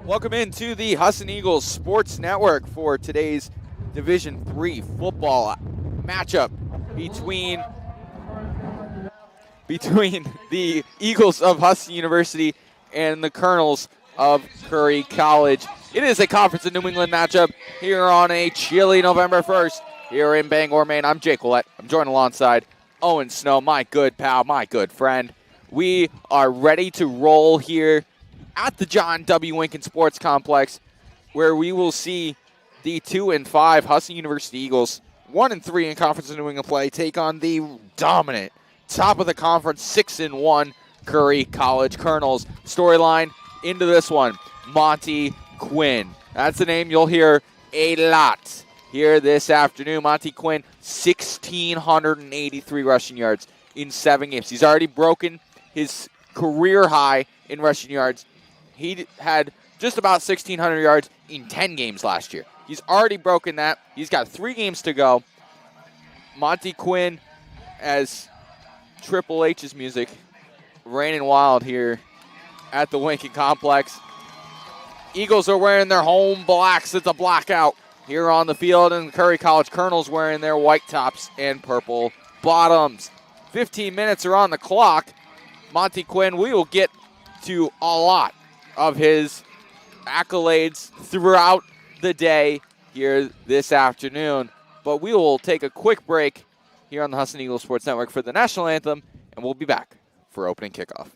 Welcome into the Husson Eagles Sports Network for today's Division III football matchup between the Eagles of Husson University and the Colonels of Curry College. It is a Conference of New England matchup here on a chilly November 1st here in Bangor, Maine. I'm Jake Willett. I'm joined alongside Owen Snow, my good pal, my good friend. We are ready to roll here at the John W. Winkin Sports Complex, where we will see the 2-5 Husson University Eagles, 1-3 in Conference of New England play, take on the dominant top of the conference 6-1 Curry College Colonels. Storyline into this one, Monty Quinn. That's the name you'll hear a lot here this afternoon. Monty Quinn, 1,683 rushing yards in 7 games. He's already broken his career high in rushing yards. He had just about 1,600 yards in 10 games last year. He's already broken that. He's got 3 games to go. Monty Quinn, as Triple H's music, raining wild here at the Winkin Complex. Eagles are wearing their home blacks. It's a blackout here on the field, and the Curry College Colonels wearing their white tops and purple bottoms. 15 minutes are on the clock. Monty Quinn, we will get to a lot of his accolades throughout the day here this afternoon. But we will take a quick break here on the Husson Eagles Sports Network for the national anthem, and we'll be back for opening kickoff.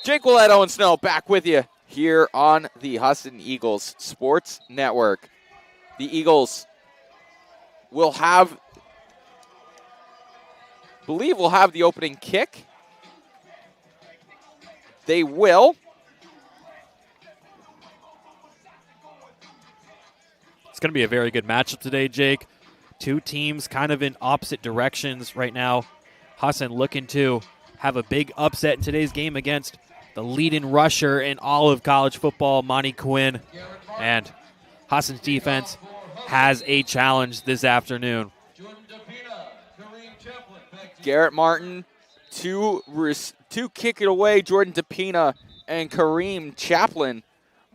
Jake Willett, Owen Snow, back with you here on the Husson Eagles Sports Network. The Eagles will have the opening kick. They will. It's going to be a very good matchup today, Jake. Two teams kind of in opposite directions right now. Husson looking to have a big upset in today's game against the leading rusher in all of college football, Monty Quinn. And Husson's defense has a challenge this afternoon. Garrett Martin to kick it away. Jordan DePina and Kareem Chaplin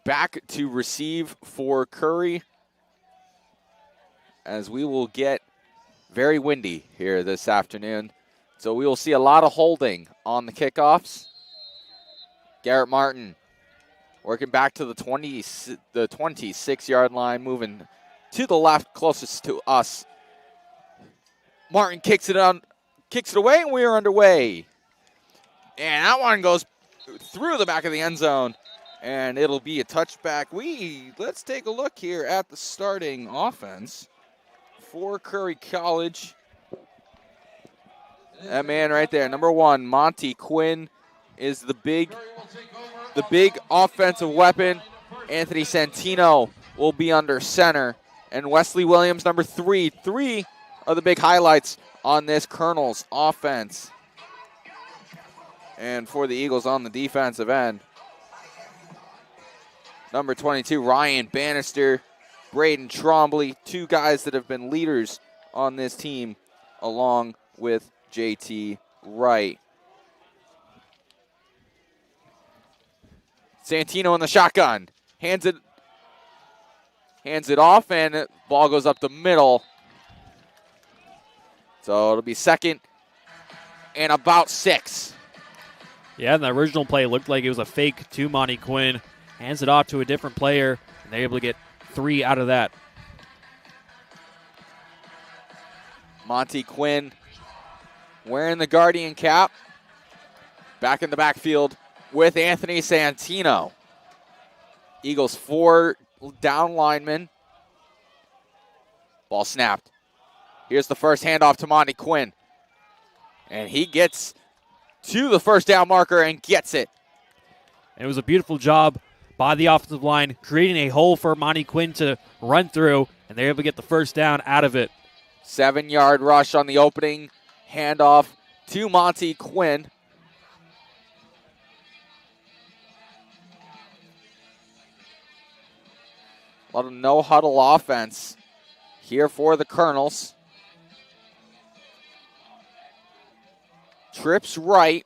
back to receive for Curry, as we will get very windy here this afternoon. So we will see a lot of holding on the kickoffs. Garrett Martin working back to the 26-yard line, moving to the left closest to us. Martin kicks it away, and we are underway. And that one goes through the back of the end zone, and it'll be a touchback. Let's take a look here at the starting offense for Curry College. That man right there, number 1, Monty Quinn, is the big offensive weapon. Anthony Santino will be under center. And Wesley Williams, number 3. 3 are the big highlights on this Colonels offense. And for the Eagles on the defensive end, number 22, Ryan Bannister, Braden Trombley, 2 guys that have been leaders on this team, along with JT Wright. Santino in the shotgun. Hands it off, and ball goes up the middle. So it'll be second and about 6. Yeah, and the original play looked like it was a fake to Monty Quinn. Hands it off to a different player, and they're able to get 3 out of that. Monty Quinn wearing the Guardian cap. Back in the backfield with Anthony Santino. Eagles 4 down linemen. Ball snapped. Here's the first handoff to Monty Quinn. And he gets to the first down marker and gets it. And it was a beautiful job by the offensive line, creating a hole for Monty Quinn to run through, and they're able to get the first down out of it. 7-yard rush on the opening handoff to Monty Quinn. A lot of no-huddle offense here for the Colonels. Trips right.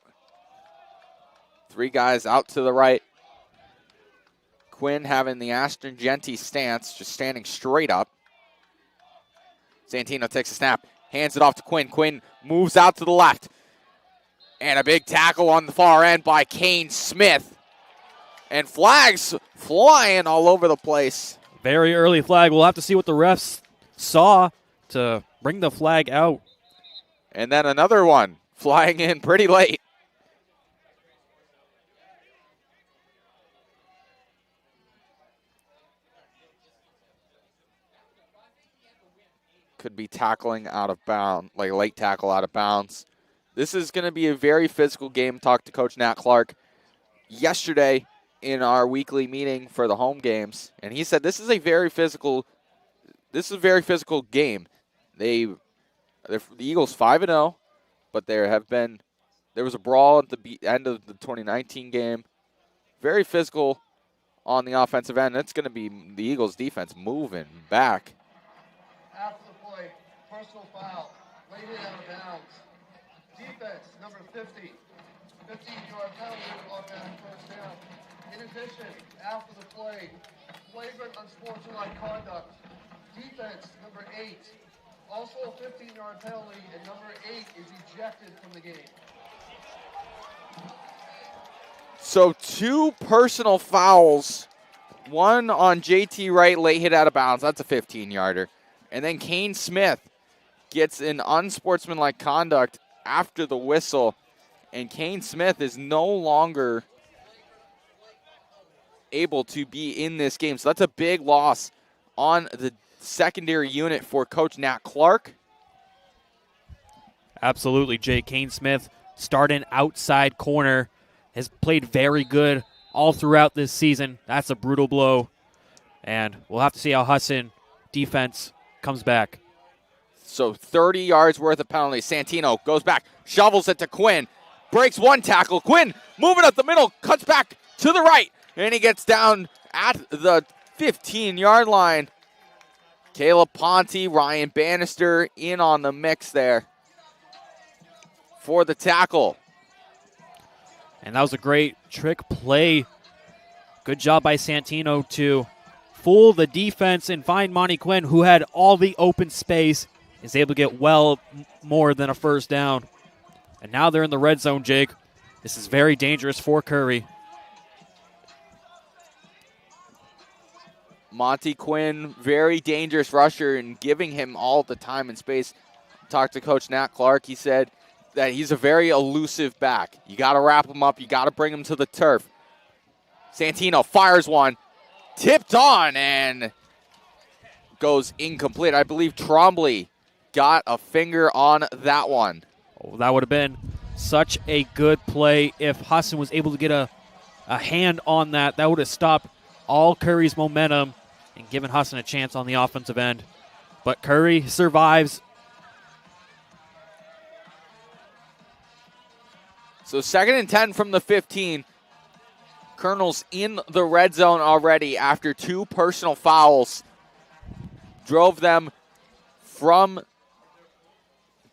3 guys out to the right. Quinn having the Ashton Genty stance, just standing straight up. Santino takes a snap, hands it off to Quinn. Quinn moves out to the left. And a big tackle on the far end by Kane Smith. And flags flying all over the place. Very early flag. We'll have to see what the refs saw to bring the flag out. And then another one flying in pretty late. Could be tackling out of bounds, like late tackle out of bounds. This is going to be a very physical game. Talked to Coach Nat Clark yesterday in our weekly meeting for the home games, and he said this is a very physical game. The Eagles 5-0, but there was a brawl at the end of the 2019 game. Very physical on the offensive end. It's going to be the Eagles defense moving back. After the play, personal foul, laid it out of bounds. Defense, number 50, 15-yard penalty, automatic first down. In addition, after the play, flagrant unsportsmanlike conduct. Defense, number 8, also a 15-yard penalty, and number 8 is ejected from the game. So 2 personal fouls, one on JT Wright, late hit out of bounds. That's a 15-yarder. And then Kane Smith gets an unsportsmanlike conduct after the whistle. And Kane Smith is no longer able to be in this game. So that's a big loss on the secondary unit for Coach Nat Clark. Absolutely, Jay. Kane Smith, starting outside corner, has played very good all throughout this season. That's a brutal blow. And we'll have to see how Husson defense comes back. So 30 yards worth of penalties. Santino goes back, shovels it to Quinn, breaks one tackle. Quinn moving up the middle, cuts back to the right, and he gets down at the 15-yard line. Caleb Ponte, Ryan Bannister in on the mix there for the tackle. And that was a great trick play. Good job by Santino to fool the defense and find Monty Quinn, who had all the open space, is able to get well more than a first down. And now they're in the red zone, Jake. This is very dangerous for Curry. Monty Quinn, very dangerous rusher, and giving him all the time and space. Talked to Coach Nat Clark. He said that he's a very elusive back. You got to wrap him up. You got to bring him to the turf. Santino fires one, tipped on, and goes incomplete. I believe Trombley got a finger on that one. Oh, that would have been such a good play if Husson was able to get a hand on that. That would have stopped all Curry's momentum and giving Husson a chance on the offensive end. But Curry survives. So 2nd and 10 from the 15. Colonels in the red zone already after 2 personal fouls. Drove them from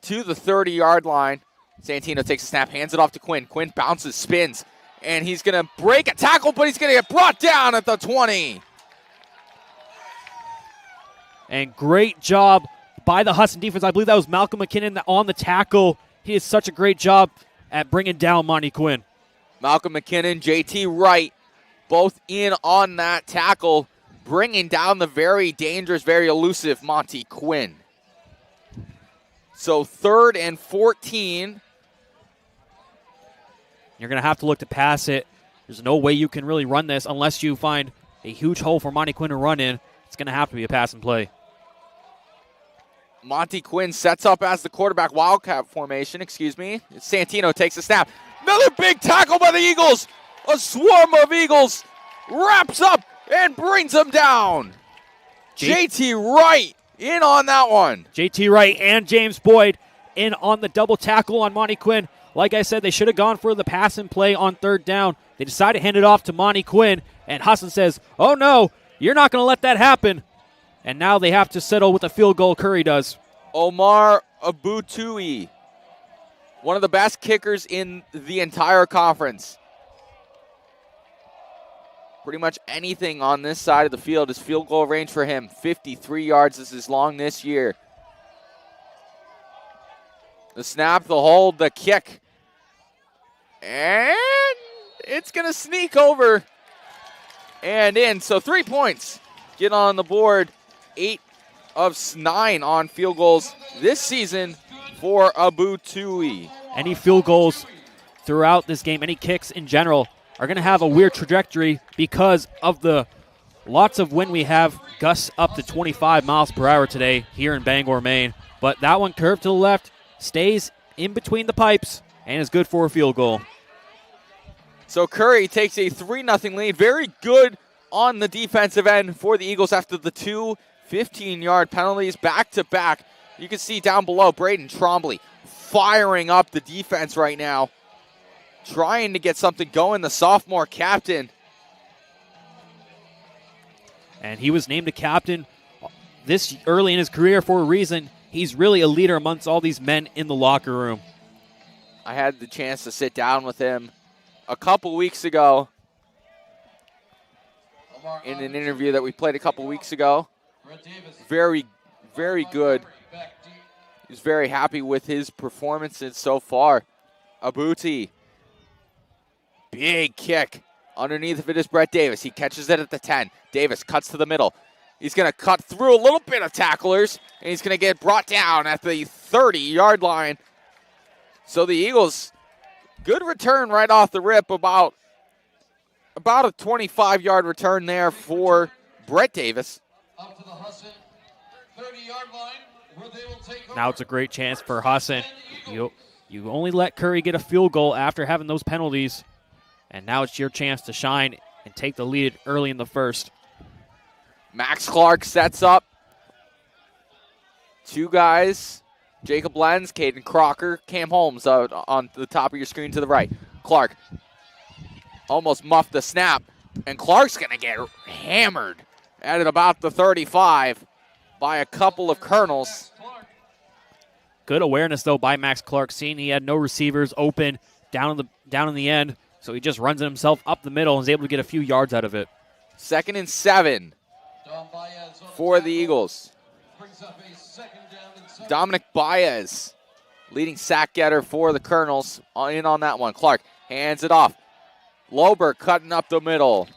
to the 30-yard line. Santino takes a snap, hands it off to Quinn. Quinn bounces, spins, and he's going to break a tackle, but he's going to get brought down at the 20. And great job by the Husson defense. I believe that was Malcolm McKinnon on the tackle. He did such a great job at bringing down Monty Quinn. Malcolm McKinnon, JT Wright, both in on that tackle, bringing down the very dangerous, very elusive Monty Quinn. So 3rd and 14. You're going to have to look to pass it. There's no way you can really run this unless you find a huge hole for Monty Quinn to run in. It's going to have to be a pass and play. Monty Quinn sets up as the quarterback, wildcat formation, Santino takes a snap. Another big tackle by the Eagles. A swarm of Eagles wraps up and brings them down. JT Wright in on that one. JT Wright and James Boyd in on the double tackle on Monty Quinn. Like I said, they should have gone for the pass and play on 3rd down. They decided to hand it off to Monty Quinn, and Husson says, oh no, you're not going to let that happen. And now they have to settle with a field goal. Curry does. Omar Abutui, one of the best kickers in the entire conference. Pretty much anything on this side of the field is field goal range for him. 53 yards is his long this year. The snap, the hold, the kick. And it's going to sneak over and in. So 3 points get on the board. 8 of 9 on field goals this season for Abutui. Any field goals throughout this game, any kicks in general, are going to have a weird trajectory because of the lots of wind we have, gusts up to 25 miles per hour today here in Bangor, Maine. But that one curved to the left, stays in between the pipes, and is good for a field goal. So Curry takes a 3-0 lead. Very good on the defensive end for the Eagles after the 2 15-yard penalties back-to-back. You can see down below Braden Trombley firing up the defense right now, trying to get something going, the sophomore captain. And he was named a captain this early in his career for a reason. He's really a leader amongst all these men in the locker room. I had the chance to sit down with him a couple weeks ago in an interview that we played a couple weeks ago. Very, very good. He's very happy with his performances so far. Abuti, big kick. Underneath of it is Brett Davis. He catches it at the 10. Davis cuts to the middle. He's going to cut through a little bit of tacklers, and he's going to get brought down at the 30-yard line. So the Eagles, good return right off the rip, about a 25-yard return there for Brett Davis. Up to the Husson 30-yard line, where they will take over. Now it's a great chance for Husson. You only let Curry get a field goal after having those penalties, and now it's your chance to shine and take the lead early in the first. Max Clark sets up. 2 guys, Jacob Lenz, Caden Crocker, Cam Holmes on the top of your screen to the right. Clark almost muffed the snap, and Clark's going to get hammered at about the 35 by a couple of Colonels. Good awareness, though, by Max Clark, seeing he had no receivers open down in the end, so he just runs it himself up the middle and is able to get a few yards out of it. 2nd and 7 for the Eagles. Dominic Baez, leading sack getter for the Colonels, in on that one. Clark hands it off. Lober cutting up the middle.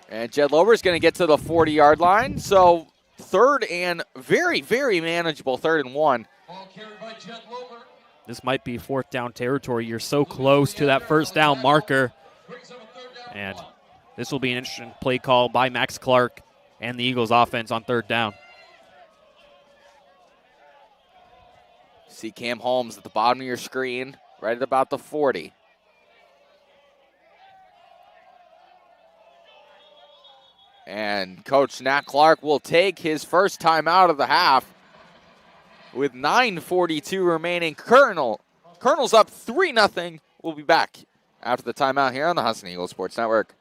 And Jed Lober is going to get to the 40-yard line. So 3rd and very, very manageable 3rd and 1. Ball carried by Jed Lober. This might be 4th down territory. You're so close to that 1st down marker. And this will be an interesting play call by Max Clark and the Eagles offense on 3rd down. See Cam Holmes at the bottom of your screen, right at about the 40. And Coach Nat Clark will take his first time out of the half with 9:42 remaining. Colonel's up 3-0. We'll be back after the timeout here on the Husson Eagles Sports Network.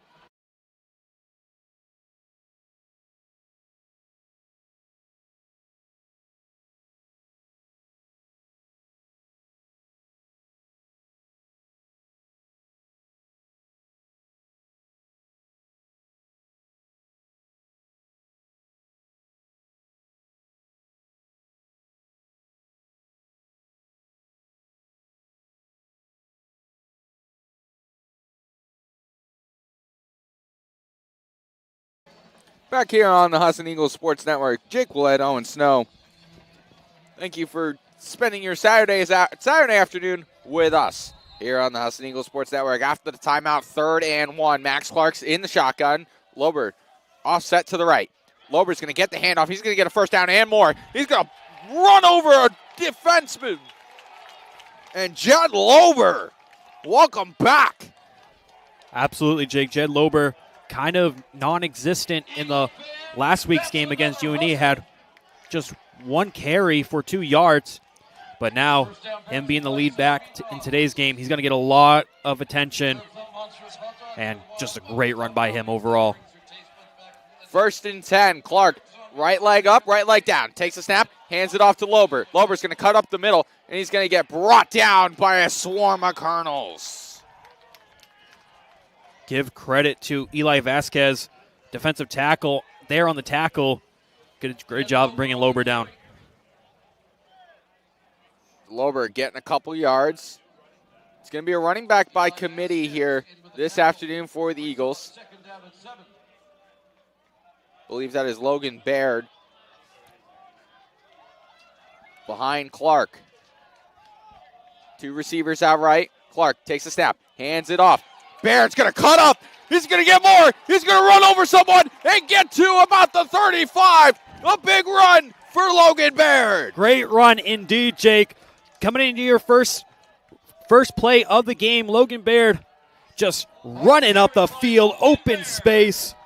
Back here on the Husson Eagles Sports Network, Jake Willett, Owen Snow. Thank you for spending your Saturday afternoon with us here on the Husson Eagles Sports Network. After the timeout, 3rd and 1. Max Clark's in the shotgun. Lober offset to the right. Lober's going to get the handoff. He's going to get a first down and more. He's going to run over a defenseman. And Jed Lober, welcome back. Absolutely, Jake. Jed Lober, kind of non-existent in the last week's game against UNE, had just 1 carry for 2 yards. But now, him being the lead back in today's game, he's going to get a lot of attention. And just a great run by him overall. 1st and 10. Clark, right leg up, right leg down. Takes a snap, hands it off to Lober. Lober's going to cut up the middle, and he's going to get brought down by a swarm of Colonels. Give credit to Eli Vasquez, defensive tackle, there on the tackle. Great job of bringing Lober down. Lober getting a couple yards. It's going to be a running back by committee here this afternoon for the Eagles. Believe that is Logan Baird. Behind Clark. 2 receivers out right. Clark takes a snap, hands it off. Baird's going to cut up. He's going to get more. He's going to run over someone and get to about the 35. A big run for Logan Baird. Great run indeed, Jake. Coming into your first play of the game, Logan Baird just running up the field, open space.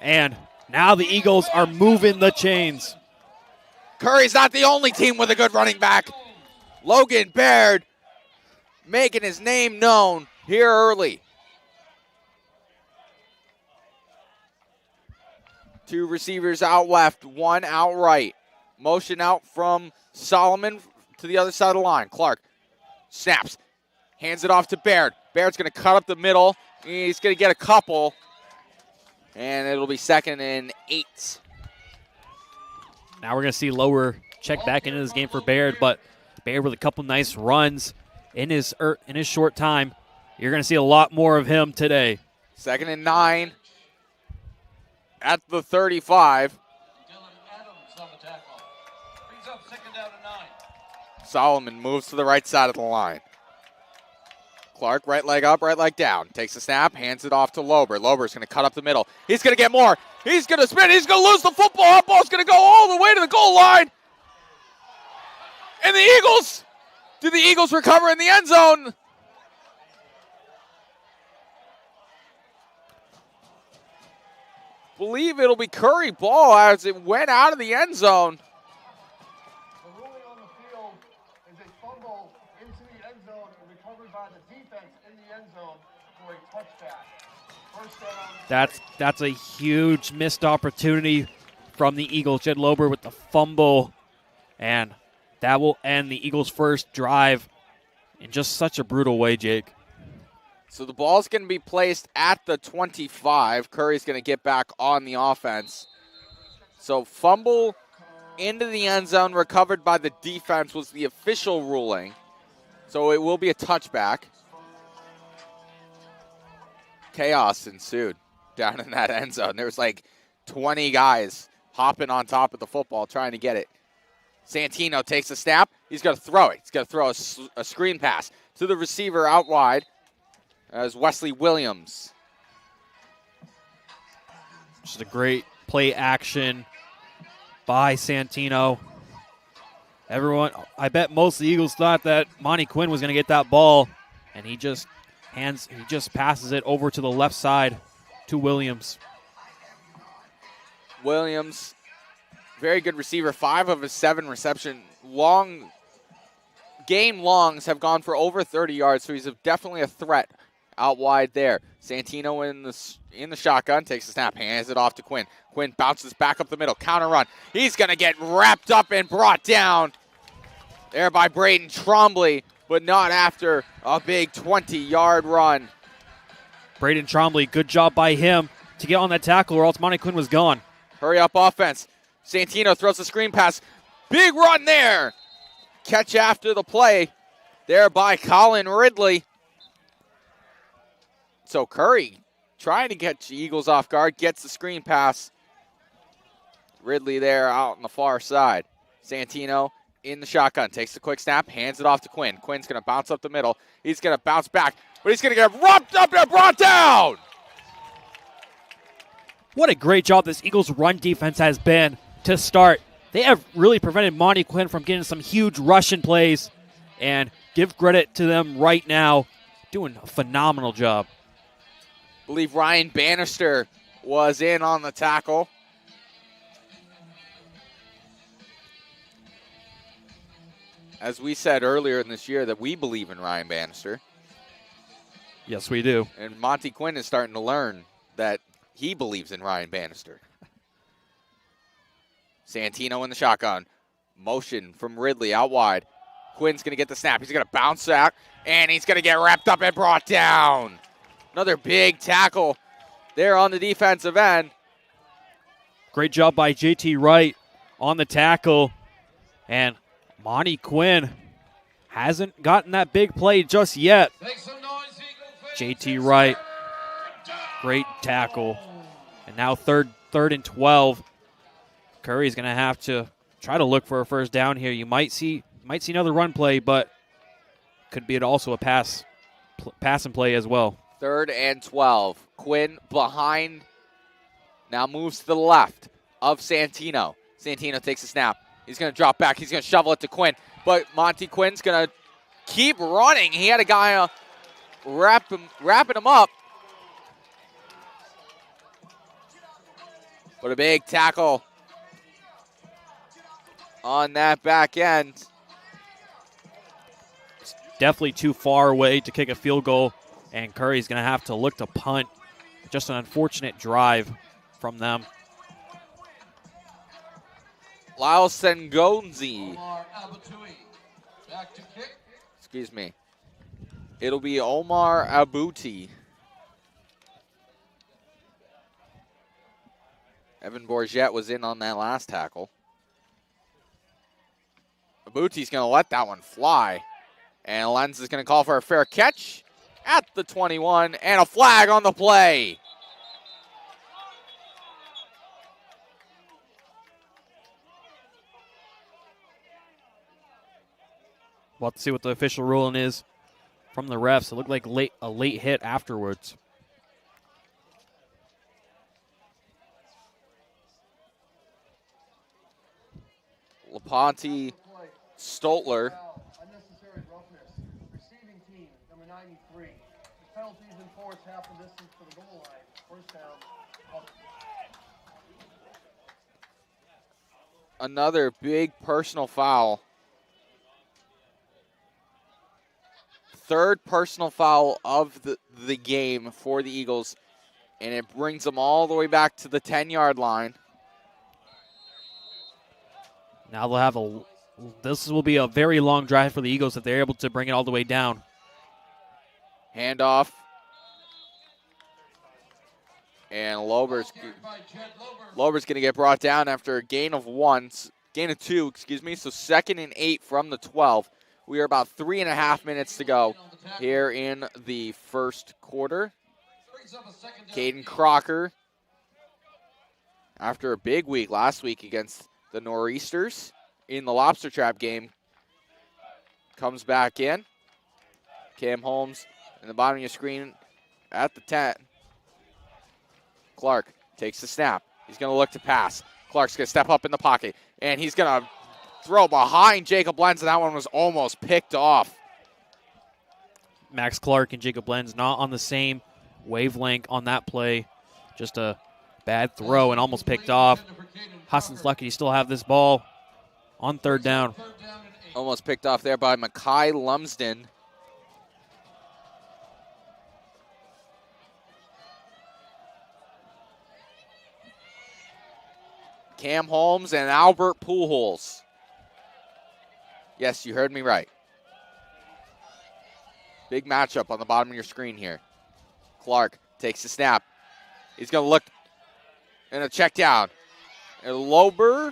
And now the Eagles are moving the chains. Curry's not the only team with a good running back. Logan Baird making his name known here early. 2 receivers out left, 1 out right. Motion out from Solomon to the other side of the line. Clark snaps, hands it off to Baird. Baird's going to cut up the middle. He's going to get a couple, and it'll be 2nd and 8. Now we're going to see Lower check back into this game for Baird, but Baird with a couple nice runs in his short time. You're going to see a lot more of him today. 2nd and 9 at the 35. Solomon moves to the right side of the line. Clark, right leg up, right leg down. Takes a snap, hands it off to Lober. Lober's going to cut up the middle. He's going to get more. He's going to spin. He's going to lose the football. That ball's going to go all the way to the goal line. And do the Eagles recover in the end zone? Believe it'll be Curry ball as it went out of the end zone. The ruling on the field is a fumble into the end zone and recovered by the defense in the end zone for a touchback. First down. That's a huge missed opportunity from the Eagles. Jed Lober with the fumble, and that will end the Eagles' first drive in just such a brutal way, Jake. So the ball's going to be placed at the 25. Curry's going to get back on the offense. So fumble into the end zone, recovered by the defense was the official ruling. So it will be a touchback. Chaos ensued down in that end zone. There was like 20 guys hopping on top of the football trying to get it. Santino takes a snap. He's going to throw it. He's going to throw a screen pass to the receiver out wide. As Wesley Williams. Just a great play action by Santino. Everyone, I bet most of the Eagles thought that Monty Quinn was going to get that ball, and he just passes it over to the left side to Williams. Williams, very good receiver. 5 of his 7 reception game longs have gone for over 30 yards, so he's definitely a threat out wide there. Santino in the shotgun, takes the snap, hands it off to Quinn. Quinn bounces back up the middle, counter run. He's going to get wrapped up and brought down there by Braden Trombley, but not after a big 20-yard run. Braden Trombley, good job by him to get on that tackle, or else Monty Quinn was gone. Hurry up offense. Santino throws the screen pass. Big run there. Catch after the play there by Colin Ridley. So Curry trying to catch the Eagles off guard, gets the screen pass. Ridley there out on the far side. Santino in the shotgun, takes the quick snap, hands it off to Quinn. Quinn's going to bounce up the middle. He's going to bounce back, but he's going to get wrapped up and brought down. What a great job this Eagles run defense has been to start. They have really prevented Monty Quinn from getting some huge rushing plays, and give credit to them right now. Doing a phenomenal job. I believe Ryan Bannister was in on the tackle. As we said earlier in this year that we believe in Ryan Bannister. Yes, we do. And Monty Quinn is starting to learn that he believes in Ryan Bannister. Santino in the shotgun. Motion from Ridley out wide. Quinn's going to get the snap. He's going to bounce out, and he's going to get wrapped up and brought down. Another big tackle there on the defensive end. Great job by JT Wright on the tackle. And Monty Quinn hasn't gotten that big play just yet. JT Wright, great tackle. And now third and 12. Curry's going to have to try to look for a first down here. You might see another run play, but could be also a pass and play as well. 3rd and 12. Quinn behind, now moves to the left of Santino. Santino takes a snap. He's going to drop back. He's going to shovel it to Quinn, but Monty Quinn's going to keep running. He had a guy wrapping him up. But a big tackle on that back end. It's definitely too far away to kick a field goal, and Curry's going to have to look to punt. Just an unfortunate drive from them. Lyle Sengonzi. Excuse me. It'll be Omar Abuti. Evan Bourget was in on that last tackle. Abuti's going to let that one fly. And Lenz is going to call for a fair catch at the 21, and a flag on the play. We'll have to see what the official ruling is from the refs. It looked like a late hit afterwards. LaPonte Stoltler. Unnecessary roughness. Receiving team, number 93. The penalties enforced half the distance to the goal line. First down. Another big personal foul. 3rd personal foul of the game for the Eagles, and it brings them all the way back to the 10-yard line. Now they'll have this will be a very long drive for the Eagles if they're able to bring it all the way down. Handoff. And Lober's going to get brought down after a gain of 2, So 2nd and 8 from the 12. We are about 3.5 minutes to go here in the first quarter. Caden Crocker, after a big week last week against the Nor'easters in the Lobster Trap game, comes back in. Cam Holmes in the bottom of your screen at the 10. Clark takes the snap. He's going to look to pass. Clark's going to step up in the pocket, and he's going to throw behind Jacob Lenz, and that one was almost picked off. Max Clark and Jacob Lenz not on the same wavelength on that play. Just a Bad throw and almost picked off. Husson's lucky to still have this ball on third down. Almost picked off there by Mackay Lumsden. Cam Holmes and Albert Pujols. Yes, you heard me right. Big matchup on the bottom of your screen here. Clark takes the snap. He's going to look and a check down. And Logan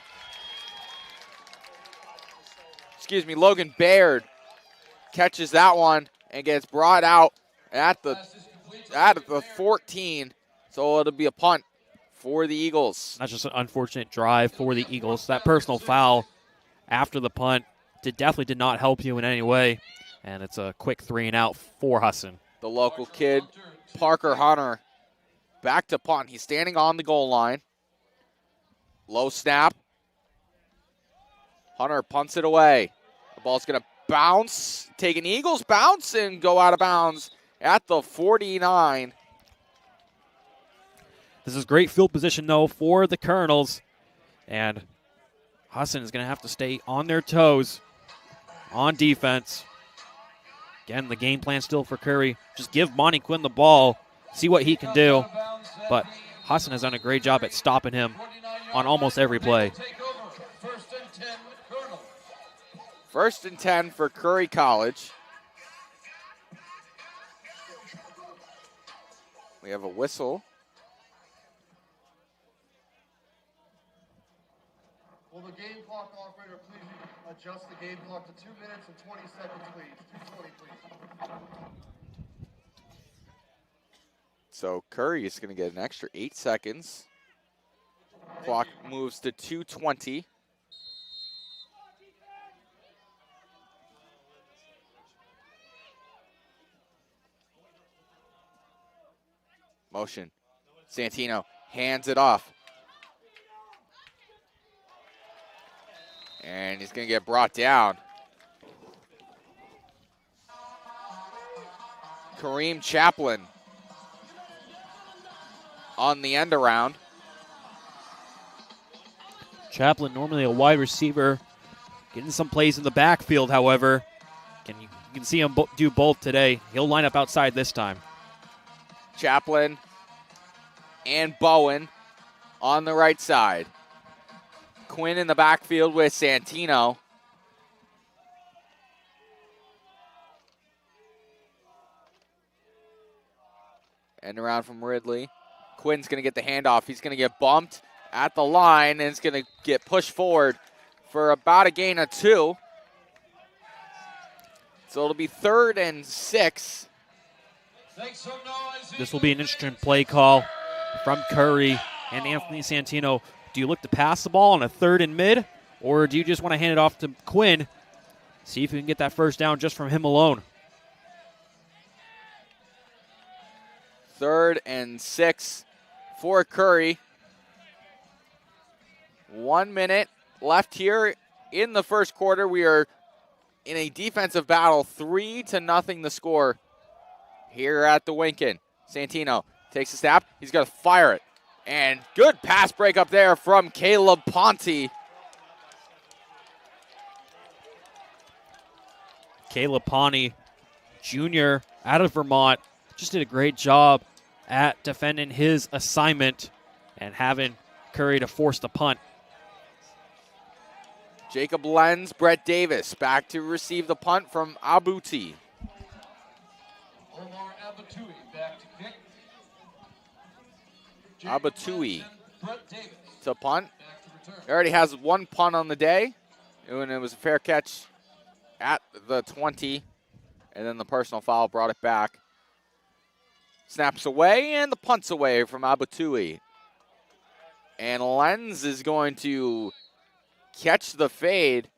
Baird catches that one and gets brought out at the 14. So it'll be a punt for the Eagles. That's just an unfortunate drive for the Eagles. That personal foul after the punt definitely did not help you in any way. And it's a quick 3-and-out for Husson. The local kid, Parker Hunter, back to punt. He's standing on the goal line. Low snap. Hunter punts it away. The ball's going to bounce, take an Eagles bounce, and go out of bounds at the 49. This is great field position, though, for the Colonels. And Husson is going to have to stay on their toes on defense. Again, the game plan still for Curry. Just give Monty Quinn the ball, see what he can do. But Husson has done a great job at stopping him on almost every play. First and 10 for Curry College. We have a whistle. Will the game clock operator please adjust the game clock to 2 minutes and 20 seconds, please? 2:20, please. So Curry is going to get an extra 8 seconds. Clock moves to 2:20. Motion. Santino hands it off. And he's going to get brought down. Kareem Chaplin on the end around. Chaplin, normally a wide receiver, getting some plays in the backfield, however. You can see him do both today. He'll line up outside this time. Chaplin and Bowen on the right side. Quinn in the backfield with Santino. End around from Ridley. Quinn's going to get the handoff. He's going to get bumped at the line, and it's going to get pushed forward for about a gain of 2. So it'll be 3rd and 6. This will be an interesting play call from Curry and Anthony Santino. Do you look to pass the ball on a 3rd and mid, or do you just want to hand it off to Quinn, see if you can get that first down just from him alone? 3rd and 6 for Curry. 1 minute left here in the first quarter. We are in a defensive battle, 3-0 the score here at the Winkin. Santino takes a snap. He's going to fire it. And good pass break up there from Caleb Ponte. Caleb Ponte, Jr. out of Vermont, just did a great job at defending his assignment and having Curry to force the punt. Jacob Lenz, Brett Davis back to receive the punt from Abuti. Omar Abatui back to kick. Abatui Brett Davis to punt. back to return. He already has 1 punt on the day, and it was a fair catch at the 20, and then the personal foul brought it back. Snaps away, and the punt's away from Abatui. And Lenz is going to catch the fade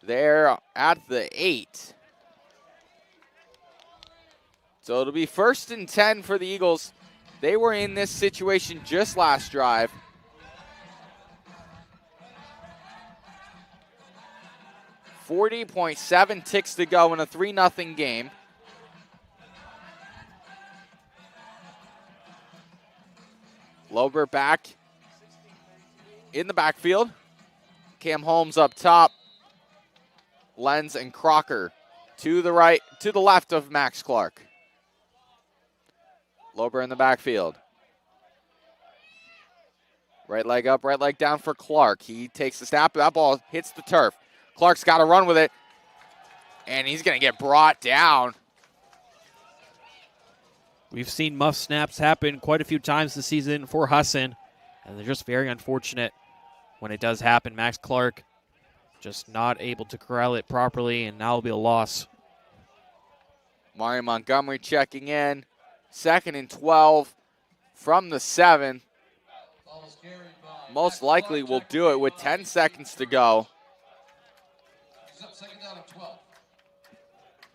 there at the 8. So it'll be 1st and 10 for the Eagles. They were in this situation just last drive. .7 ticks to go in a 3-0 game. Lober back in the backfield. Cam Holmes up top. Lenz and Crocker to the left of Max Clark. Lober in the backfield. Right leg up, right leg down for Clark. He takes the snap. That ball hits the turf. Clark's got to run with it. And he's going to get brought down. We've seen muff snaps happen quite a few times this season for Husson, and they're just very unfortunate when it does happen. Max Clark just not able to corral it properly, and now it'll be a loss. Mario Montgomery checking in. 2nd and 12 from the 7. Most likely will do it with 10 seconds to go.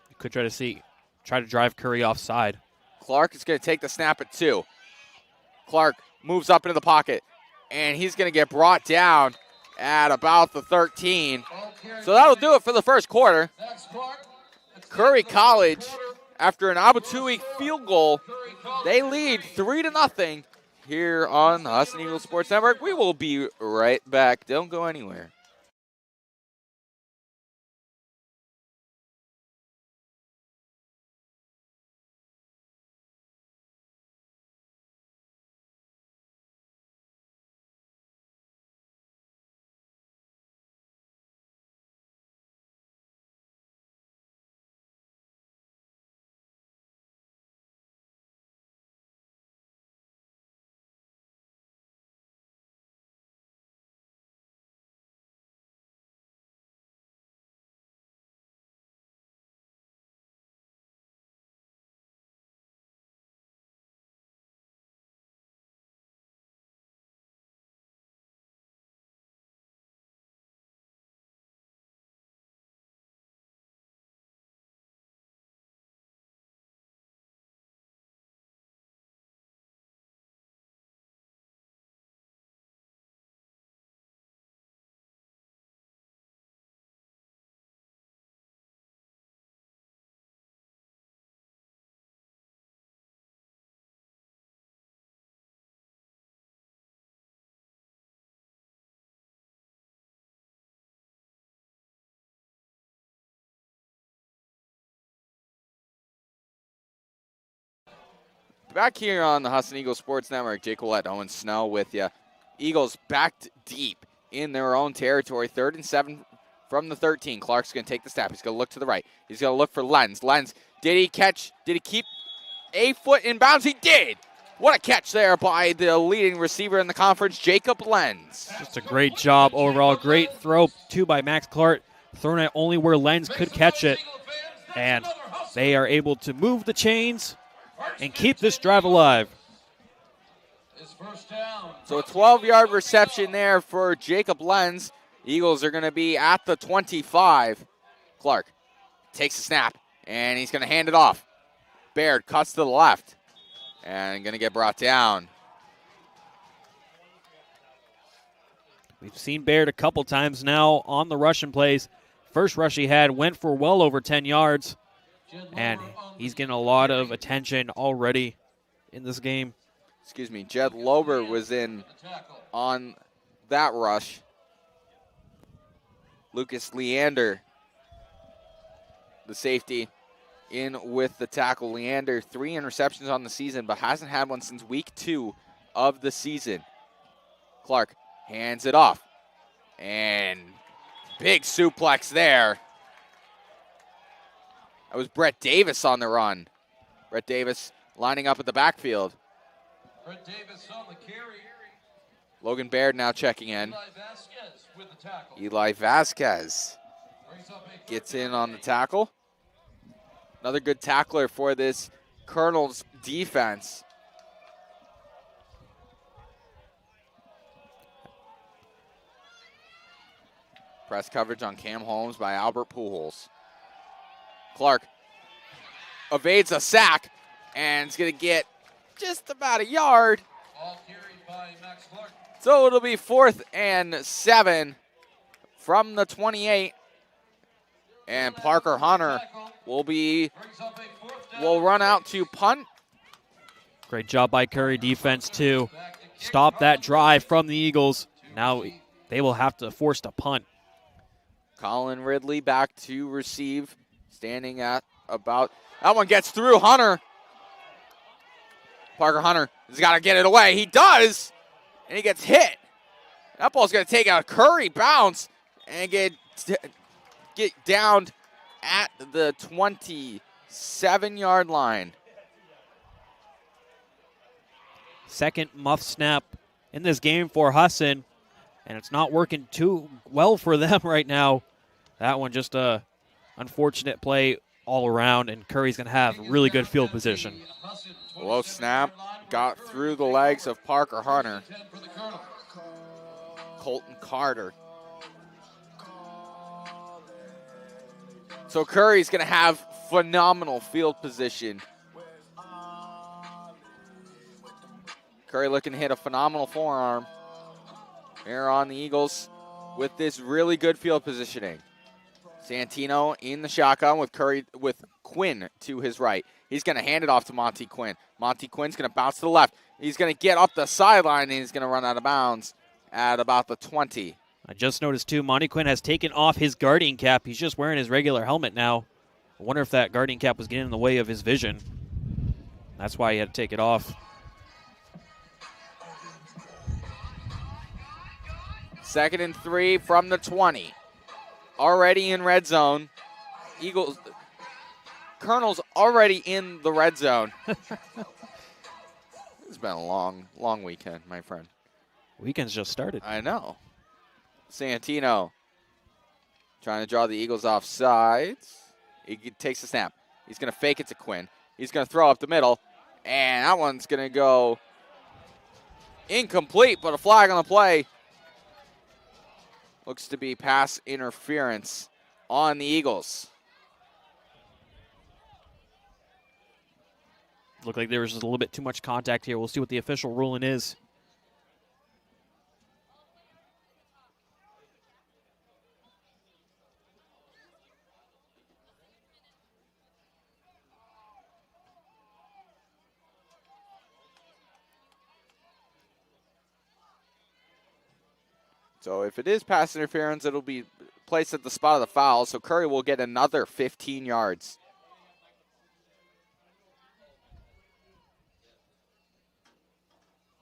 You could try to drive Curry offside. Clark is going to take the snap at 2. Clark moves up into the pocket, and he's going to get brought down at about the 13. So that'll do it for the first quarter. Curry College, after an Abatui field goal, they lead 3-0 here on the Husson Eagles Sports Network. We will be right back. Don't go anywhere. Back here on the Husson Eagles Sports Network, Jake Willett, Owen Snow with you. Eagles backed deep in their own territory. 3rd and 7 from the 13. Clark's going to take the snap. He's going to look to the right. He's going to look for Lenz. Lenz, did he keep a foot in bounds? He did. What a catch there by the leading receiver in the conference, Jacob Lenz. Just a great job overall. Great throw, too, by Max Clark. Thrown it only where Lenz could catch it. And they are able to move the chains and keep this drive alive. So a 12-yard reception there for Jacob Lenz. Eagles are going to be at the 25. Clark takes a snap, and he's going to hand it off. Baird cuts to the left, and going to get brought down. We've seen Baird a couple times now on the rushing plays. First rush he had went for well over 10 yards. And he's getting a lot of attention already in this game. Excuse me, Jed Lober was in on that rush. Lucas Leander, the safety, in with the tackle. Leander, 3 interceptions on the season, but hasn't had one since week 2 of the season. Clark hands it off. And big suplex there. That was Brett Davis on the run. Brett Davis lining up at the backfield. Brett Davis on the carry. Logan Baird now checking in. Eli Vasquez with the tackle. Eli Vasquez gets in on the tackle. Another good tackler for this Colonels defense. Press coverage on Cam Holmes by Albert Pujols. Clark evades a sack and is going to get just about a yard. All carried by Max Clark. So it'll be 4th and 7 from the 28. And Parker Hunter will run out to punt. Great job by Curry defense, too. Stop that drive from the Eagles. Now they will have to force to punt. Colin Ridley back to receive, standing at about, that one gets through Hunter. Parker Hunter has got to get it away. He does, and he gets hit. That ball's going to take a Curry bounce and get downed at the 27-yard line. Second muff snap in this game for Husson, and it's not working too well for them right now. That one just a unfortunate play all around, and Curry's going to have really good field position. Low snap, got through the legs of Parker Hunter. Colton Carter. So Curry's going to have phenomenal field position. Curry looking to hit a phenomenal forearm here on the Eagles with this really good field positioning. Santino in the shotgun with Quinn to his right. He's going to hand it off to Monty Quinn. Monty Quinn's going to bounce to the left. He's going to get up the sideline, and he's going to run out of bounds at about the 20. I just noticed, too, Monty Quinn has taken off his guarding cap. He's just wearing his regular helmet now. I wonder if that guarding cap was getting in the way of his vision. That's why he had to take it off. Second and 3 from the 20. Already in red zone. Colonel's already in the red zone. It's been a long weekend, my friend. Weekend's just started. I know. Santino trying to draw the Eagles off sides. He takes the snap. He's going to fake it to Quinn. He's going to throw up the middle, and that one's going to go incomplete, but a flag on the play. Looks to be pass interference on the Eagles. Looked like there was just a little bit too much contact here. We'll see what the official ruling is. So if it is pass interference, it'll be placed at the spot of the foul, so Curry will get another 15 yards.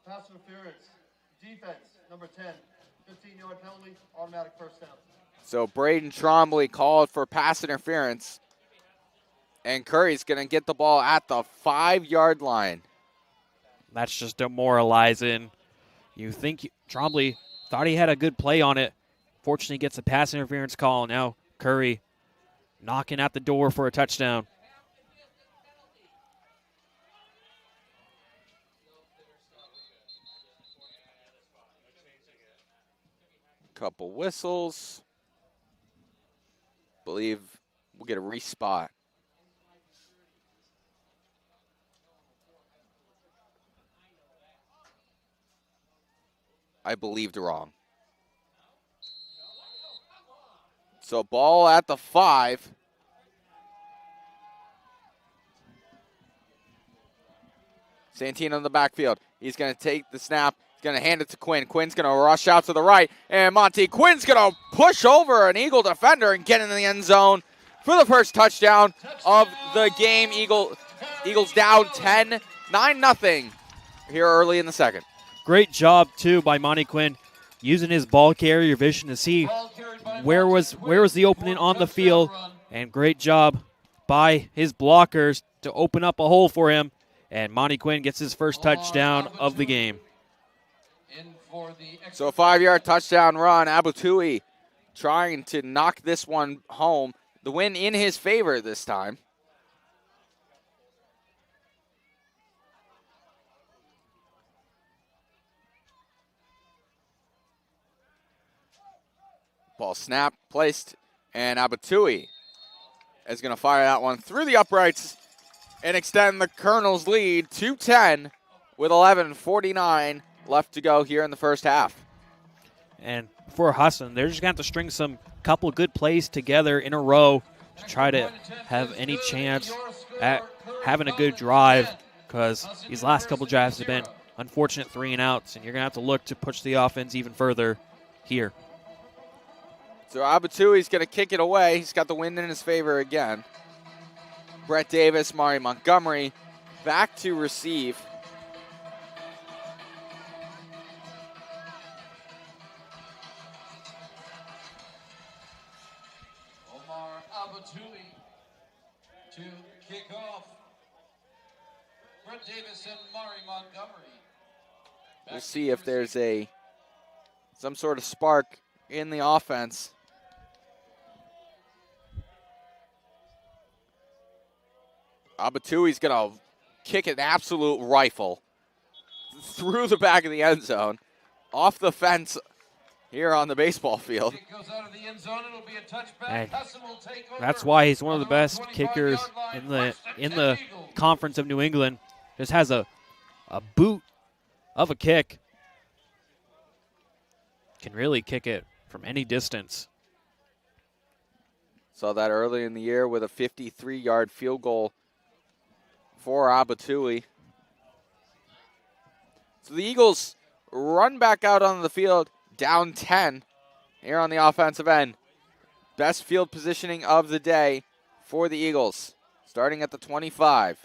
Pass interference. Defense, number 10. 15-yard penalty, automatic first down. So Braden Trombley called for pass interference, and Curry's going to get the ball at the 5-yard line. That's just demoralizing. You think Trombley thought he had a good play on it. Fortunately, gets a pass interference call. Now Curry knocking at the door for a touchdown. Couple whistles. Believe we'll get a respot. I believed wrong. So ball at the 5. Santino in the backfield. He's going to take the snap. He's going to hand it to Quinn. Quinn's going to rush out to the right. And Monty Quinn's going to push over an Eagle defender and get in the end zone for the first touchdown of the game. Eagles down 10, 9-0 here early in the second. Great job, too, by Monty Quinn, using his ball carrier vision to see where was the opening on the field. And great job by his blockers to open up a hole for him. And Monty Quinn gets his first touchdown of the game. So a 5-yard touchdown run. Abutui trying to knock this one home. The win in his favor this time. Ball snap, placed, and Abutui is going to fire that one through the uprights and extend the Colonel's lead to 10 with 11:49 left to go here in the first half. And for Husson, they're just going to have to string some couple good plays together in a row to try to have any chance at having a good drive, because these last couple drives have been unfortunate 3 and outs, and you're going to have to look to push the offense even further here. So Abatui's going to kick it away. He's got the wind in his favor again. Brett Davis, Mari Montgomery back to receive. Omar Abatui to kick off. Brett Davis and Mari Montgomery. We'll see if there's some sort of spark in the offense. Abatui's going to kick an absolute rifle through the back of the end zone, off the fence here on the baseball field. Kick goes out of the end zone. It'll be a touchback. And Husson will take over that's why he's one of the on best 25-yard kickers line. in the First and 10 Conference Eagles. of New England. Just has a boot of a kick. Can really kick it from any distance. Saw that early in the year with a 53-yard field goal for Abatui. So the Eagles run back out on the field, down 10 here on the offensive end. Best field positioning of the day for the Eagles, starting at the 25.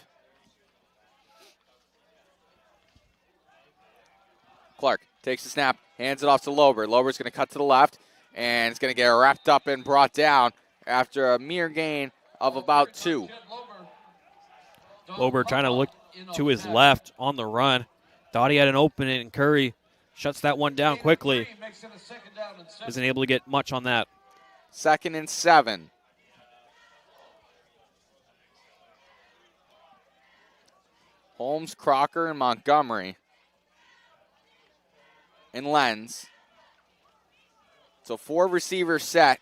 Clark takes the snap, hands it off to Lober. Lober's going to cut to the left, and it's going to get wrapped up and brought down after a mere gain of about 2. Lober trying to look to his left on the run. Thought he had an opening, and Curry shuts that one down quickly. Isn't able to get much on that. 2nd and 7. Holmes, Crocker, and Montgomery. And Lenz. So 4 receivers set.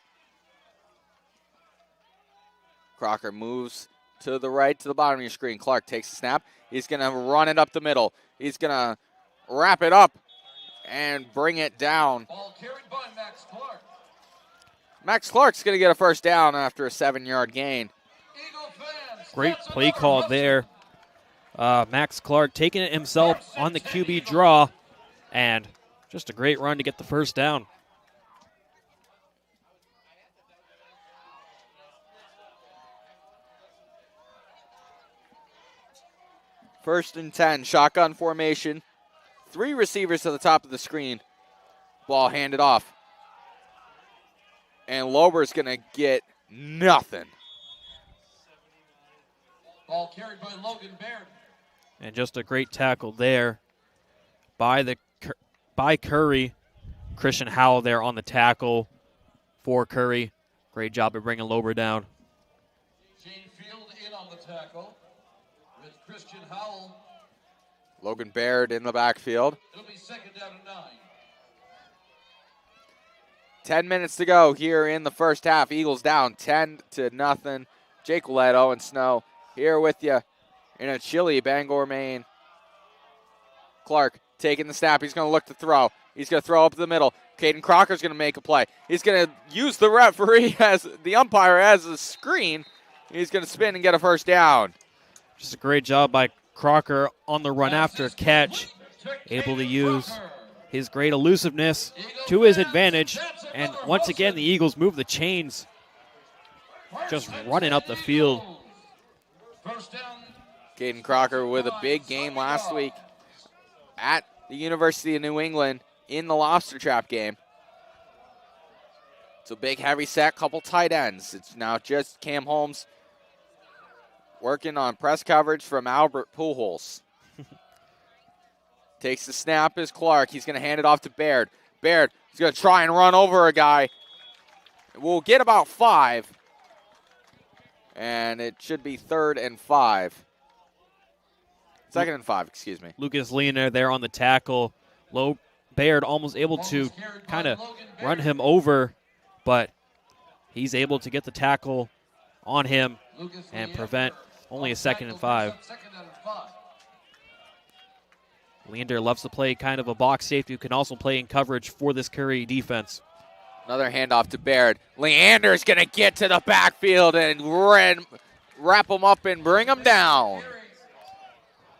Crocker moves to the right, to the bottom of your screen. Clark takes the snap. He's going to run it up the middle. He's going to wrap it up and bring it down. Ball carried by Max Clark. Max Clark's going to get a first down after a 7-yard gain. Eagle fans, Great that's play another call Hudson. there. Max Clark taking it himself on the QB draw, and just a great run to get the first down. First and 10, shotgun formation. 3 receivers to the top of the screen. Ball handed off. And Lober's going to get nothing. Ball carried by Logan Baird. And just a great tackle there by Curry. Christian Howell there on the tackle for Curry. Great job of bringing Lober down. Shane Field in on the tackle with Christian Howell. Logan Baird in the backfield. It'll be 2nd down and 9. 10 minutes to go here in the first half. Eagles down 10-0. Jake Leto and Snow here with you in a chilly Bangor, Maine. Clark taking the snap. He's going to look to throw. He's going to throw up the middle. Caden Crocker's going to make a play. He's going to use the referee as the umpire as a screen. He's going to spin and get a first down. Just a great job by Crocker on the run after a catch. Able to use his great elusiveness to his advantage. And once again, the Eagles move the chains. Just running up the field. First down. Caden Crocker with a big game last week at the University of New England in the lobster trap game. So big, heavy set, couple tight ends. It's now just Cam Holmes working on press coverage from Albert Pujols. Takes the snap is Clark. He's going to hand it off to Baird. Baird is going to try and run over a guy. We'll get about 5. And it should be 3rd and 5. 2nd and 5, excuse me. Lucas Leaner there on the tackle. Baird almost able to kind of run him over, but he's able to get the tackle on him and prevent only a 2nd and 5. Leander loves to play kind of a box safety who can also play in coverage for this Curry defense. Another handoff to Baird. Leander's going to get to the backfield and wrap him up and bring him down.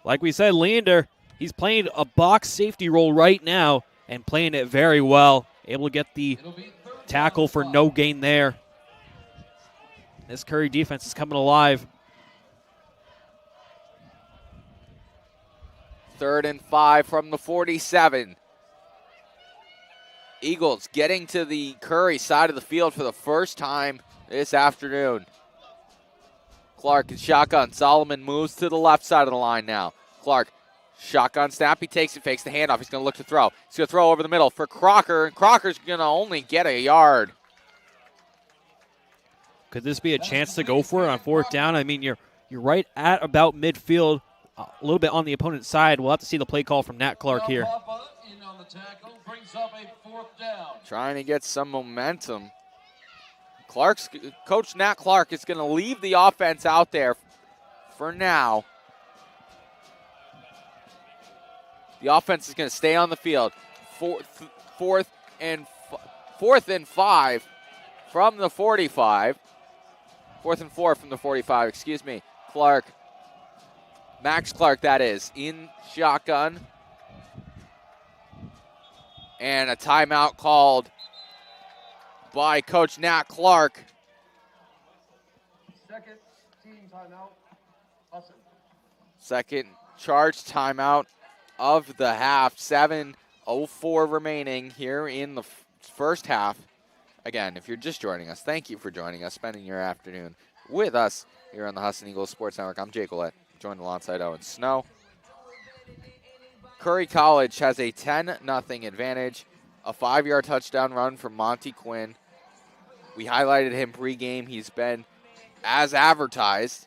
Like we said, Leander He's playing a box safety role right now and playing it very well. Able to get the tackle for no gain there. This Curry defense is coming alive. 3rd and 5 from the 47. Eagles getting to the Curry side of the field for the first time this afternoon. Clark in shotgun. Solomon moves to the left side of the line now. Clark, shotgun snap. He takes it, fakes the handoff. He's going to look to throw. He's going to throw over the middle for Crocker, and Crocker's going to only get a yard. Could this be a chance to go for it on 4th down? I mean, you're right at about midfield, a little bit on the opponent's side. We'll have to see the play call from Nat Clark here. Trying to get some momentum. Coach Nat Clark is going to leave the offense out there for now. The offense is going to stay on the field. 4th and 5 from the 45. 4th and 4 from the 45, excuse me. Clark, Max Clark that is, in shotgun. And a timeout called by Coach Nat Clark. 2nd team timeout, Husson. 2nd charge timeout of the half. 7:04 remaining here in the first half. Again, if you're just joining us, thank you for joining us, spending your afternoon with us here on the Husson Eagles Sports Network. I'm Jake Ouellette, joined alongside Owen Snow. Curry College has a 10-0 advantage. A 5-yard touchdown run from Monty Quinn. We highlighted him pregame. He's been as advertised.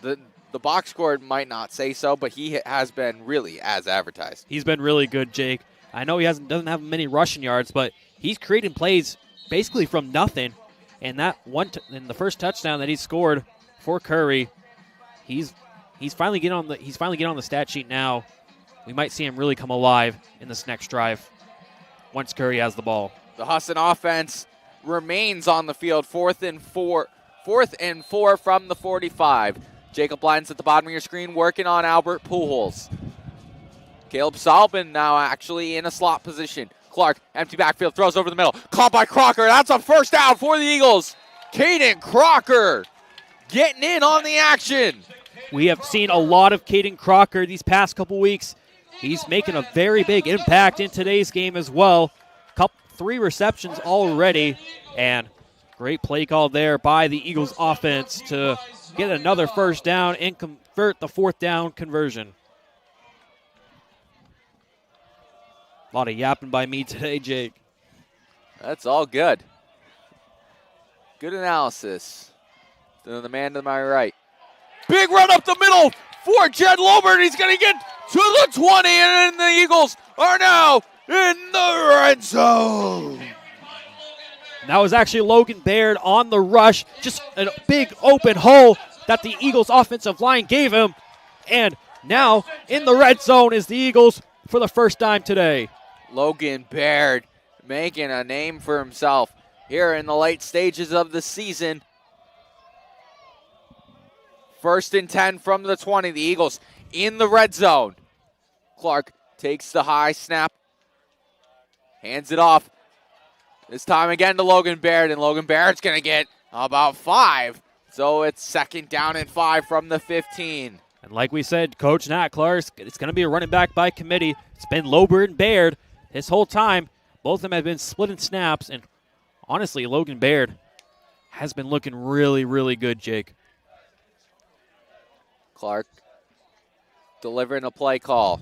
The box score might not say so, but he has been really as advertised. He's been really good, Jake. I know he doesn't have many rushing yards, but he's creating plays basically from nothing. And that in the first touchdown that he scored for Curry, he's finally getting on the stat sheet now. We might see him really come alive in this next drive once Curry has the ball. The Husson offense remains on the field. 4th and 4 from the 45. Jacob Lyons at the bottom of your screen working on Albert Pujols. Caleb Solomon now actually in a slot position. Clark, empty backfield, throws over the middle. Caught by Crocker. That's a first down for the Eagles. Caden Crocker getting in on the action. We have seen a lot of Caden Crocker these past couple weeks. He's making a very big impact in today's game as well. 3 receptions already, and great play call there by the Eagles offense to get another first down and convert the 4th down conversion. A lot of yapping by me today, Jake. That's all good. Good analysis. The man to my right. Big run up the middle for Jed Lobert. He's going to get to the 20, and the Eagles are now in the red zone. That was actually Logan Baird on the rush. Just a big open hole that the Eagles offensive line gave him. And now in the red zone is the Eagles for the first time today. Logan Baird making a name for himself here in the late stages of the season. 1st and 10 from the 20. The Eagles in the red zone. Clark takes the high snap. Hands it off. This time again to Logan Baird, and Logan Baird's going to get about 5. So it's 2nd down and 5 from the 15. And like we said, Coach Nat Clark, it's going to be a running back by committee. It's been Lobert and Baird this whole time. Both of them have been splitting snaps, and honestly, Logan Baird has been looking really, really good, Jake. Clark delivering a play call.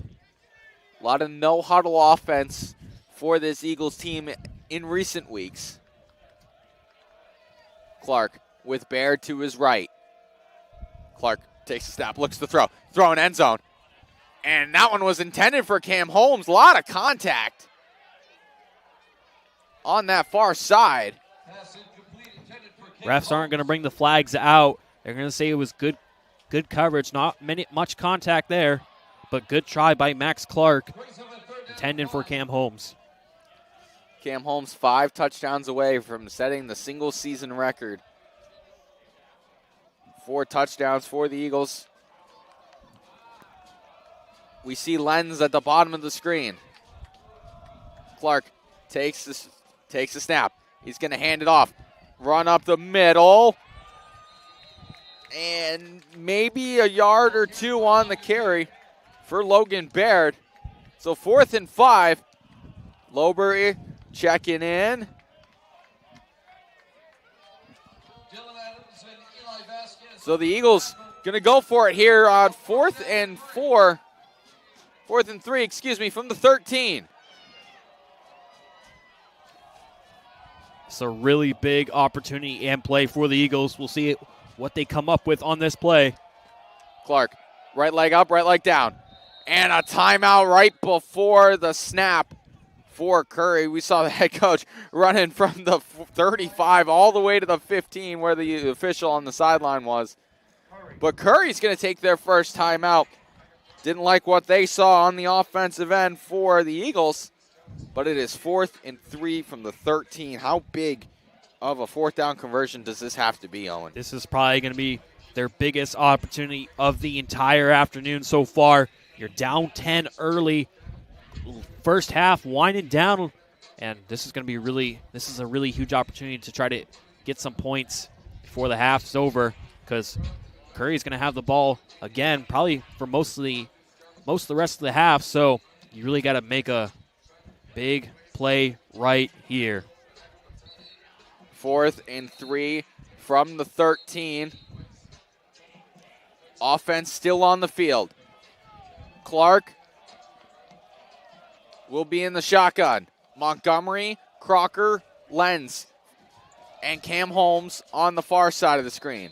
A lot of no-huddle offense for this Eagles team in recent weeks. Clark with Baird to his right. Clark takes a snap, looks to throw. Throwing end zone. And that one was intended for Cam Holmes. A lot of contact on that far side. Refs aren't going to bring the flags out. They're going to say it was good coverage. Not much contact there, but good try by Max Clark. Intended for Cam Holmes. Cam Holmes 5 touchdowns away from setting the single season record. 4 touchdowns for the Eagles. We see Lenz at the bottom of the screen. Clark takes the snap. He's going to hand it off. Run up the middle. And maybe a yard or two on the carry for Logan Baird. So 4th and 5. Lowbury checking in. So the Eagles going to go for it here on 4th and 3, from the 13. It's a really big opportunity and play for the Eagles. We'll see what they come up with on this play. Clark, right leg up, right leg down. And a timeout right before the snap for Curry. We saw the head coach running from the 35 all the way to the 15 where the official on the sideline was. But Curry's going to take their first timeout. Didn't like what they saw on the offensive end for the Eagles, but it is 4th and 3 from the 13. How big of a 4th down conversion does this have to be, Owen? This is probably going to be their biggest opportunity of the entire afternoon so far. You're down 10 early. First half winding down, and this is a really huge opportunity to try to get some points before the half's over, because Curry's going to have the ball again probably for most of the rest of the half, so you really got to make a big play right here. 4th and 3 from the 13. Offense still on the field. Clark will be in the shotgun. Montgomery, Crocker, Lenz, and Cam Holmes on the far side of the screen.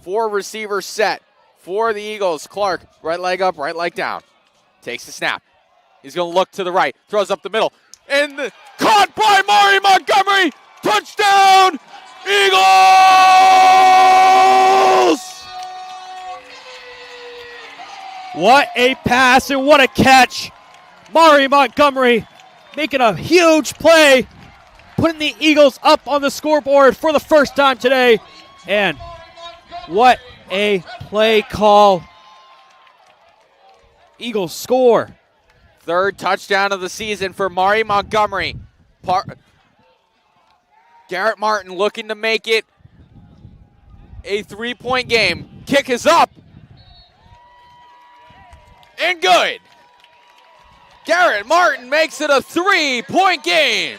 4 receivers set for the Eagles. Clark, right leg up, right leg down. Takes the snap. He's going to look to the right. Throws up the middle. And caught by Mari Montgomery. Touchdown, Eagles! What a pass and what a catch. Mari Montgomery making a huge play, putting the Eagles up on the scoreboard for the first time today. And what a play call. Eagles score. 3rd touchdown of the season for Mari Montgomery. Garrett Martin looking to make it a 3-point game. Kick is up. And good. Garrett Martin makes it a 3-point game.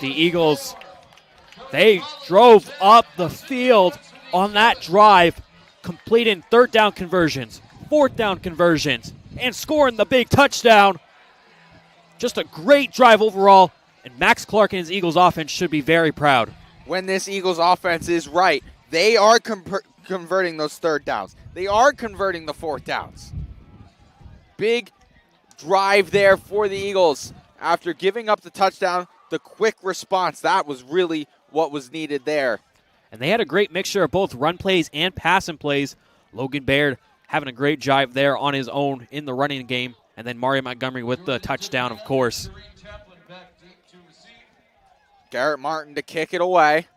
The Eagles, they drove up the field on that drive, completing 3rd down conversions, 4th down conversions, and scoring the big touchdown. Just a great drive overall, and Max Clark and his Eagles offense should be very proud. When this Eagles offense is right, they are converting those 3rd downs. They are converting the 4th downs. Big drive there for the Eagles. After giving up the touchdown, the quick response, that was really what was needed there. And they had a great mixture of both run plays and passing plays. Logan Baird having a great drive there on his own in the running game. And then Mario Montgomery with the touchdown, of course. Garrett Martin to kick it away.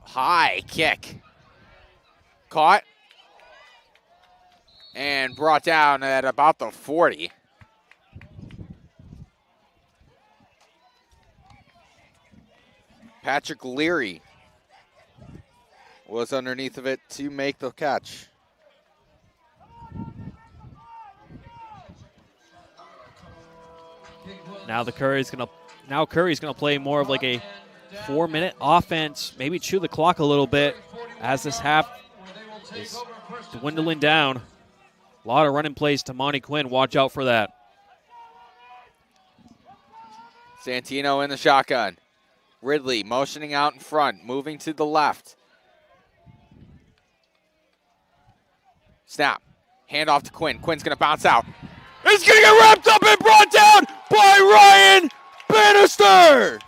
High kick. Caught. And brought down at about the 40. Patrick Leary was underneath of it to make the catch. Now Curry's gonna play more of like a 4-minute offense, maybe chew the clock a little bit as this half is dwindling down. A lot of running plays to Monty Quinn. Watch out for that. Santino in the shotgun. Ridley motioning out in front, moving to the left. Snap. Hand off to Quinn. Quinn's going to bounce out. He's going to get wrapped up and brought down by Ryan Bannister.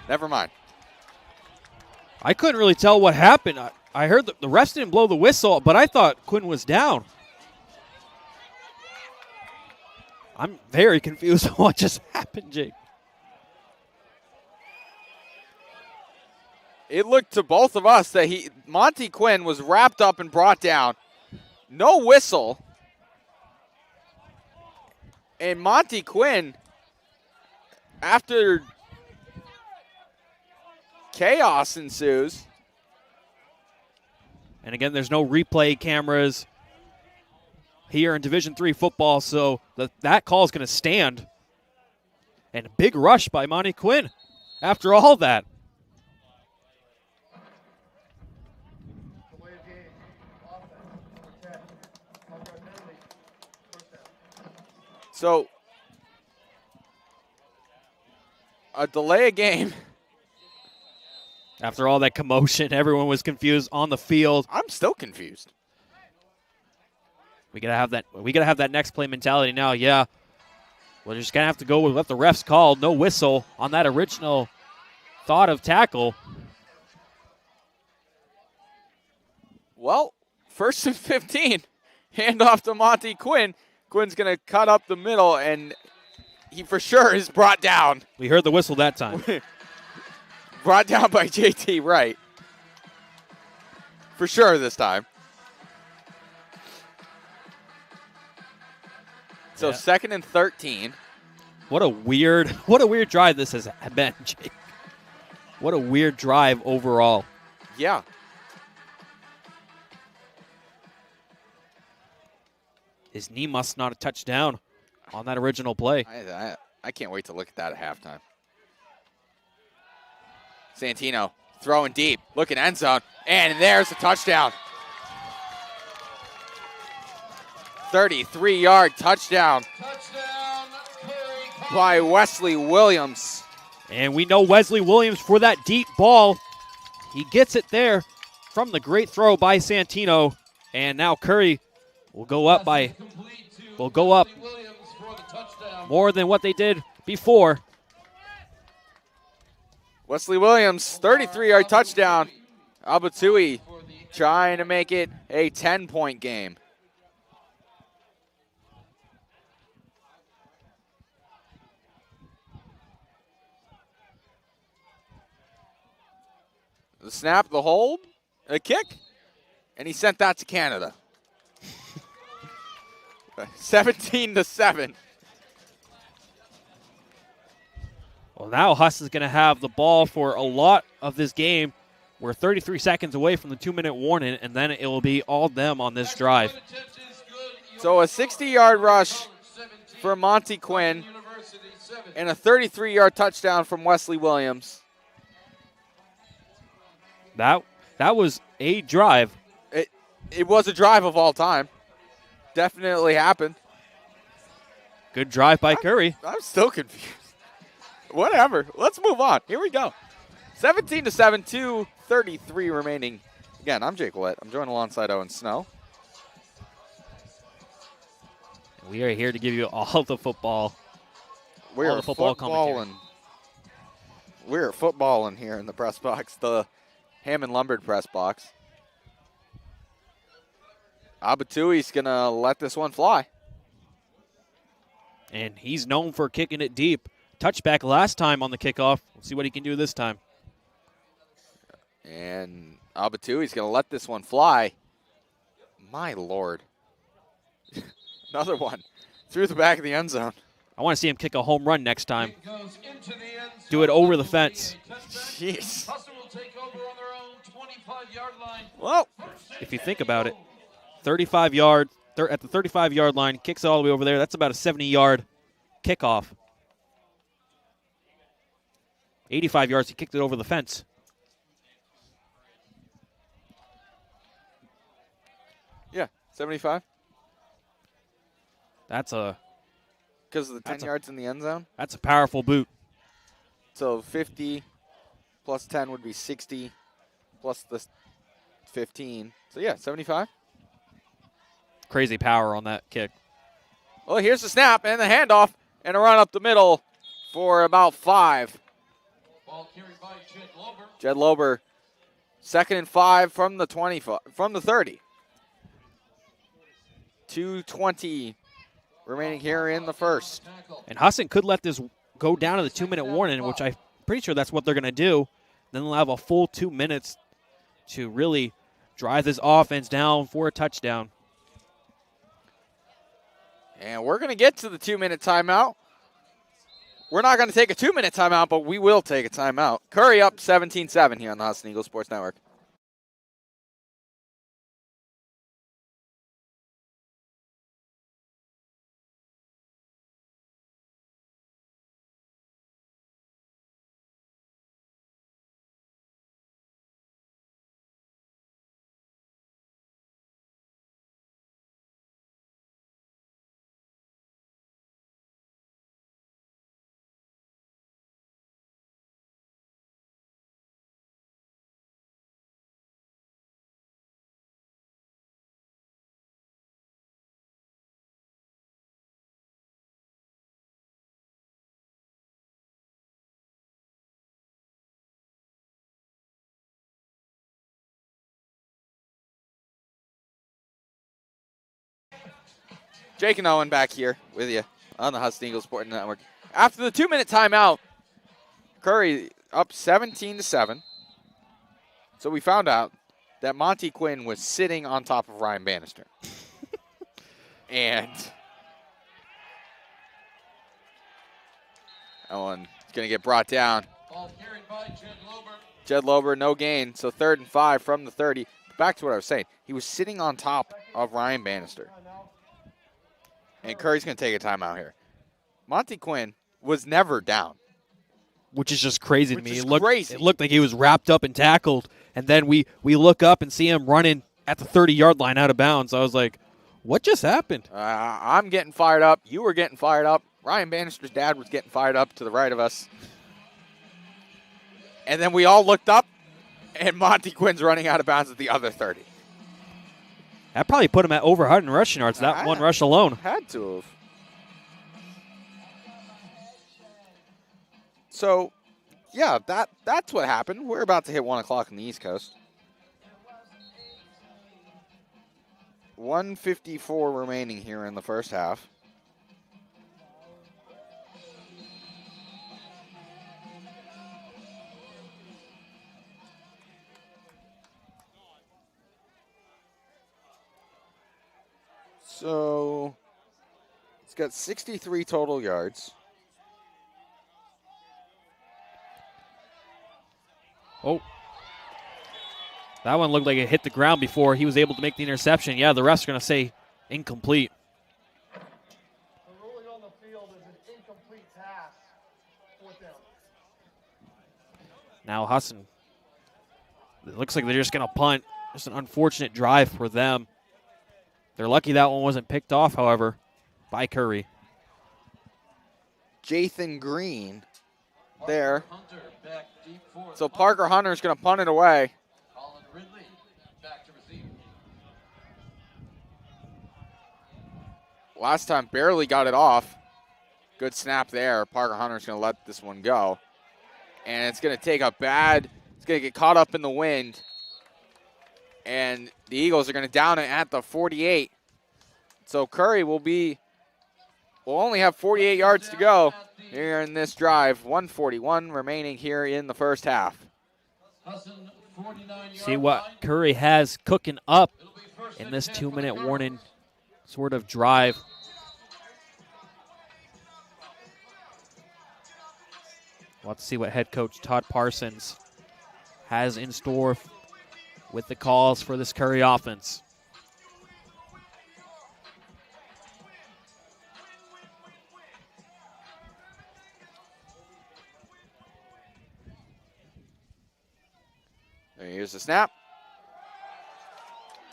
Never mind. I couldn't really tell what happened. I heard the refs didn't blow the whistle, but I thought Quinn was down. I'm very confused on what just happened, Jake. It looked to both of us that Monty Quinn was wrapped up and brought down. No whistle. And Monty Quinn, after chaos ensues. And again, there's no replay cameras here in Division III football, so that call is going to stand. And a big rush by Monty Quinn after all that. So, a delay of game. After all that commotion, everyone was confused on the field. I'm still confused. We gotta have that next play mentality now. Yeah, we're just gonna have to go with what the refs called. No whistle on that original thought of tackle. Well, 1st and 15. Hand off to Monty Quinn. Quinn's gonna cut up the middle, and he for sure is brought down. We heard the whistle that time. Brought down by JT Wright. For sure this time. So 2nd and 13. What a weird drive this has been, Jake. What a weird drive overall. Yeah. His knee must not have touched down on that original play. I can't wait to look at that at halftime. Santino throwing deep, looking end zone, and there's a touchdown. 33-yard touchdown by Wesley Williams. And we know Wesley Williams for that deep ball. He gets it there from the great throw by Santino. And now Curry will go up more than what they did before. Wesley Williams, 33-yard touchdown. Abatui trying to make it a 10-point game. The snap, the hold, a kick, and he sent that to Canada. 17-7. Well, now Huss is going to have the ball for a lot of this game. We're 33 seconds away from the 2-minute warning, and then it will be all them on this drive. So a 60-yard rush for Monty Quinn and a 33-yard touchdown from Wesley Williams. That was a drive. It was a drive of all time. Definitely happened. Good drive by Curry. I'm still confused. Whatever. Let's move on. Here we go. 17-7, 2:33 remaining. Again, I'm Jake Willett. I'm joined alongside Owen Snow. We are here to give you all the football. We're footballing. We're footballing here in the press box, the Hammond Lumbered press box. Abatui's going to let this one fly. And he's known for kicking it deep. Touchback last time on the kickoff. We'll see what he can do this time. And Abatui's going to let this one fly. My Lord. Another one through the back of the end zone. I want to see him kick a home run next time. Do it over the fence. Jeez. Well, if you think about it, 35 yard at the 35-yard line, kicks it all the way over there. That's about a 70-yard kickoff. 85 yards, he kicked it over the fence. Yeah, 75. That's a because of the 10 yards in the end zone. That's a powerful boot. So 50 plus 10 would be 60 plus the 15. So yeah, 75. Crazy power on that kick. Well, here's the snap and the handoff and a run up the middle for about 5. Ball carried by Jed Lober, 2nd and 5 from the 25, from the 30. 2:20 remaining here in the first. And Husson could let this go down to the 2-minute warning, which I'm pretty sure that's what they're going to do. Then they'll have a full 2 minutes to really drive this offense down for a touchdown. And we're going to get to the 2-minute timeout. We're not going to take a 2-minute timeout, but we will take a timeout. Curry up 17-7 here on the Husson Eagles Sports Network. Jake and Owen back here with you on the Husson Eagles Sports Network. After the 2-minute timeout, Curry up 17-7. So we found out that Monty Quinn was sitting on top of Ryan Bannister. And Owen is going to get brought down. Ball carried by Jed Lober. Jed Lober, no gain. So 3rd and 5 from the 30. Back to what I was saying. He was sitting on top of Ryan Bannister. And Curry's going to take a timeout here. Monty Quinn was never down. Which is just crazy to Which me. is It looked like he was wrapped up and tackled, and then we look up and see him running at the 30-yard line out of bounds. I was like, what just happened? I'm getting fired up. You were getting fired up. Ryan Bannister's dad was getting fired up to the right of us. And then we all looked up, and Monty Quinn's running out of bounds at the other 30. That probably put him at over 100 rushing yards, that one rush alone. Had to have. So, yeah, that's what happened. We're about to hit 1 o'clock on the East Coast. 1:54 remaining here in the first half. So, it's got 63 total yards. Oh. That one looked like it hit the ground before he was able to make the interception. Yeah, the ref's going to say incomplete. The ruling on the field is an incomplete pass. 4th down. Now Husson. It looks like they're just going to punt. Just an unfortunate drive for them. They're lucky that one wasn't picked off, however, by Curry. Jathan Green there. Hunter back deep for So Parker Hunter's going to punt it away. Colin Ridley back to receive. Last time barely got it off. Good snap there. Parker Hunter's going to let this one go. And it's going to take a bad, it's going to get caught up in the wind. And the Eagles are going to down it at the 48. So Curry will only have 48 yards to go here in this drive. 1:41 remaining here in the first half. See what Curry has cooking up in this 2-minute warning sort of drive. We'll have to see what head coach Todd Parsons has in store with the calls for this Curry offense. Here's the snap.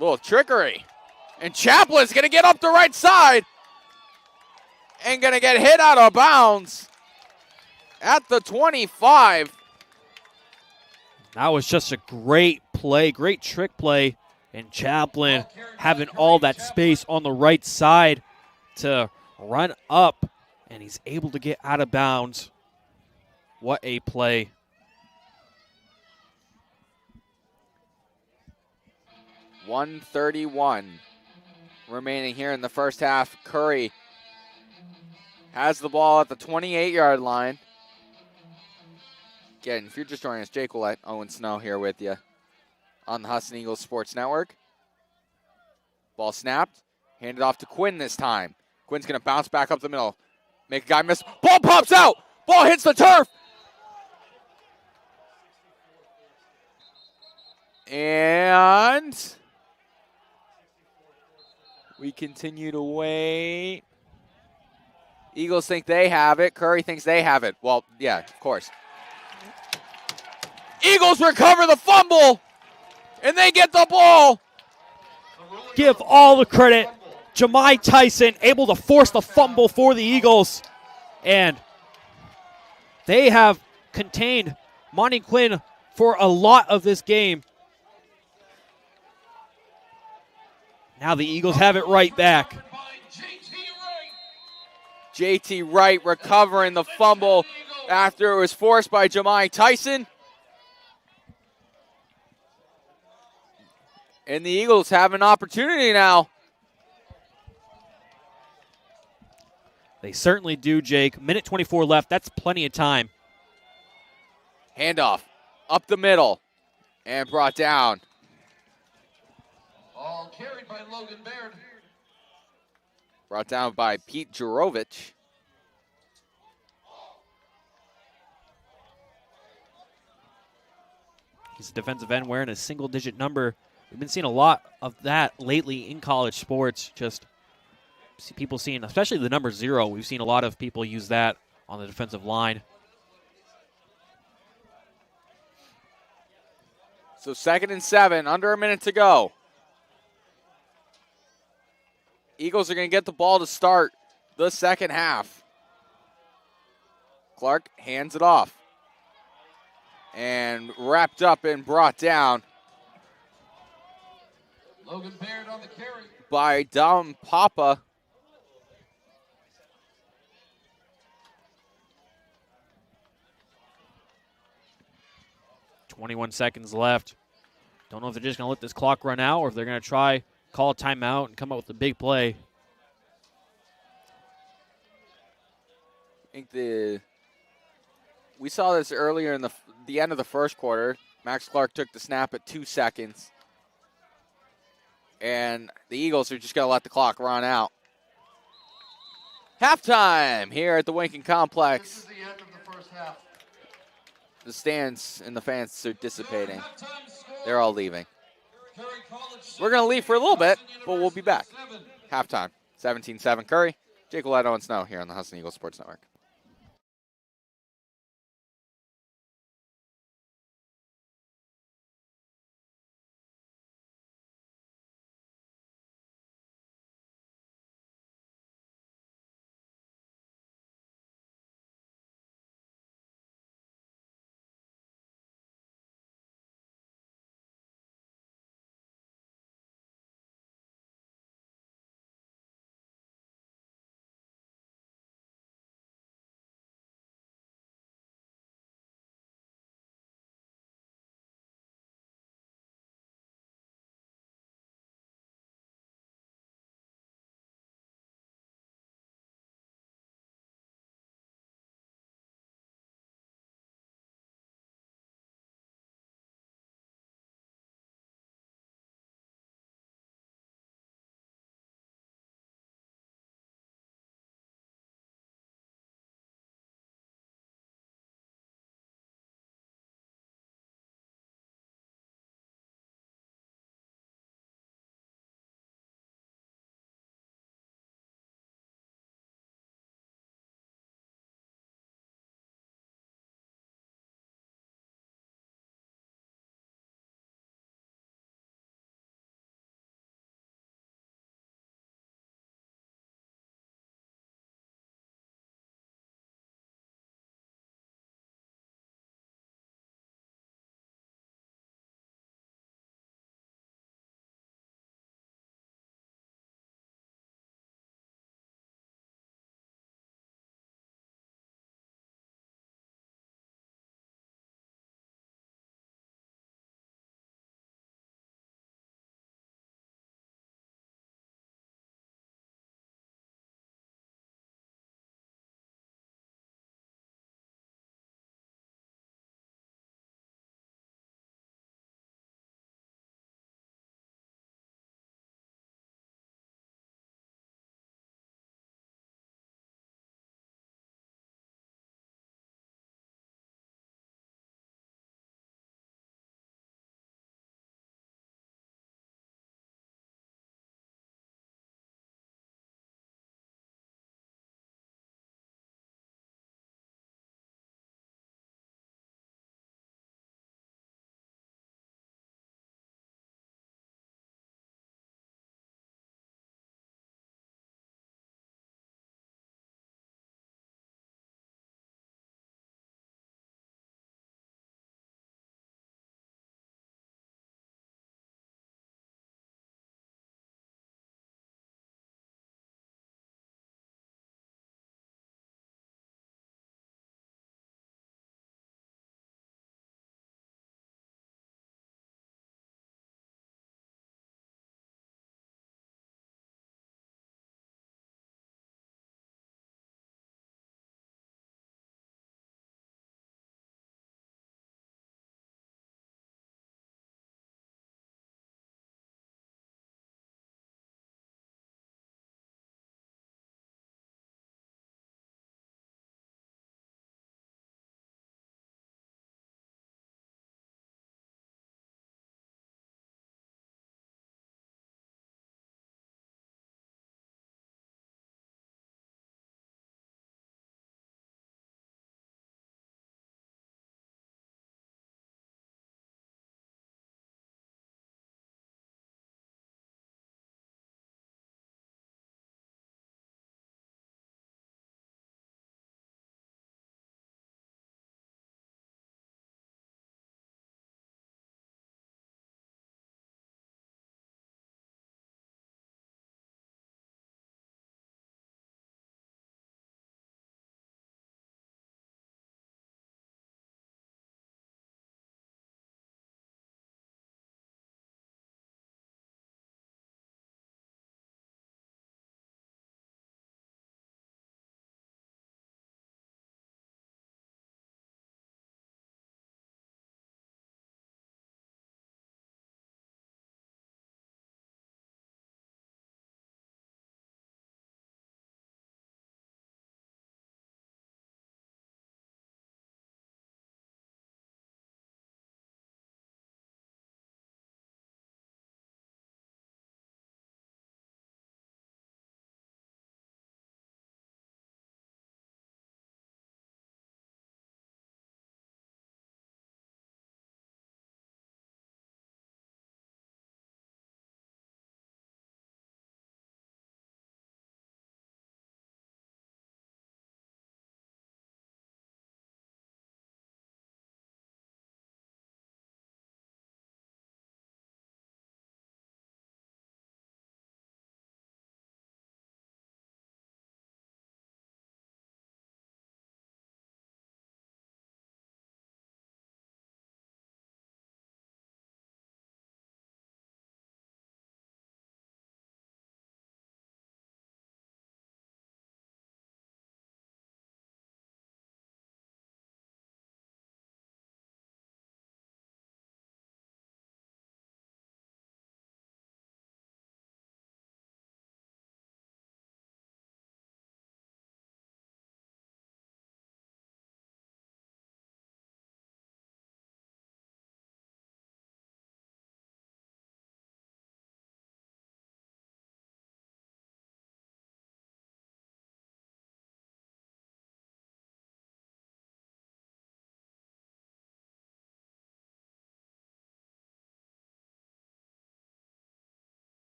Little trickery. And Chaplin's going to get up the right side and going to get hit out of bounds at the 25. That was just a great play, great trick play. And Chaplin having all that space on the right side to run up, and he's able to get out of bounds. What a play. .131 remaining here in the first half. Curry has the ball at the 28-yard line. Again, if you're just joining us, Jake Willett, Owen Snow here with you on the Husson Eagles Sports Network. Ball snapped, handed off to Quinn this time. Quinn's going to bounce back up the middle, make a guy miss. Ball pops out. Ball hits the turf. And we continue to wait. Eagles think they have it. Curry thinks they have it. Well, yeah, of course. Eagles recover the fumble, and they get the ball. Give all the credit. Ja'Mai Tyson able to force the fumble for the Eagles. And they have contained Monty Quinn for a lot of this game. Now the Eagles have it right back. JT Wright recovering the fumble after it was forced by Ja'Mai Tyson. And the Eagles have an opportunity now. They certainly do, Jake. Minute 24 left. That's plenty of time. Handoff up the middle and brought down. All carried by Logan Baird. Brought down by Pete Jurovich. He's a defensive end wearing a single-digit number. We've been seeing a lot of that lately in college sports. Just see people seeing, especially the number 0. We've seen a lot of people use that on the defensive line. So 2nd and 7, under a minute to go. Eagles are going to get the ball to start the second half. Clark hands it off. And wrapped up and brought down Logan Baird on the carry. by Dom Papa. .21 seconds left. Don't know if they're just going to let this clock run out or if they're going to try call a timeout and come up with a big play. I think we saw this earlier in the end of the first quarter. Max Clark took the snap at 2 seconds. And the Eagles are just going to let the clock run out. Halftime here at the Winkin Complex. This is the end of the first half. The stands and the fans are dissipating. They're all leaving. We're going to leave for a little bit, but we'll be back. Halftime, 17-7 Curry. Jake Willett, Owen Snow here on the Husson Eagles Sports Network.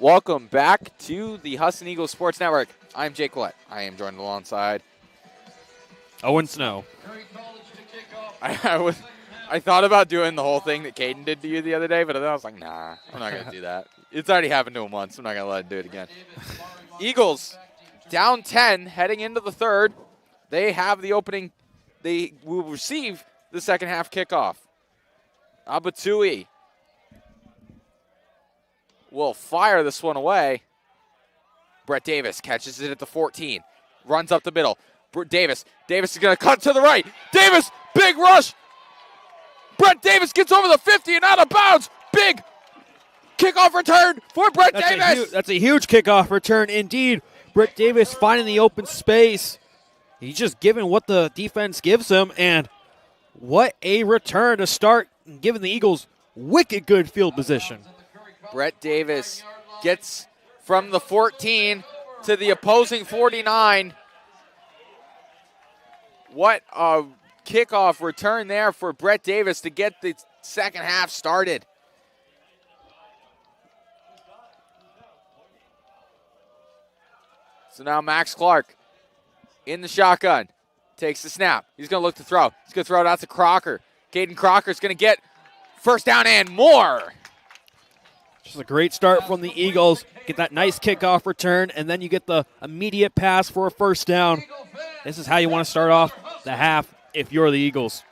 Welcome back to the Husson Eagles Sports Network. I'm Jake Willett. I am joined alongside Owen Snow. I thought about doing the whole thing that Caden did to you the other day, but then I was like, nah, I'm not going to do that. It's already happened to him once. I'm not going to let him do it again. Eagles down 10 heading into the third. They have the opening. They will receive the second half kickoff. Abatui will fire this one away. Brett Davis catches it at the 14. Runs up the middle. Davis is going to cut to the right. Davis, big rush. Brett Davis gets over the 50 and out of bounds. Big kickoff return for Brett Davis. That's a huge kickoff return indeed. Brett Davis finding the open space. He's just giving what the defense gives him, and what a return to start, giving the Eagles wicked good field position. Brett Davis gets from the 14 to the opposing 49. What a kickoff return there for Brett Davis to get the second half started. So now Max Clark in the shotgun. Takes the snap. He's going to look to throw. He's going to throw it out to Crocker. Caden Crocker's going to get first down and more. Just a great start from the Eagles. Get that nice kickoff return, and then you get the immediate pass for a first down. This is how you want to start off the half if you're the Eagles.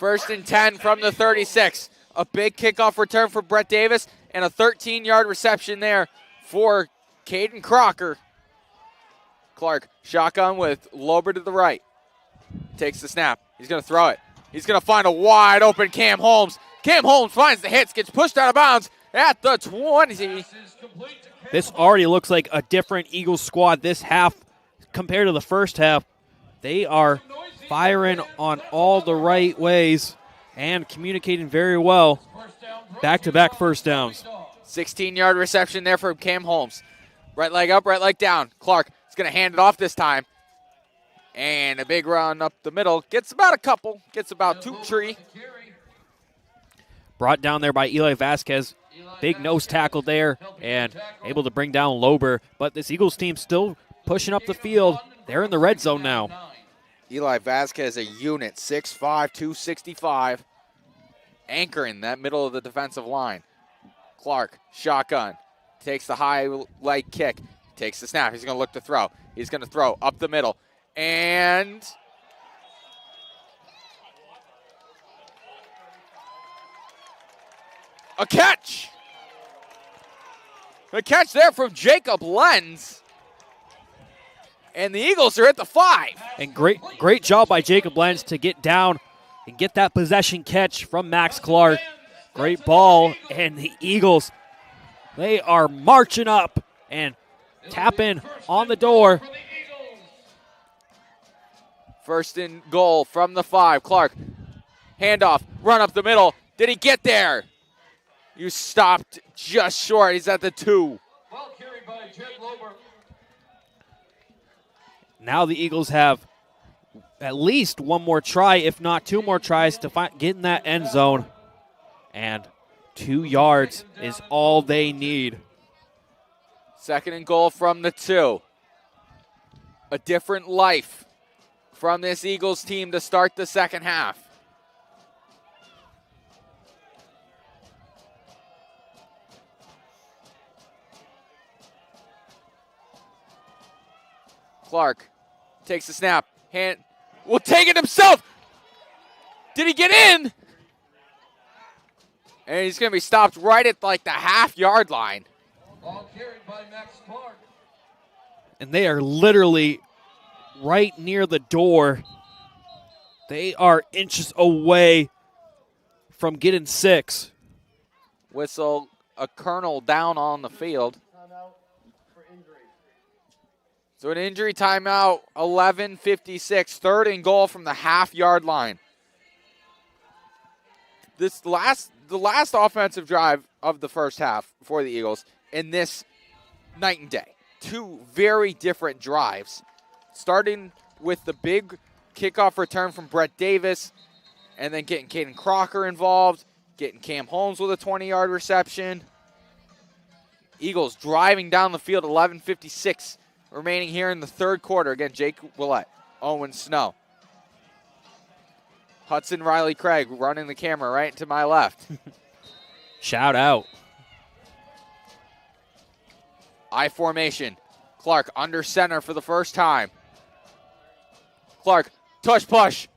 1st and 10 from the 36. A big kickoff return for Brett Davis and a 13-yard reception there for Caden Crocker. Clark, shotgun with Lober to the right. Takes the snap. He's going to throw it. He's going to find a wide open Cam Holmes. Cam Holmes finds the hits, gets pushed out of bounds at the 20. This already looks like a different Eagles squad this half compared to the first half. They are firing on all the right ways and communicating very well. Back-to-back first downs. 16-yard reception there for Cam Holmes. Right leg up, right leg down. Clark is going to hand it off this time. And a big run up the middle. Gets about a couple. Gets about 2-3. Brought down there by Eli Vasquez. Big nose tackle there and able to bring down Lober. But this Eagles team still pushing up the field. They're in the red zone now. Eli Vasquez, a unit, 6'5", 265. Anchoring that middle of the defensive line. Clark, shotgun. Takes the high leg kick. Takes the snap. He's going to look to throw. He's going to throw up the middle. And a catch. A catch there from Jacob Lenz. And the Eagles are at the 5. And great job by Jacob Lenz to get down and get that possession catch from Max Clark. Great ball, and the Eagles, they are marching up and tapping on the door. 1st and goal from the 5. Clark, handoff, run up the middle. Did he get there? You stopped just short. He's at the 2. Well carried by Jed Lober. Now the Eagles have at least one more try, if not 2 more tries, to get in that end zone. And 2 yards is all they need. 2nd and goal from the 2. A different life from this Eagles team to start the second half. Clark takes the snap. Will take it himself. Did he get in? And he's going to be stopped right at like the half-yard line. Ball carried by Max Clark. And they are literally right near the door. They are inches away from getting 6. Whistle a Colonel down on the field. Timeout for injury. So an injury timeout, 11:56, 3rd and goal from the half-yard line. The last offensive drive of the first half for the Eagles, and this night and day. 2 very different drives, starting with the big kickoff return from Brett Davis, and then getting Caden Crocker involved, getting Cam Holmes with a 20-yard reception. Eagles driving down the field, 11:56 remaining here in the third quarter. Again, Jake Willett, Owen Snow. Hudson Riley Craig running the camera right to my left. Shout out. I formation. Clark under center for the first time. Clark, tush push.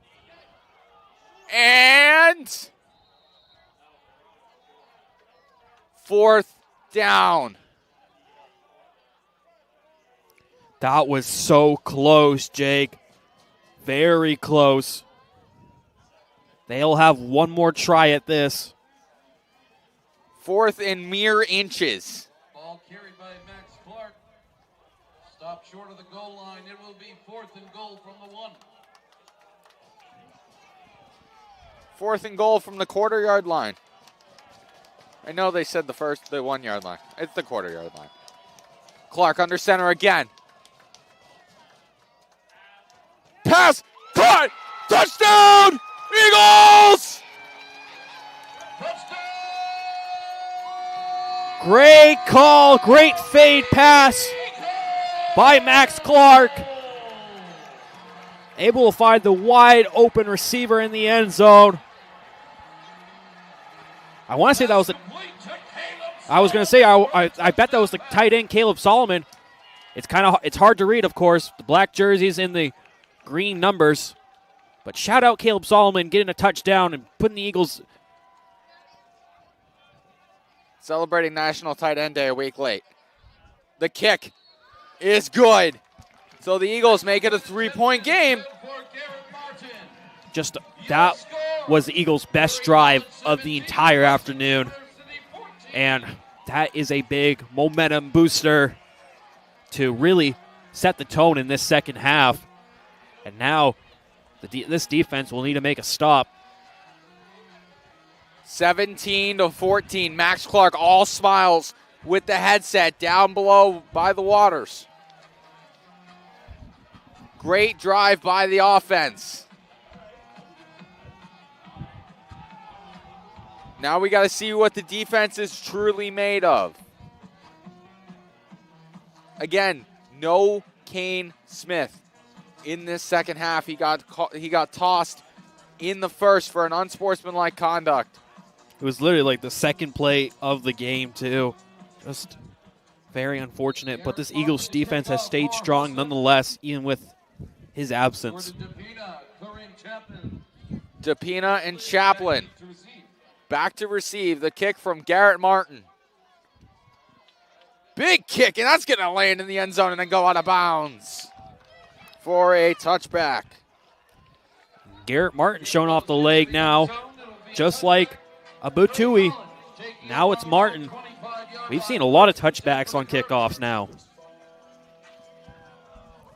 And fourth down. That was so close, Jake. Very close. They'll have one more try at this. Fourth in mere inches. Ball carried by Max Clark. Stop short of the goal line. It will be 4th and goal from the 1. Fourth and goal from the quarter-yard line. I know they said the 1-yard line. It's the quarter-yard line. Clark under center again. Pass, caught, touchdown, Eagles! Great call, great fade pass by Max Clark. Able to find the wide open receiver in the end zone. I want to say that was I bet that was the tight end Caleb Solomon. It's hard to read, of course. The black jerseys in the green numbers. But shout out Caleb Solomon getting a touchdown and putting the Eagles celebrating National Tight End Day a week late. The kick is good. So the Eagles make it a 3-point game. That was the Eagles' best drive of the entire afternoon. And that is a big momentum booster to really set the tone in this second half. And now this defense will need to make a stop. 17-14. Max Clark all smiles with the headset down below by the waters. Great drive by the offense. Now we got to see what the defense is truly made of. Again, no Kane Smith in this second half. He got tossed in the first for an unsportsmanlike conduct. It was literally like the second play of the game, too. Just very unfortunate. But this Eagles defense has stayed strong nonetheless, even with his absence. DePina and Chaplin back to receive. The kick from Garrett Martin. Big kick, and that's going to land in the end zone and then go out of bounds for a touchback. Garrett Martin showing off the leg now, just like Abutui. Now it's Martin. We've seen a lot of touchbacks on kickoffs now.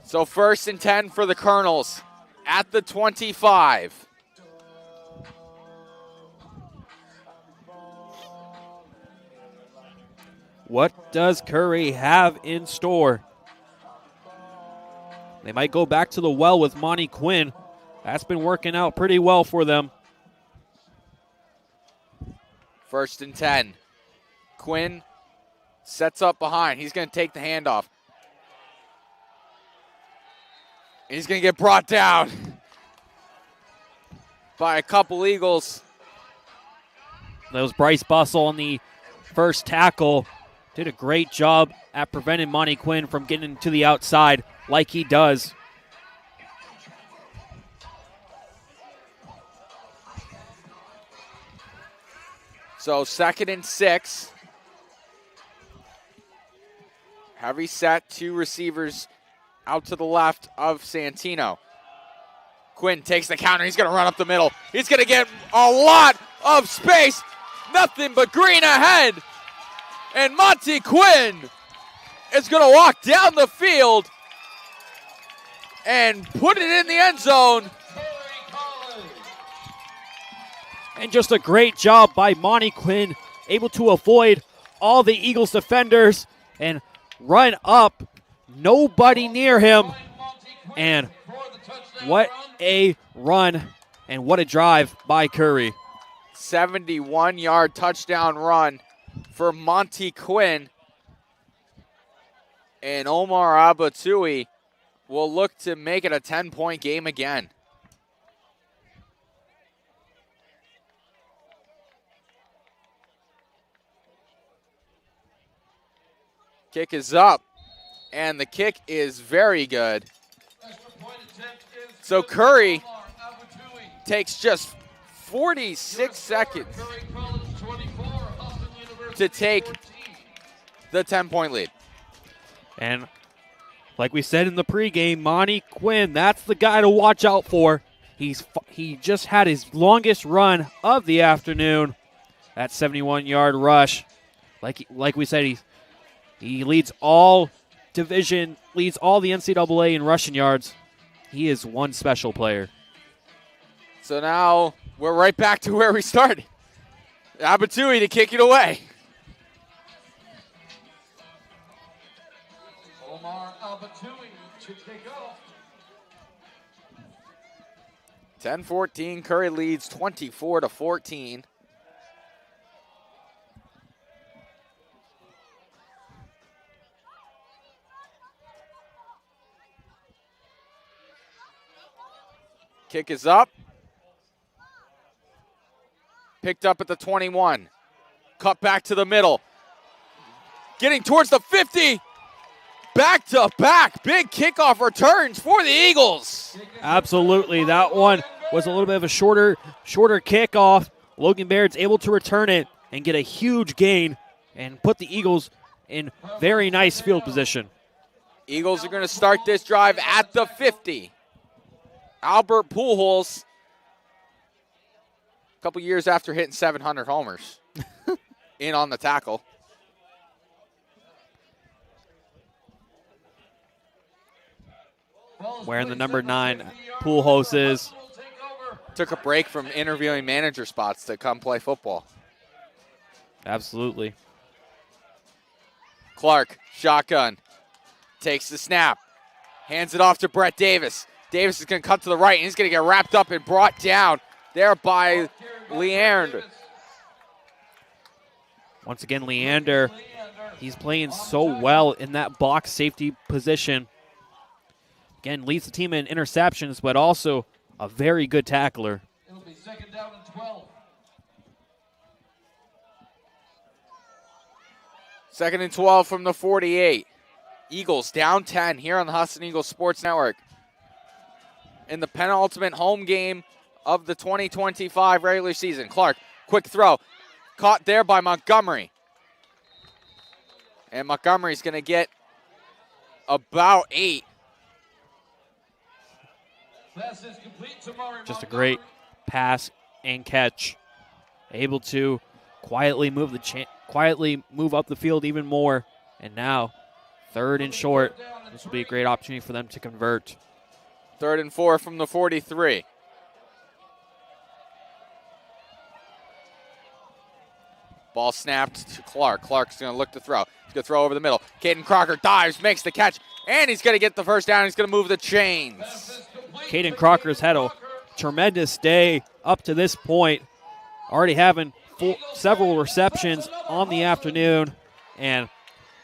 So 1st and 10 for the Colonels at the 25. What does Curry have in store? They might go back to the well with Monty Quinn. That's been working out pretty well for them. 1st and 10. Quinn sets up behind. He's going to take the handoff. He's going to get brought down by a couple Eagles. That was Bryce Bussell on the first tackle. Did a great job at preventing Monty Quinn from getting to the outside like he does. So 2nd and 6. Heavy set, 2 receivers out to the left of Santino. Quinn takes the counter. He's going to run up the middle. He's going to get a lot of space. Nothing but green ahead. And Monty Quinn is going to walk down the field and put it in the end zone. And just a great job by Monty Quinn, able to avoid all the Eagles defenders and run up. Nobody near him. And what a run and what a drive by Curry. 71-yard touchdown run for Monty Quinn. And Omar Abatui will look to make it a 10-point game again. Kick is up, and the kick is very good. So Curry takes just 46 seconds to take the 10-point lead. And like we said in the pregame, Monty Quinn, that's the guy to watch out for. He just had his longest run of the afternoon. That 71-yard rush. Like we said, he leads all division, leads all the NCAA in rushing yards. He is one special player. So now we're right back to where we started. Abatui to kick it away. Omar Abatui to kick off. 10-14, Curry leads 24-14. Kick is up. Picked up at the 21. Cut back to the middle. Getting towards the 50. Back to back. Big kickoff returns for the Eagles. Absolutely. That one was a little bit of a shorter kickoff. Logan Baird's able to return it and get a huge gain and put the Eagles in very nice field position. Eagles are going to start this drive at the 50. Albert Pujols, a couple years after hitting 700 homers, in on the tackle. Wearing the number 9, Pujols is. Took a break from interviewing manager spots to come play football. Absolutely. Clark, shotgun, takes the snap, hands it off to Brett Davis. Davis is going to cut to the right, and he's going to get wrapped up and brought down there by Leander. Once again, Leander, he's playing so well in that box safety position. Again, leads the team in interceptions, but also a very good tackler. It'll be second down and 12. Second and 12 from the 48. Eagles down 10 here on the Husson Eagles Sports Network. In the penultimate home game of the 2025 regular season. Clark, quick throw. Caught there by Montgomery. And Montgomery's going to get about 8. Pass is complete to Murray Just a Montgomery. great pass and catch. Able to quietly move up the field even more. And now, third and short. This will be a great opportunity for them to convert. Third and 4 from the 43. Ball snapped to Clark. Clark's going to look to throw. He's going to throw over the middle. Caden Crocker dives, makes the catch, and he's going to get the first down. He's going to move the chains. Caden Crocker's had a tremendous day up to this point. Already having several receptions on the afternoon and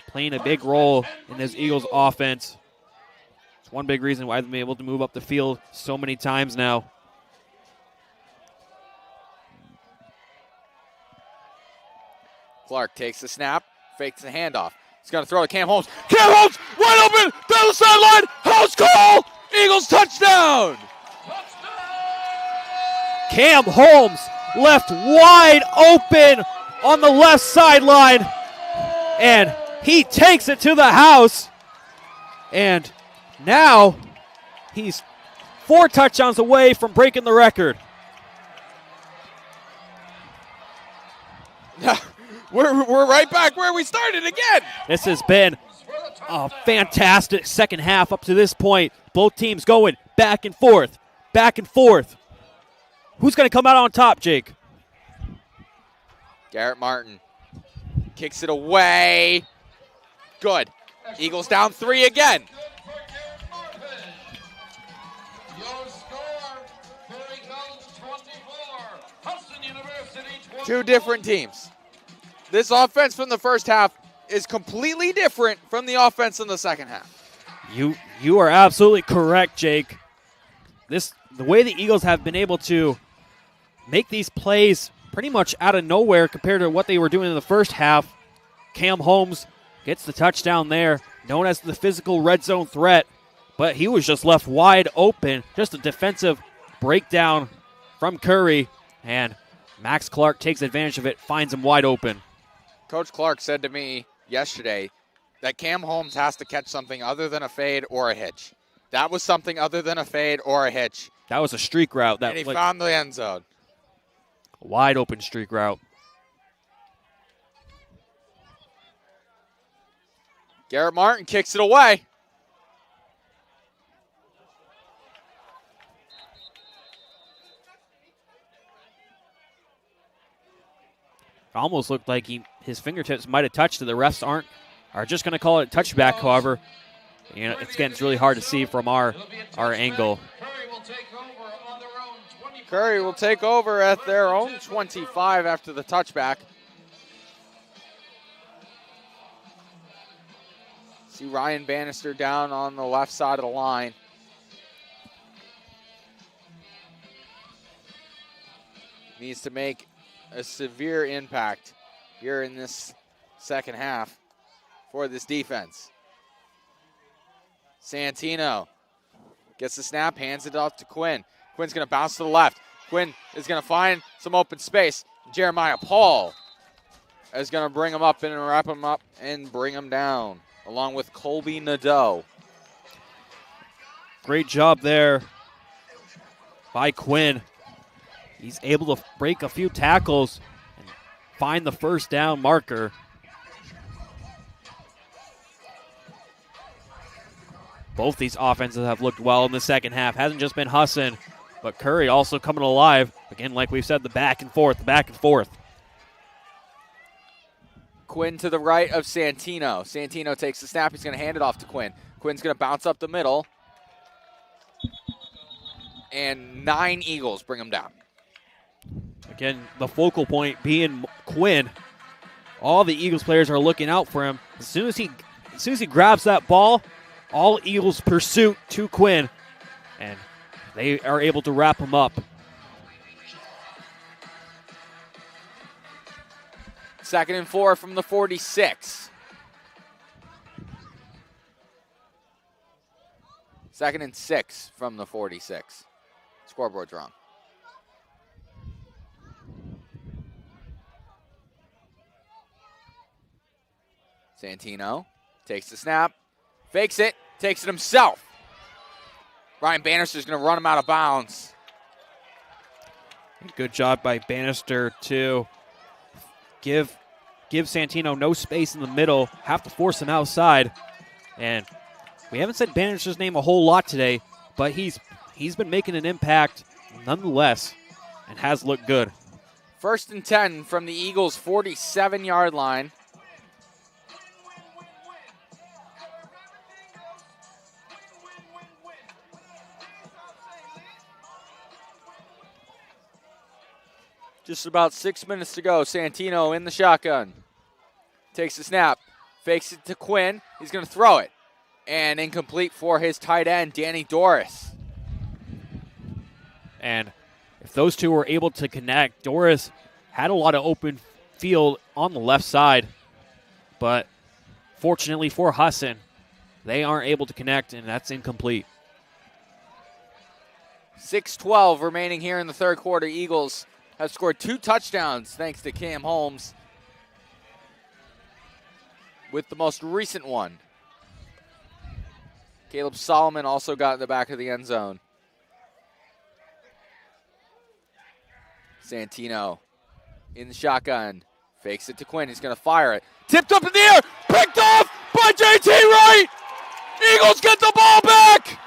playing a big role in this Eagles offense. It's one big reason why they've been able to move up the field so many times now. Clark takes the snap, fakes the handoff. He's going to throw to Cam Holmes. Cam Holmes, wide open, down the sideline, house call, Eagles touchdown. Cam Holmes left wide open on the left sideline, and he takes it to the house. And now he's 4 touchdowns away from breaking the record. We're right back where we started again. This has been a fantastic second half up to this point. Both teams going back and forth, back and forth. Who's going to come out on top, Jake? Garrett Martin kicks it away. Good. Eagles down 3 again. Your score, Curry College 24, Husson University 21. Two different teams. This offense from the first half is completely different from the offense in the second half. You are absolutely correct, Jake. The way the Eagles have been able to make these plays pretty much out of nowhere compared to what they were doing in the first half. Cam Holmes gets the touchdown there, known as the physical red zone threat, but he was just left wide open. Just a defensive breakdown from Curry, and Max Clark takes advantage of it, finds him wide open. Coach Clark said to me yesterday that Cam Holmes has to catch something other than a fade or a hitch. That was something other than a fade or a hitch. That was a streak route. And he found the end zone. Wide open streak route. Garrett Martin kicks it away. It almost looked like his fingertips might have touched it. The refs are just going to call it a touchback, however. You know, it's really hard to see from our angle. Curry will take over at their own 25 after the touchback. See Ryan Bannister down on the left side of the line. Needs to make a severe impact here in this second half for this defense. Santino gets the snap, hands it off to Quinn. Quinn's going to bounce to the left. Quinn is going to find some open space. Jeremiah Paul is going to bring him up and wrap him up and bring him down, along with Colby Nadeau. Great job there by Quinn. He's able to break a few tackles and find the first down marker. Both these offenses have looked well in the second half. Hasn't just been Husson, but Curry also coming alive. Again, like we've said, the back and forth. Quinn to the right of Santino. Santino takes the snap. He's going to hand it off to Quinn. Quinn's going to bounce up the middle. And 9 Eagles bring him down. Again, the focal point being Quinn. All the Eagles players are looking out for him. As soon as he grabs that ball, all Eagles pursuit to Quinn, and they are able to wrap him up. Second and 4 from the 46. Second and 6 from the 46. Scoreboard's wrong. Santino takes the snap, fakes it, takes it himself. Ryan Bannister's going to run him out of bounds. Good job by Bannister to give Santino no space in the middle, have to force him outside. And we haven't said Bannister's name a whole lot today, but he's been making an impact nonetheless and has looked good. First and 10 from the Eagles' 47-yard line. Just about 6 minutes to go. Santino in the shotgun. Takes the snap. Fakes it to Quinn. He's going to throw it. And incomplete for his tight end, Danny Doris. And if those two were able to connect, Doris had a lot of open field on the left side. But fortunately for Husson, they aren't able to connect, and that's incomplete. 6:12 remaining here in the third quarter. Eagles have scored 2 touchdowns thanks to Cam Holmes, with the most recent one. Caleb Solomon also got in the back of the end zone. Santino in the shotgun. Fakes it to Quinn. He's going to fire it. Tipped up in the air. Picked off by JT Wright. Eagles get the ball back.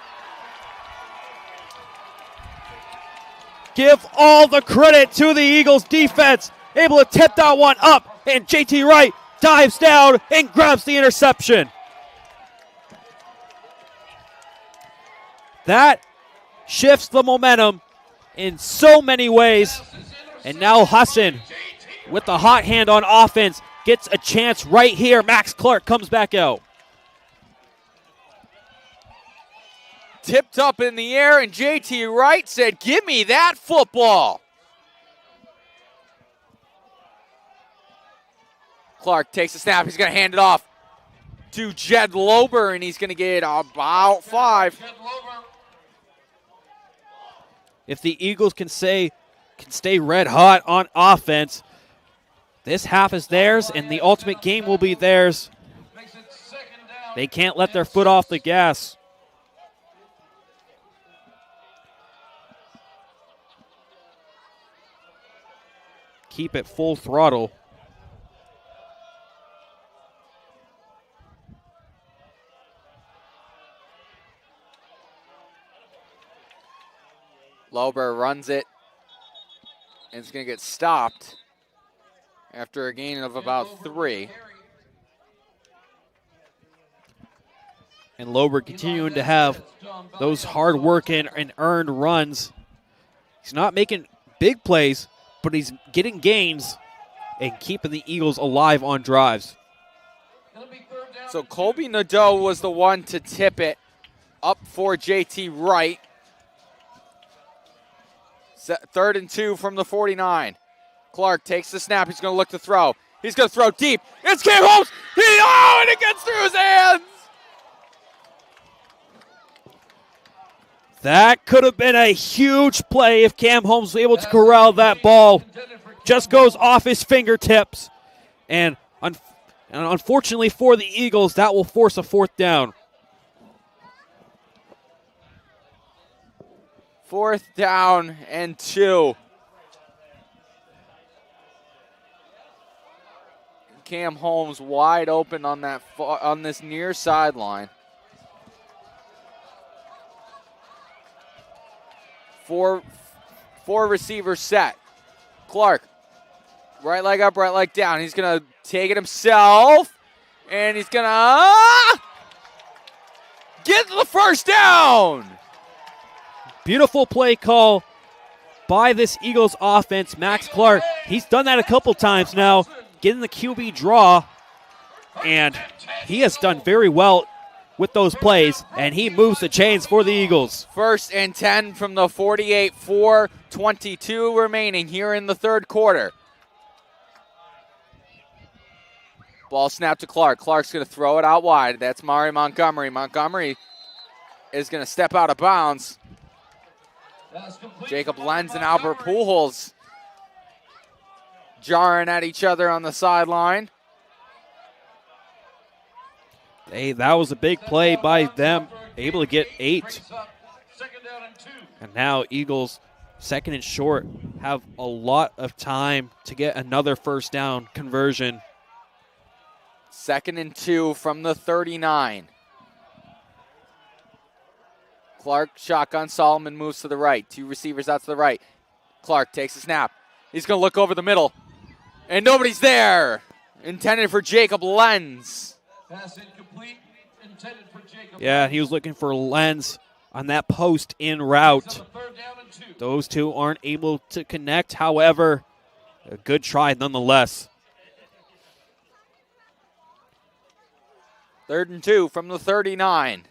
Give all the credit to the Eagles defense. Able to tip that one up, and JT Wright dives down and grabs the interception. That shifts the momentum in so many ways. And now Husson, with the hot hand on offense, gets a chance right here. Max Clark comes back out. Tipped up in the air, and JT Wright said, "Give me that football." Clark takes the snap. He's going to hand it off to Jed Lober, and he's going to get about 5. If the Eagles can stay red hot on offense, this half is theirs, and the ultimate game will be theirs. They can't let their foot off the gas. Keep it full throttle. Lober runs it, and it's going to get stopped after a gain of about 3. And Lober continuing to have those hard work and earned runs. He's not making big plays, but he's getting gains and keeping the Eagles alive on drives. So Colby Nadeau was the one to tip it up for JT Wright. 3rd and 2 from the 49. Clark takes the snap. He's going to look to throw. He's going to throw deep. It's Cam Holmes. And it gets through his hands. That could have been a huge play if Cam Holmes was able to corral that ball. Just goes off his fingertips. And unfortunately for the Eagles, that will force a 4th down. 4th down and 2. Cam Holmes wide open on that on this near sideline. 4 receiver set. Clark, right leg up, right leg down. He's going to take it himself, and he's going to get the 1st down. Beautiful play call by this Eagles offense. Max Clark, he's done that a couple times now, getting the QB draw, and he has done very well with those plays, and he moves the chains for the Eagles. 1st and 10 from the 48, 4:22 remaining here in the 3rd quarter. Ball snap to Clark. Clark's going to throw it out wide. That's Mari Montgomery. Montgomery is going to step out of bounds. Jacob Lenz and Albert Pujols jarring at each other on the sideline. That was a big play by them, able to get 8. And now Eagles, 2nd and short, have a lot of time to get another 1st down conversion. 2nd and 2 from the 39. Clark, shotgun. Solomon moves to the right. 2 receivers out to the right. Clark takes a snap. He's going to look over the middle. And nobody's there. Intended for Jacob Lenz. Pass incomplete. Intended for Jacob. Yeah, he was looking for Lenz on that post in route. Those two aren't able to connect. However, a good try nonetheless. 3rd and 2 from the 39.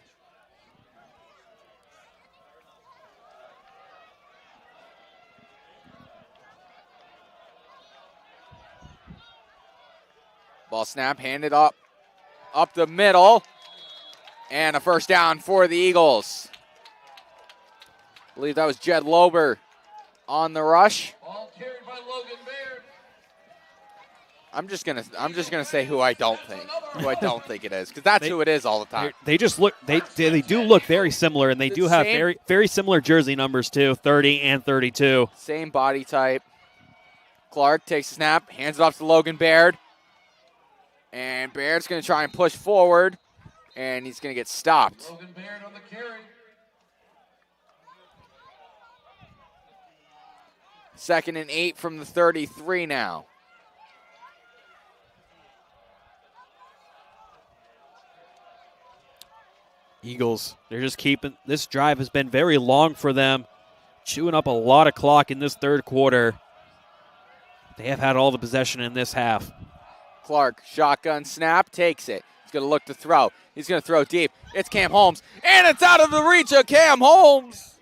Ball snap, handed up the middle, and a 1st down for the Eagles. I believe that was Jed Lober on the rush. Ball carried by Logan Baird. I'm just gonna say who I don't think it is, because that's who it is all the time. They just look they do look very similar, and they do have very similar jersey numbers too, 30 and 32. Same body type. Clark takes a snap, hands it off to Logan Baird. And Baird's going to try and push forward, and he's going to get stopped. Logan Baird on the carry. 2nd and 8 from the 33 now. Eagles, they're just keeping, this drive has been very long for them, chewing up a lot of clock in this 3rd quarter. They have had all the possession in this half. Clark, shotgun snap, takes it. He's going to look to throw. He's going to throw deep. It's Cam Holmes, and it's out of the reach of Cam Holmes.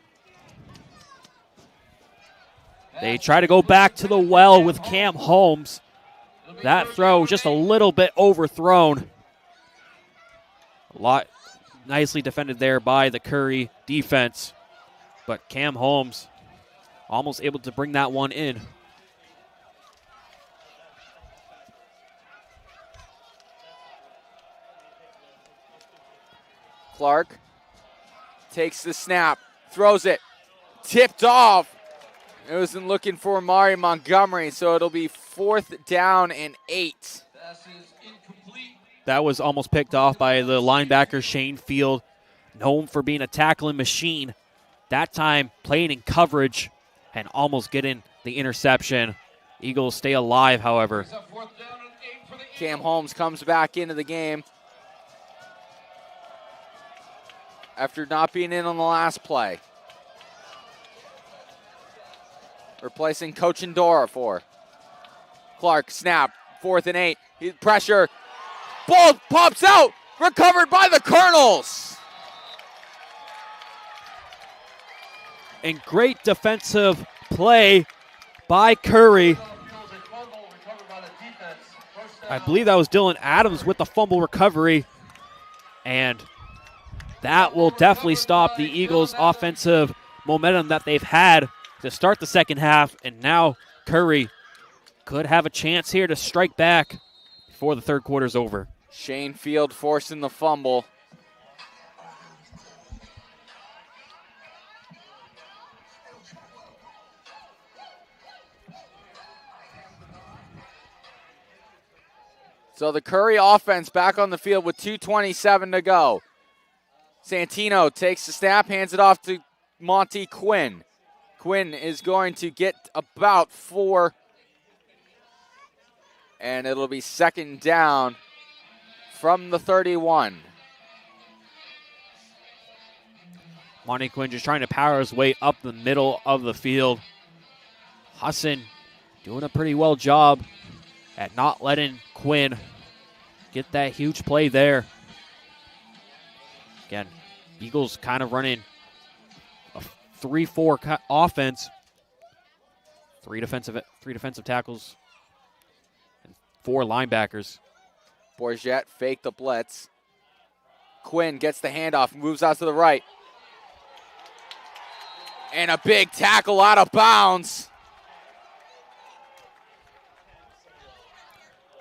They try to go back to the well with Cam Holmes. That throw just a little bit overthrown. A lot nicely defended there by the Curry defense. But Cam Holmes almost able to bring that one in. Clark takes the snap, throws it, tipped off. It wasn't looking for Mari Montgomery, so it'll be 4th down and 8. That was almost picked off by the linebacker Shane Field, known for being a tackling machine. That time playing in coverage and almost getting the interception. Eagles stay alive, however. Cam Holmes comes back into the game after not being in on the last play. Replacing Coach Endora for Clark. Snap, 4th and 8. Pressure. Ball pops out. Recovered by the Colonels. And great defensive play by Curry. I believe that was Dylan Adams with the fumble recovery. And that will definitely stop the Eagles' offensive momentum that they've had to start the second half. And now Curry could have a chance here to strike back before the third quarter's over. Shane Field forcing the fumble. So the Curry offense back on the field with 2:27 to go. Santino takes the snap, hands it off to Monty Quinn. Quinn is going to get about 4. And it'll be 2nd down from the 31. Monty Quinn just trying to power his way up the middle of the field. Husson doing a pretty well job at not letting Quinn get that huge play there. Again, Eagles kind of running a 3-4 offense. Three defensive tackles, and 4 linebackers. Bourget faked the blitz. Quinn gets the handoff, moves out to the right. And a big tackle out of bounds.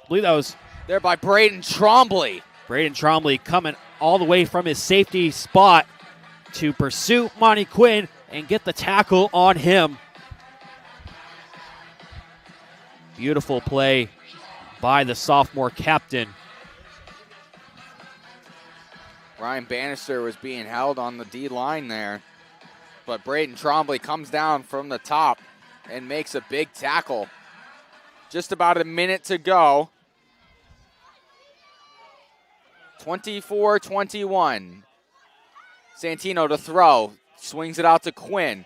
I believe that was there by Braden Trombley. Braden Trombley coming all the way from his safety spot to pursue Monty Quinn and get the tackle on him. Beautiful play by the sophomore captain. Ryan Bannister was being held on the D-line there. But Braden Trombley comes down from the top and makes a big tackle. Just about a minute to go. 24-21. Santino to throw. Swings it out to Quinn.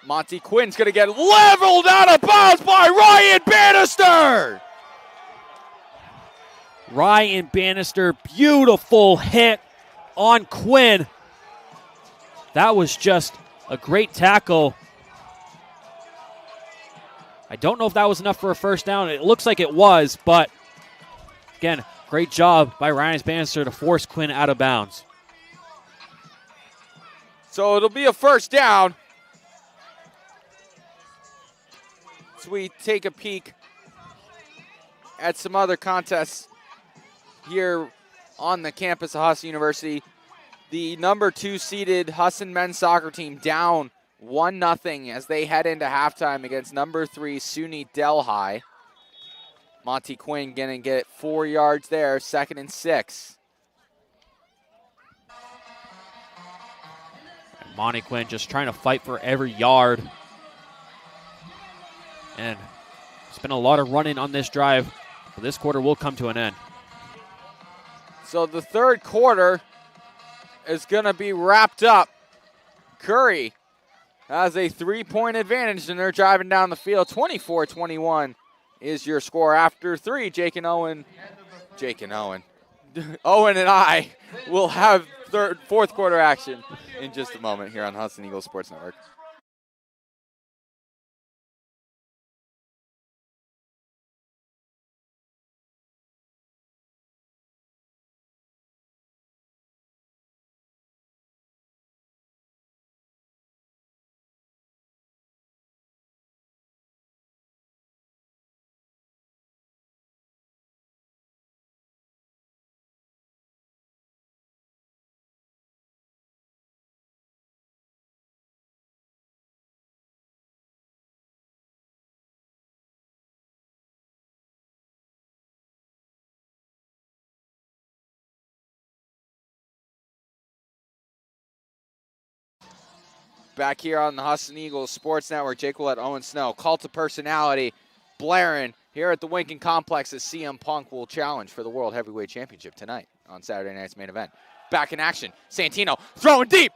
Monty Quinn's going to get leveled out of bounds by Ryan Bannister. Ryan Bannister, beautiful hit on Quinn. That was just a great tackle. I don't know if that was enough for a first down. It looks like it was, but again, great job by Ryan Bannister to force Quinn out of bounds. So it'll be a first down. So we take a peek at some other contests here on the campus of Husson University. The number 2 seeded Husson men's soccer team down 1-0 as they head into halftime against number 3 SUNY Delhi. Monty Quinn going to get 4 yards there, 2nd and 6. And Monty Quinn just trying to fight for every yard. And it's been a lot of running on this drive, but this quarter will come to an end. So the third quarter is going to be wrapped up. Curry has a 3-point advantage, and they're driving down the field. 24-21 is your score after 3. Jake and Owen Jake and Owen. Owen and I will have fourth quarter action in just a moment here on Husson Eagles Sports Network. Back here on the Husson Eagles Sports Network, Jake Willett, Owen Snow, Cult of Personality, blaring here at the Winkin Complex as CM Punk will challenge for the World Heavyweight Championship tonight on Saturday night's main event. Back in action, Santino throwing deep.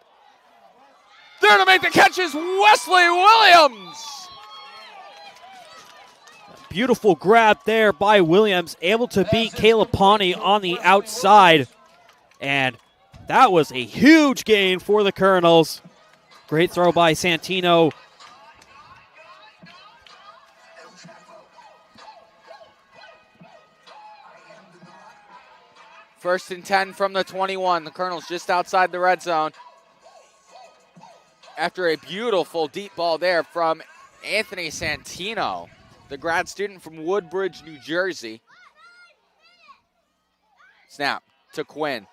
There to make the catch is Wesley Williams. Beautiful grab there by Williams, able to beat Caleb Pawnee on the outside. And that was a huge gain for the Colonels. Great throw by Santino. First and 10 from the 21. The Colonels just outside the red zone. After a beautiful deep ball there from Anthony Santino, the grad student from Woodbridge, New Jersey. Snap to Quinn.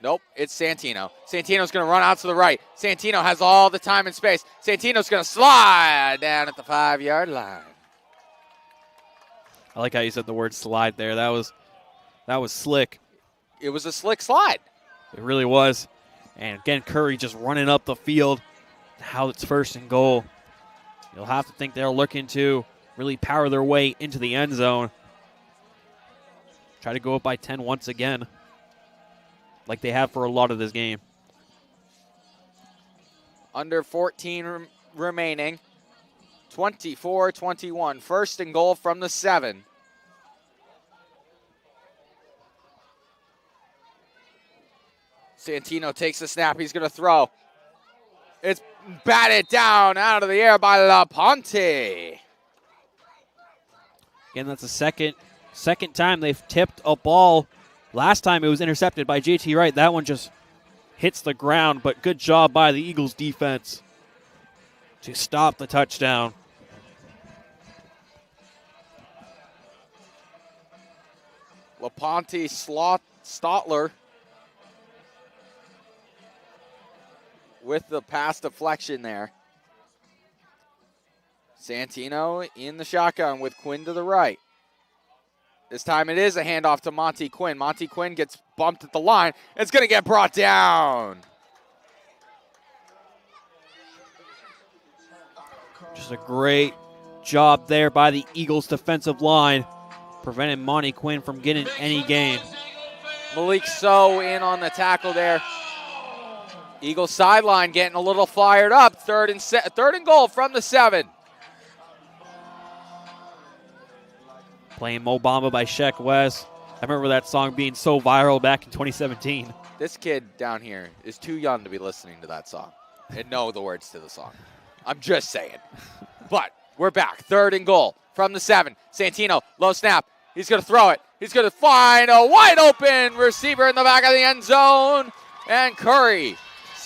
Nope, it's Santino. Santino's going to run out to the right. Santino has all the time and space. Santino's going to slide down at the 5-yard line. I like how you said the word slide there. That was slick. It was a slick slide. It really was. And again, Curry just running up the field. Now it's first and goal. You'll have to think they're looking to really power their way into the end zone. Try to go up by 10 once again, like they have for a lot of this game. Under 14 remaining. 24-21. First and goal from the 7. Santino takes the snap. He's going to throw. It's batted down out of the air by LaPonte. Again, that's the second time they've tipped a ball. Last time it was intercepted by JT Wright. That one just hits the ground, but good job by the Eagles defense to stop the touchdown. LaPonte Stotler with the pass deflection there. Santino in the shotgun with Quinn to the right. This time it is a handoff to Monty Quinn. Monty Quinn gets bumped at the line. It's going to get brought down. Just a great job there by the Eagles defensive line, preventing Monty Quinn from getting any gain. Malik So in on the tackle there. Eagles sideline getting a little fired up. Third and goal from the 7. Playing Mo Bamba by Sheck West. I remember that song being so viral back in 2017. This kid down here is too young to be listening to that song and know the words to the song. I'm just saying. But we're back. Third and goal from the 7. Santino, low snap. He's going to throw it. He's going to find a wide open receiver in the back of the end zone. And Curry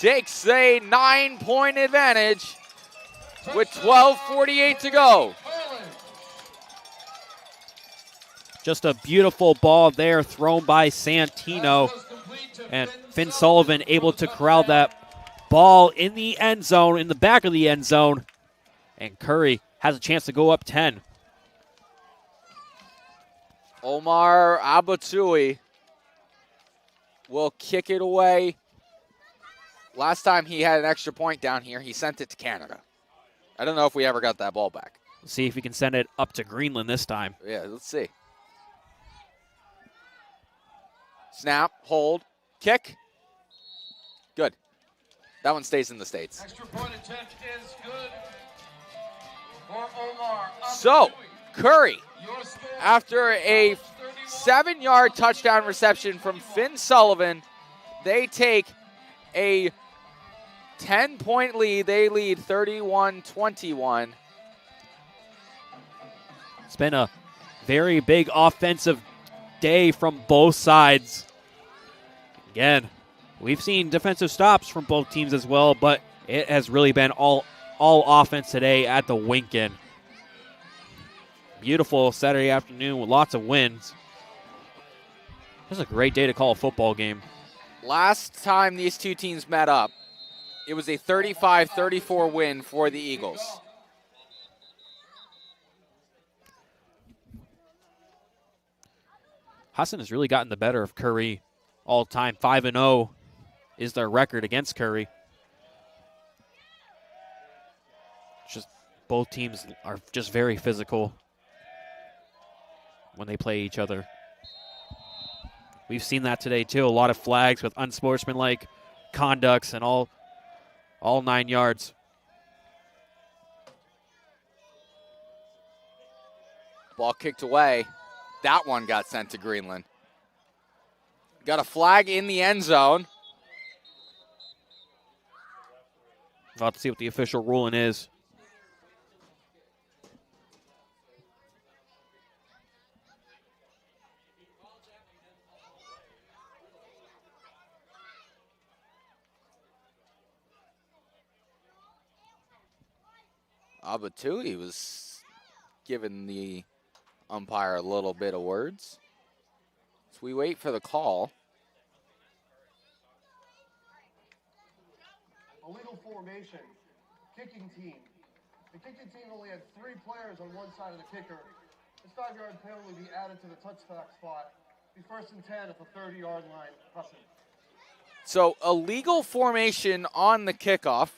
takes a 9-point advantage with 12:48 to go. Just a beautiful ball there thrown by Santino. And Finn Sullivan able to corral that ball in the end zone, in the back of the end zone. And Curry has a chance to go up 10. Omar Abatui will kick it away. Last time he had an extra point down here, he sent it to Canada. I don't know if we ever got that ball back. Let's see if he can send it up to Greenland this time. Yeah, let's see. Snap, hold, kick. Good. That one stays in the States. Extra point attempt is good for Omar. So, Curry, Your score after a 7-yard touchdown reception from Finn Sullivan. They take a 10-point lead. They lead 31-21. It's been a very big offensive day from both sides. Again, we've seen defensive stops from both teams as well, but it has really been all offense today at the Winkin. Beautiful Saturday afternoon with lots of wins. This is a great day to call a football game. Last time these two teams met up, it was a 35-34 win for the Eagles. Husson has really gotten the better of Curry all time. 5-0 is their record against Curry. Just both teams are just very physical when they play each other. We've seen that today too. A lot of flags with unsportsmanlike conducts and all 9 yards. Ball kicked away. That one got sent to Greenland. Got a flag in the end zone. We'll have to see what the official ruling is. Abatui was giving the umpire a little bit of words. So we wait for the call. Illegal formation. Kicking team. The kicking team only had 3 players on one side of the kicker. This 5-yard penalty be added to the touchback spot. Be 1st and 10 at the 30-yard line. Husson. So illegal formation on the kickoff.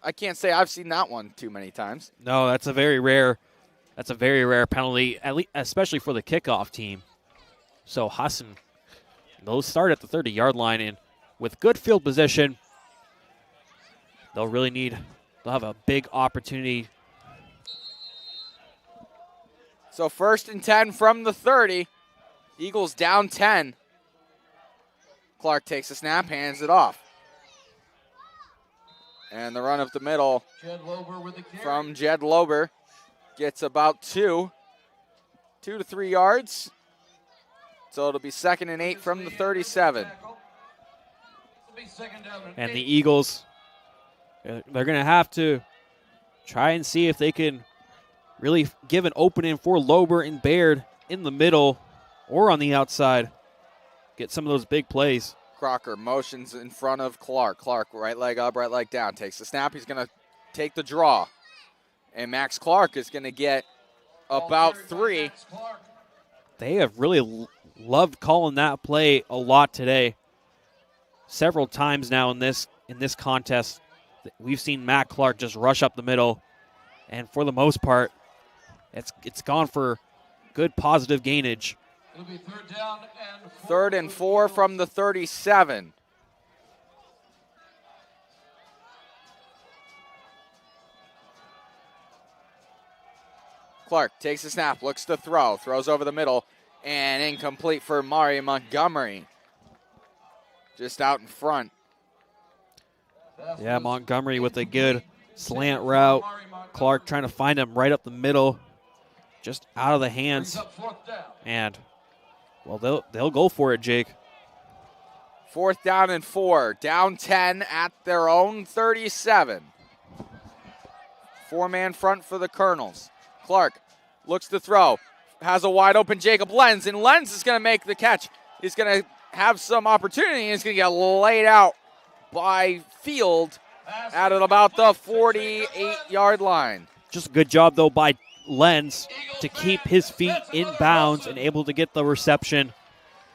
I can't say I've seen that one too many times. No, that's a very rare penalty, at least, especially for the kickoff team. So Husson, they'll start at the 30-yard line, and with good field position, they'll have a big opportunity. So 1st and 10 from the 30. Eagles down 10. Clark takes a snap, hands it off. And the run up the middle from Jed Lober gets about 2 to 3 yards. So it'll be 2nd and 8 from the 37. And the Eagles, they're going to have to try and see if they can really give an opening for Lober and Baird in the middle or on the outside. Get some of those big plays. Crocker motions in front of Clark. Clark, right leg up, right leg down. Takes the snap. He's going to take the draw. And Max Clark is going to get about 3. They have really loved calling that play a lot today. Several times now in this contest, we've seen Matt Clark just rush up the middle. And for the most part, it's gone for good positive gainage. It'll be 3rd down and 3rd and 4 from the 37. Clark takes a snap, looks to throw, throws over the middle, and incomplete for Mari Montgomery. Just out in front. Yeah, Montgomery with a good slant route. Clark trying to find him right up the middle, just out of the hands. And, well, they'll go for it, Jake. 4th down and 4. Down 10 at their own 37. 4-man front for the Colonels. Clark looks to throw. Has a wide open Jacob Lenz, and Lenz is going to make the catch. He's going to have some opportunity, and he's going to get laid out by Field at about the 48-yard line. Just a good job, though, by Lenz to keep his feet in bounds and able to get the reception,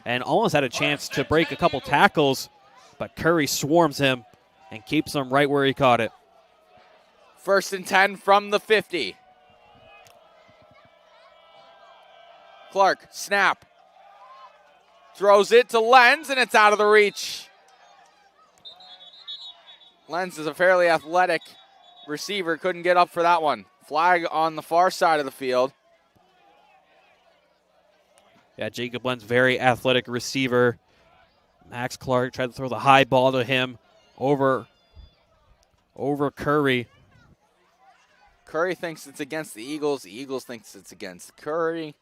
and almost had a chance to break a couple tackles, but Curry swarms him and keeps him right where he caught it. 1st and 10 from the 50. Clark, snap. Throws it to Lenz, and it's out of the reach. Lenz is a fairly athletic receiver. Couldn't get up for that one. Flag on the far side of the field. Yeah, Jacob Lund's very athletic receiver. Max Clark tried to throw the high ball to him over Curry. Curry thinks it's against the Eagles. The Eagles thinks it's against Curry.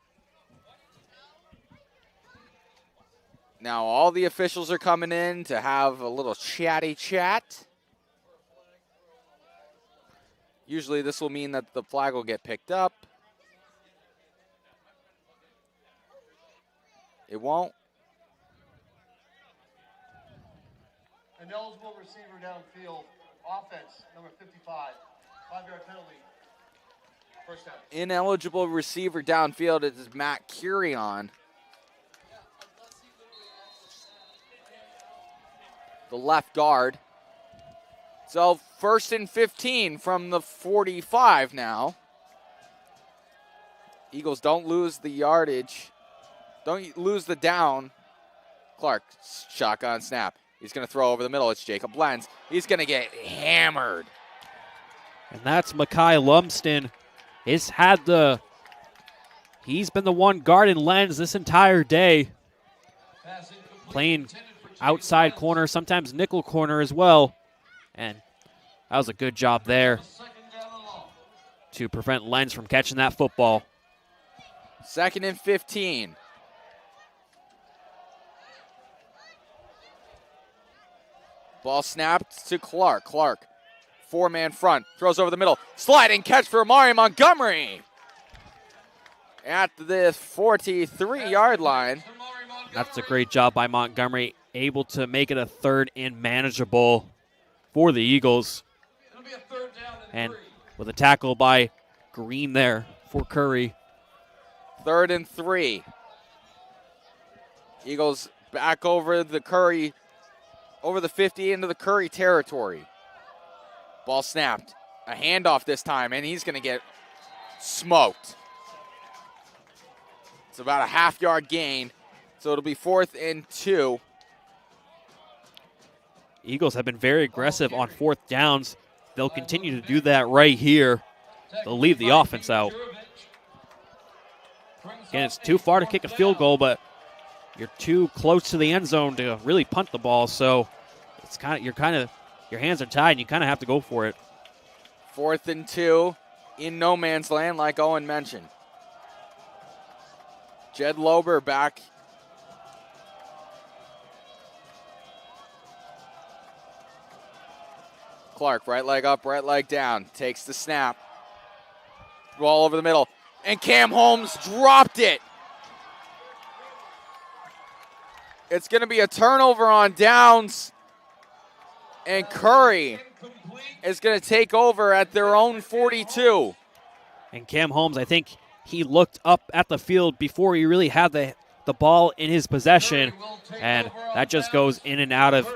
Now all the officials are coming in to have a little chatty chat. Usually this will mean that the flag will get picked up. It won't. An eligible receiver downfield. Offense, number 55. 5-yard penalty. First down. Ineligible receiver downfield. It is Matt Curion. The left guard. So 1st and 15 from the 45 now. Eagles don't lose the yardage. Don't lose the down. Clark, shotgun snap. He's going to throw over the middle. It's Jacob Lenz. He's going to get hammered. And that's Makai Lumsden. He's been the one guarding Lenz this entire day. Playing outside corner, sometimes nickel corner as well. And that was a good job there to prevent Lenz from catching that football. 2nd and 15. Ball snapped to Clark. Clark, 4-man front, throws over the middle. Sliding catch for Amari Montgomery at the 43-yard line. That's a great job by Montgomery, able to make it a 3rd and manageable for the Eagles. And with a tackle by Green there for Curry. 3rd and 3. Eagles back over the Curry, over the 50 into the Curry territory. Ball snapped. A handoff this time, and he's going to get smoked. It's about a half-yard gain, so it'll be 4th and 2. Eagles have been very aggressive on 4th downs. They'll continue to do that right here. They'll leave the offense out. Again, it's too far to kick a field goal, but you're too close to the end zone to really punt the ball. So it's your hands are tied, and you kind of have to go for it. 4th and 2 in no man's land, like Owen mentioned. Jed Lober back. Clark, right leg up, right leg down. Takes the snap. Ball over the middle. And Cam Holmes dropped it. It's going to be a turnover on downs. And Curry is going to take over at their own 42. And Cam Holmes, I think he looked up at the field before he really had the ball in his possession. And that just goes in and out of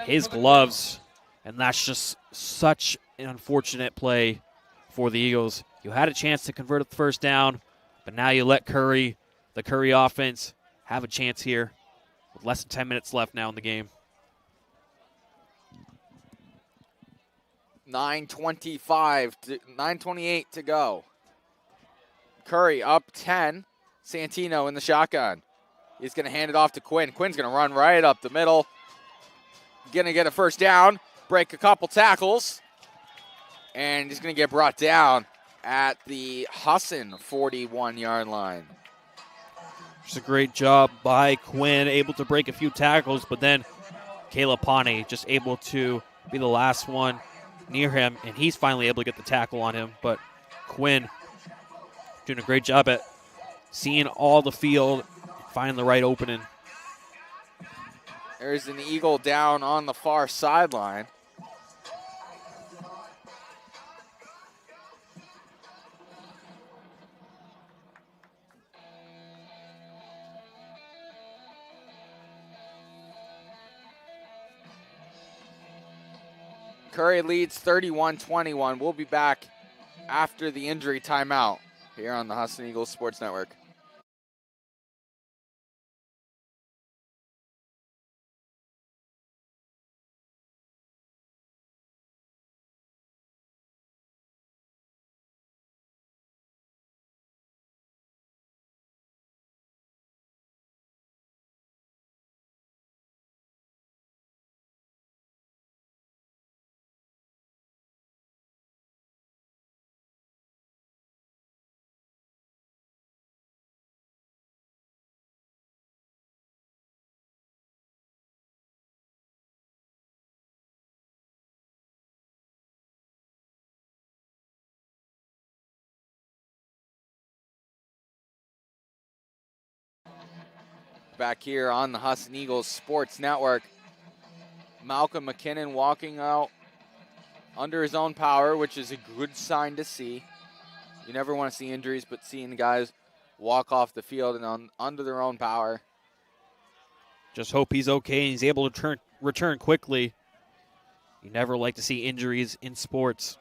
his gloves. And that's just such an unfortunate play for the Eagles. You had a chance to convert the 1st down, but now you let the Curry offense, have a chance here with less than 10 minutes left now in the game. 9:28 to go. Curry up 10. Santino in the shotgun. He's going to hand it off to Quinn. Quinn's going to run right up the middle. Going to get a 1st down. Break a couple tackles, and he's going to get brought down at the Husson 41-yard line. Just a great job by Quinn, able to break a few tackles, but then Caleb Pawnee just able to be the last one near him, and he's finally able to get the tackle on him. But Quinn doing a great job at seeing all the field, finding the right opening. There's an Eagle down on the far sideline. Curry leads 31-21. We'll be back after the injury timeout here on the Husson Eagles Sports Network. back here on the Husson Eagles Sports Network. Malcolm McKinnon walking out under his own power, which is a good sign to see. You never want to see injuries, but seeing the guys walk off the field and under their own power. Just hope he's okay and he's able to return quickly. You never like to see injuries in sports.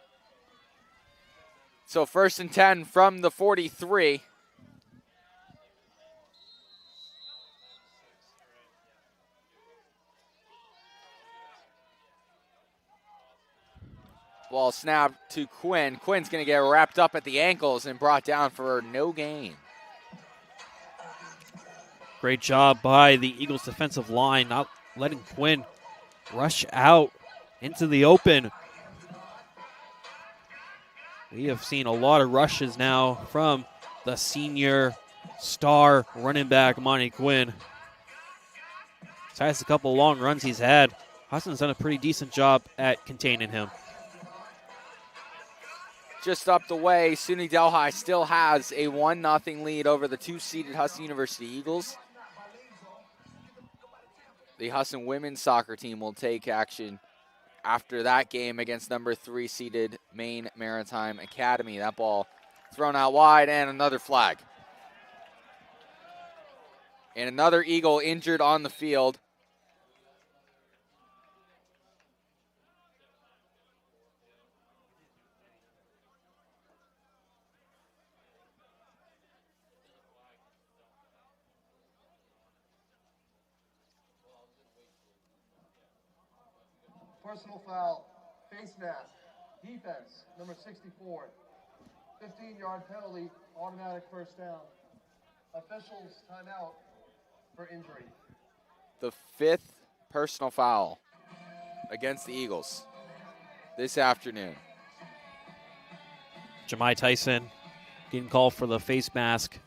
So 1st and 10 from the 43. Ball snapped to Quinn. Quinn's going to get wrapped up at the ankles and brought down for no gain. Great job by the Eagles defensive line, not letting Quinn rush out into the open. We have seen a lot of rushes now from the senior star running back, Monty Quinn. Besides a couple long runs he's had, Husson's done a pretty decent job at containing him. Just up the way, SUNY Delhi still has a 1-0 lead over the 2-seeded Husson University Eagles. The Husson women's soccer team will take action after that game against number 3-seeded Maine Maritime Academy. That ball thrown out wide and another flag. And another Eagle injured on the field. Personal foul, face mask, defense, number 64. 15-yard penalty, automatic first down. Officials timeout for injury. The 5th personal foul against the Eagles this afternoon. Jemai Tyson getting called for the face mask.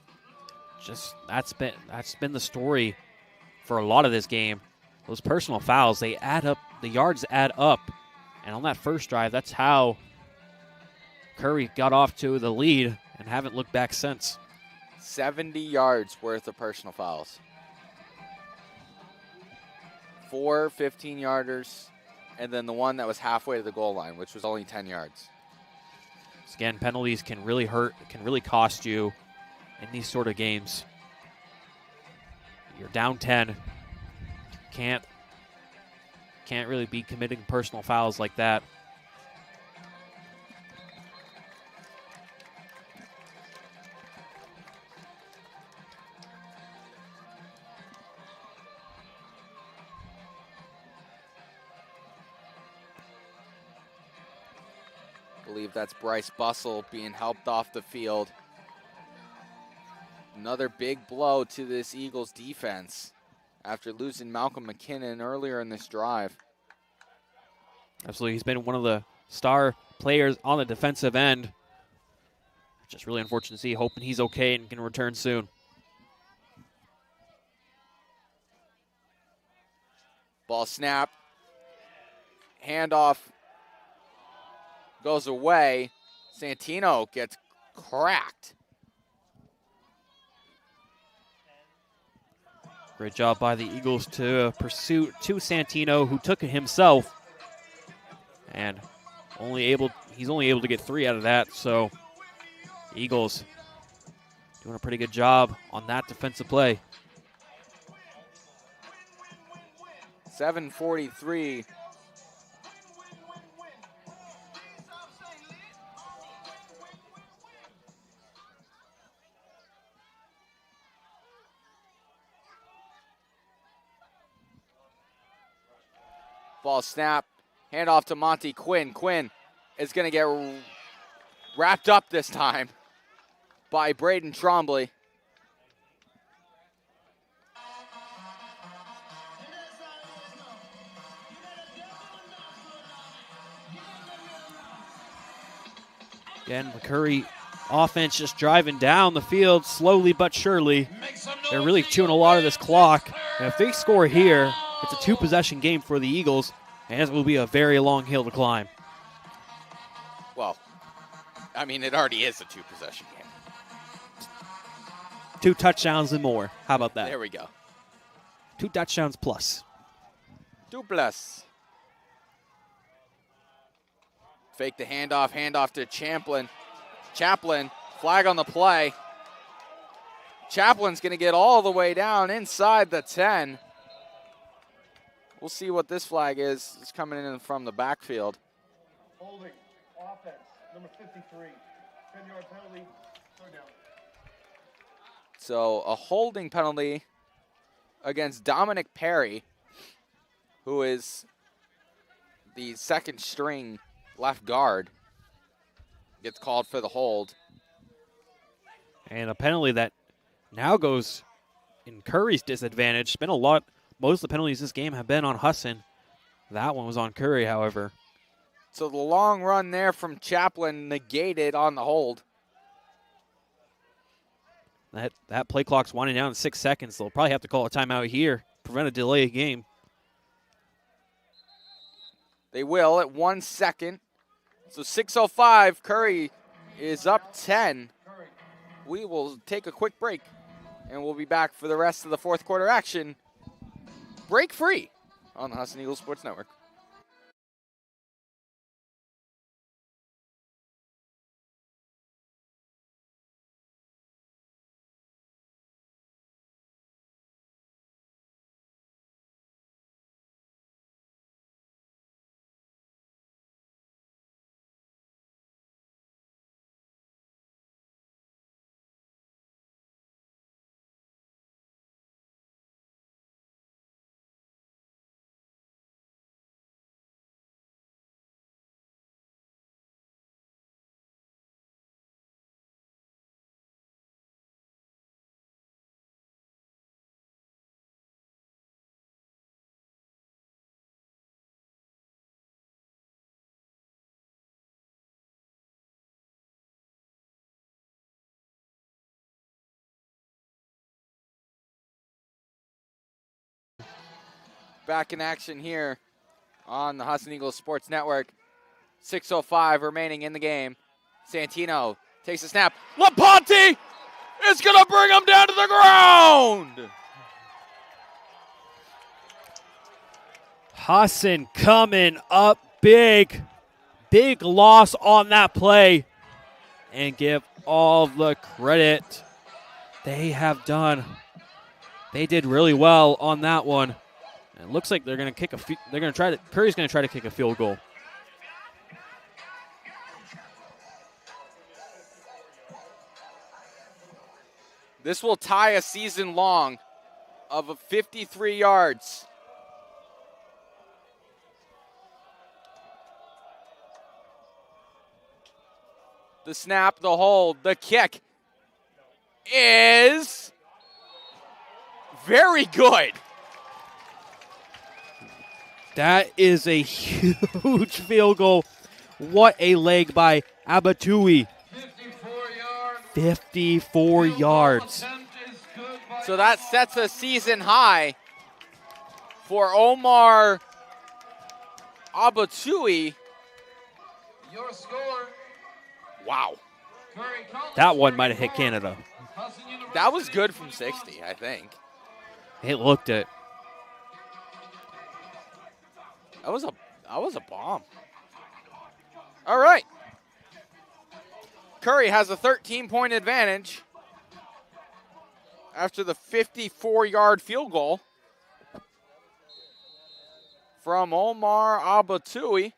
Just that's been the story for a lot of this game. Those personal fouls, they add up. The yards add up. And on that first drive, that's how Curry got off to the lead and haven't looked back since. 70 yards worth of personal fouls. 4 15-yarders, and then the one that was halfway to the goal line, which was only 10 yards. Again, penalties can really hurt, can really cost you in these sort of games. You're down 10. Can't really be committing personal fouls like that. I believe that's Bryce Bussell being helped off the field. Another big blow to this Eagles defense after losing Malcolm McKinnon earlier in this drive. Absolutely. He's been one of the star players on the defensive end. Just really unfortunate to see. Hoping he's okay and can return soon. Ball snap. Handoff goes away. Santino gets cracked. Great job by the Eagles to pursue to Santino, who took it himself. And he's only able to get 3 out of that. So the Eagles doing a pretty good job on that defensive play. 7:43. Ball snap, handoff to Monty Quinn. Quinn is going to get wrapped up this time by Braden Trombley. Again, McCurry offense just driving down the field slowly but surely. They're really chewing a lot of this clock. And if they score here, it's a 2-possession game for the Eagles, and it will be a very long hill to climb. Well, I mean, it already is a 2-possession game. 2 touchdowns and more. How about that? There we go. 2 touchdowns plus. Dupless. Fake the handoff to Chaplin. Flag on the play. Chaplin's going to get all the way down inside the 10. We'll see what this flag is. It's coming in from the backfield. Holding. Offense. Number 53. 10-yard penalty. Third down. So a holding penalty against Dominic Perry, who is the second string left guard, gets called for the hold. And a penalty that now goes in Curry's disadvantage. It's been a lot. Most of the penalties this game have been on Husson. That one was on Curry, however. So the long run there from Chaplin negated on the hold. That play clock's winding down in 6 seconds. They'll probably have to call a timeout here, prevent a delay of game. They will at 1 second. So 6:05, Curry is up 10. We will take a quick break, and we'll be back for the rest of the fourth quarter action. Break free on the Husson Eagles Sports Network. Back in action here on the Husson Eagles Sports Network. 6:05 remaining in the game. Santino takes a snap. Laponte is going to bring him down to the ground. Husson coming up big. Big loss on that play. And give all the credit they have done. They did really well on that one. It looks like they're going to kick Curry's going to try to kick a field goal. This will tie a season long of 53 yards. The snap, the hold, the kick is very good. That is a huge field goal. What a leg by Abatui. 54 yards. So that sets a season high for Omar Abatui. Your score. Wow. That one might have hit Canada. That was good from 60, I think. It looked it. That was a bomb. All right. Curry has a 13-point advantage after the 54-yard field goal from Omar Abatui.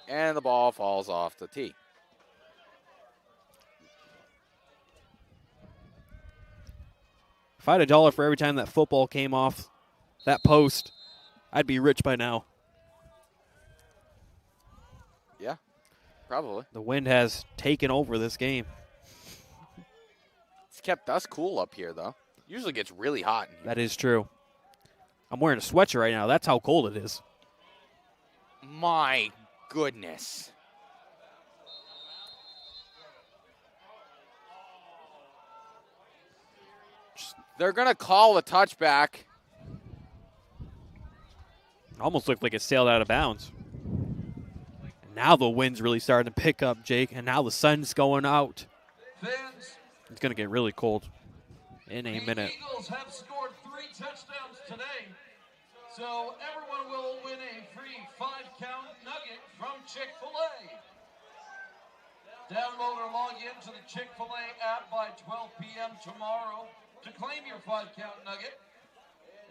And the ball falls off the tee. If I had $1 for every time that football came off that post, I'd be rich by now. Yeah, probably. The wind has taken over this game. It's kept us cool up here, though. Usually gets really hot in here. That is true. I'm wearing a sweatshirt right now. That's how cold it is. My goodness. They're going to call a touchback. Almost looked like it sailed out of bounds. And now the wind's really starting to pick up, Jake, and now the sun's going out. Fans, It's going to get really cold in a the minute. Eagles have scored 3 touchdowns today, so everyone will win a free 5-count nugget from Chick-fil-A. Download or log in to the Chick-fil-A app by 12 p.m. tomorrow to claim your 5-count nugget,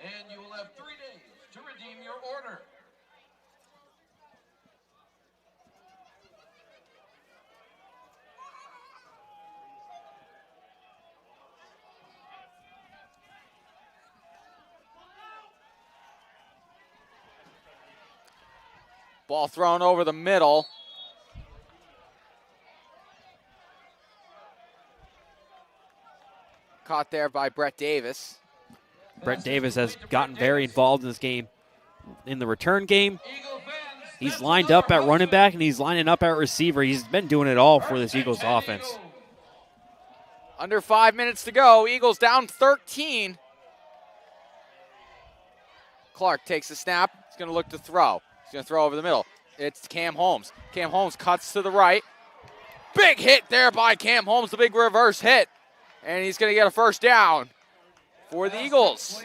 and you will have 3 days to redeem your order. Ball thrown over the middle. Caught there by Brett Davis. Brett Davis has gotten very involved in this game. In the return game, he's lined up at running back and he's lining up at receiver. He's been doing it all for this Eagles offense. Under 5 minutes to go. Eagles down 13. Clark takes the snap. He's going to look to throw. He's going to throw over the middle. It's Cam Holmes. Cam Holmes cuts to the right. Big hit there by Cam Holmes, the big reverse hit. And he's going to get a first down for the Eagles.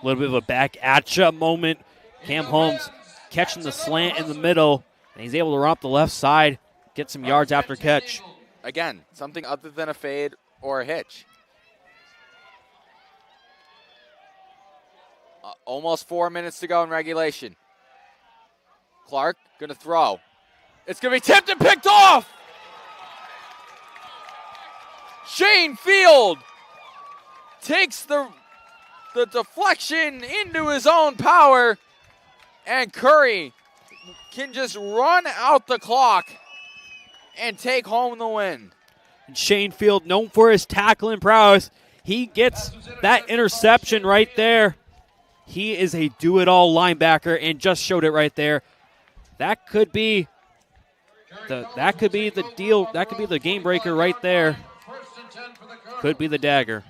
A little bit of a back at ya moment. Cam Holmes catching the slant in the middle, and he's able to run up the left side, get some yards after catch. Again, something other than a fade or a hitch. Almost 4 minutes to go in regulation. Clark going to throw. It's going to be tipped and picked off. Shane Field takes the deflection into his own power, and Curry can just run out the clock and take home the win. And Shane Field, known for his tackling prowess, he gets that interception right there. He is a do-it-all linebacker and just showed it right there. That could be the deal. That could be the game breaker right there. Could be the dagger.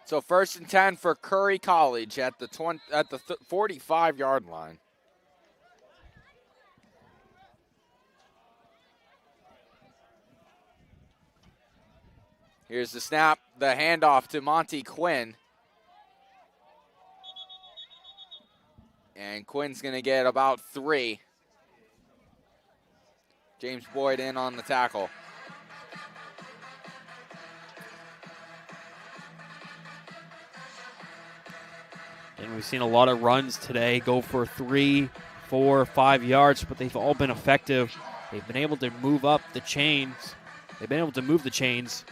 So 1st and 10 for Curry College at the 45-yard line. Here's the snap, the handoff to Monty Quinn. And Quinn's going to get about 3. James Boyd in on the tackle. And we've seen a lot of runs today go for 3, 4, 5 yards, but they've all been effective. They've been able to move up the chains. They've been able to move the chains